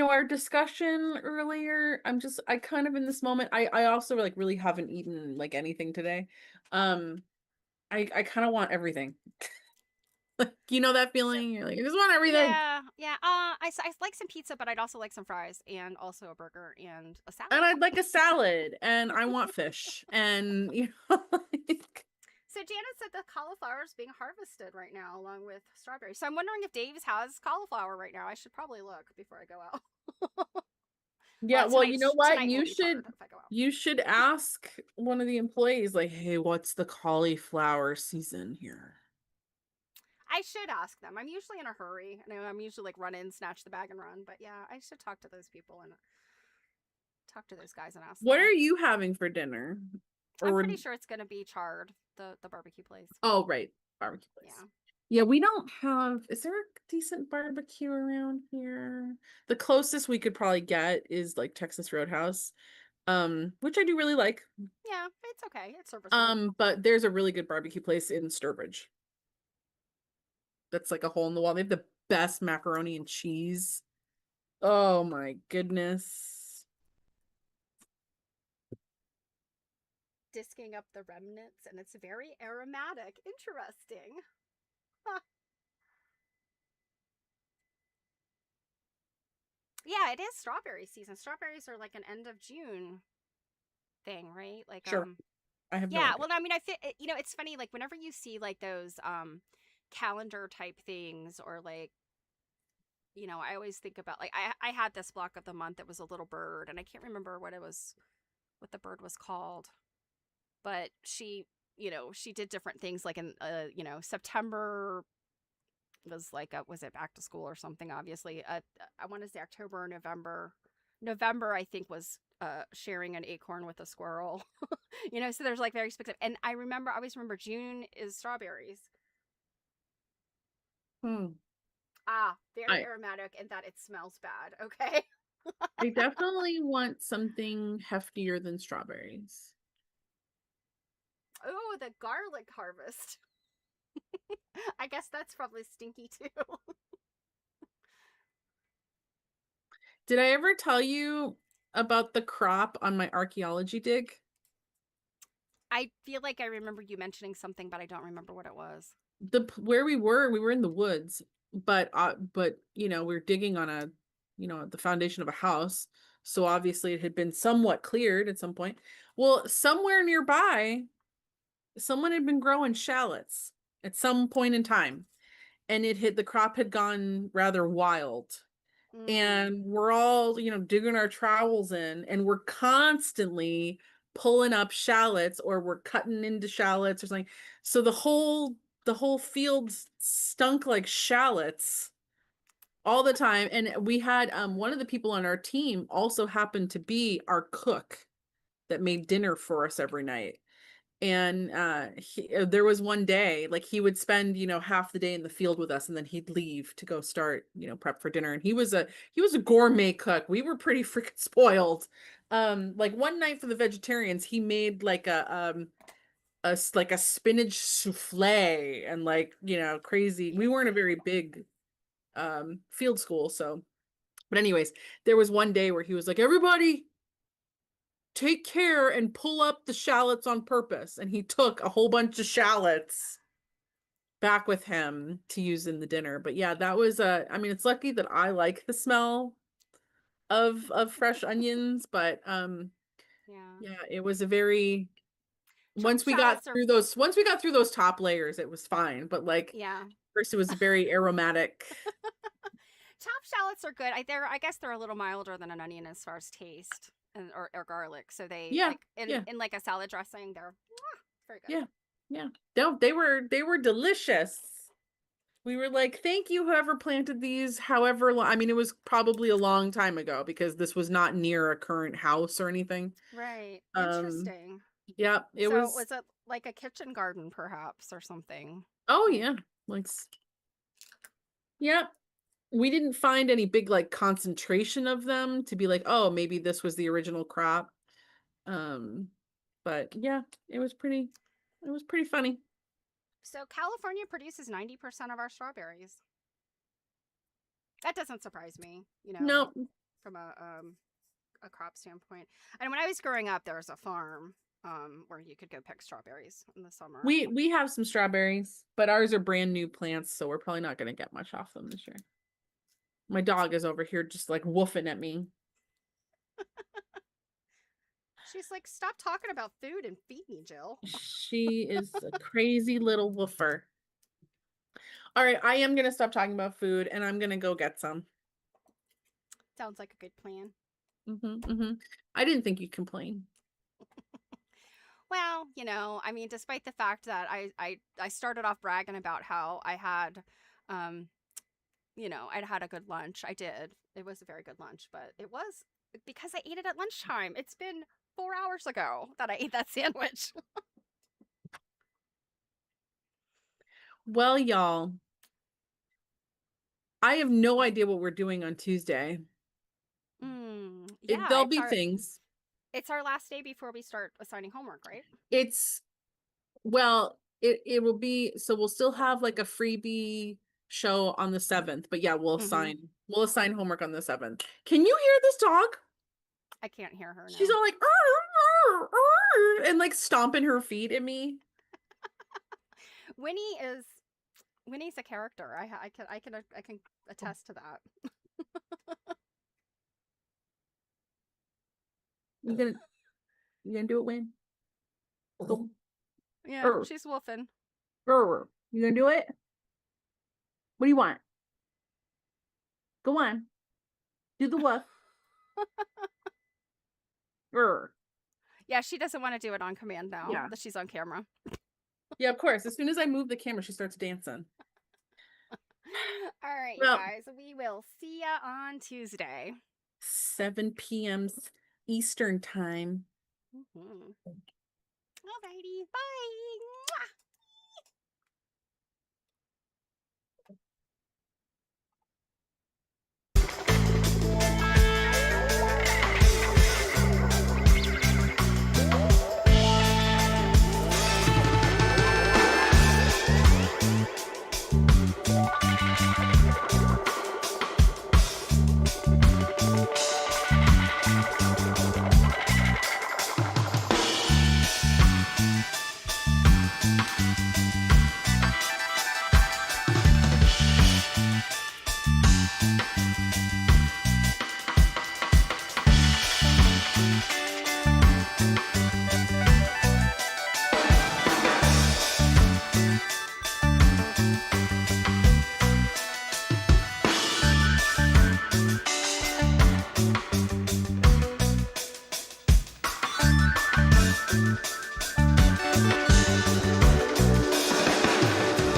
our discussion earlier, I kind of in this moment, I also like really haven't eaten like anything today. Um I kind of want everything. Like that So feeling? You're like, I just want everything. yeah, yeah. I like some pizza, but I'd also like some fries and also a burger and a And salad. I'd like a salad and I want fish and like So Janet said the cauliflower is being harvested right now along with strawberries. So I'm wondering if Dave's has cauliflower right now. I should probably look before I go out. yeah, Well, well, you know what? tonight will be charred if I go out. You should ask one of the employees, like, hey, what's the cauliflower season here? I should ask them. I'm usually in a hurry. I'm usually like run in, snatch the bag, and run. But yeah, I should talk to those people and talk to those guys and ask What are them. you having for dinner? I'm Or pretty sure it's gonna be charred. The barbecue place. oh, right, barbecue place. Yeah. Yeah, we don't have, is there a decent barbecue around here? The closest we could probably get is like Texas Roadhouse, which I do really like. Yeah, it's okay. It's serviceable. But there's a really good barbecue place in Sturbridge. That's like a hole in the wall. They have the best macaroni and cheese. Oh my goodness. Disking up the remnants, and it's very aromatic. Interesting. Huh. Yeah, it is strawberry season. Strawberries are like an end of June thing, right? Like Sure. I have no yeah, idea. well I mean I fit it's funny like whenever you see like those calendar type things or like I always think about like I had this block of the month that was a little bird and I can't remember what it was what the bird was called, but she did different things like in September was like was it back to school or something, obviously. I want to say October or November. November I think was sharing an acorn with a squirrel. So there's like very specific. And I always remember June is strawberries. Hmm. Very I aromatic and that it smells bad. Okay. I definitely want something heftier than strawberries. Oh, the garlic harvest. I guess that's probably stinky too. Did I ever tell you about the crop on my archaeology dig? I feel like I remember you mentioning something, but I don't remember what it was. Where we were in the woods, but we are digging on the foundation of a house. So obviously it had been somewhat cleared at some point. Well, somewhere nearby, someone had been growing shallots at some point in time, and the crop had gone rather wild. Mm. And we're all, digging our trowels in, and we're constantly pulling up shallots, or we're cutting into shallots or something. So the whole field stunk like shallots all the time. And we had one of the people on our team also happened to be our cook that made dinner for us every night. And there was one day, like, he would spend half the day in the field with us, and then he'd leave to go start prep for dinner. And he was a gourmet cook. We were pretty freaking spoiled. Like, one night for the vegetarians, he made like a spinach souffle, and like, crazy. We weren't a very big field school, so. But anyways, there was one day where he was like, everybody take care and pull up the shallots on purpose. And he took a whole bunch of shallots back with him to use in the dinner. But yeah, that was I mean, it's lucky that I like the smell of fresh onions, but Yeah. yeah, it was a very Chopped shallots are once we got through those top layers, it was fine. But like, yeah. first it was very aromatic. Chopped shallots are good. I guess they're a little milder than an onion as far as taste or garlic. So they Yeah, like in yeah, in like a salad dressing, they're very good. yeah, yeah. No, they were delicious. We were like, thank you, whoever planted these, however long. I mean, it was probably a long time ago because this was not near a current house or anything. Right. Um, Interesting. yeah, it So was, was it like a kitchen garden perhaps or something? oh Like yeah. Like, yeah. We didn't find any big like concentration of them to be like, oh, maybe this was the original crop. Um, but yeah, it was pretty funny. so California produces 90% of our strawberries. That doesn't surprise me, like No, from a crop standpoint. And when I was growing up, there was a farm where you could go pick strawberries in the summer. we have some strawberries, but ours are brand new plants, so we're probably not gonna get much off them this year. My dog is over here just like woofing at me. She's like, "Stop talking about food and feed me, Jill." She is a crazy little woofer. All right, I am gonna stop talking about food, and I'm gonna go get some. Sounds like a good plan. I didn't think you'd complain. Well, I mean, despite the fact that I started off bragging about how um, I'd had a good lunch. I did. It was a very good lunch, but it was because I ate it at lunchtime. It's been 4 hours ago that I ate that sandwich. Well, y'all, I have no idea what we're doing on Tuesday. Yeah, There'll be things. it's our last day before we start assigning homework, right? It's Well, it will be, so we'll still have like a freebie show on the 7th, but yeah, Mm-hmm. we'll assign homework on the 7th. Can you hear this dog? I can't hear her She's now. all like "Arr, arr, arr," and like stomping her feet at me. Winnie is Winnie's a character. I can attest to that. You gonna you gonna do it, Win? Go. Yeah, Arr, she's wolfing. arr. You gonna do it? What do you want? Go on. Do the woof. Arr. Yeah, she doesn't wanna do it on command now Yeah. that she's on camera. Yeah, of course. As soon as I move the camera, she starts dancing. All right, you Well, guys, we will see ya on Tuesday. 7 p.m. Eastern time. Mhm. Alrighty, bye.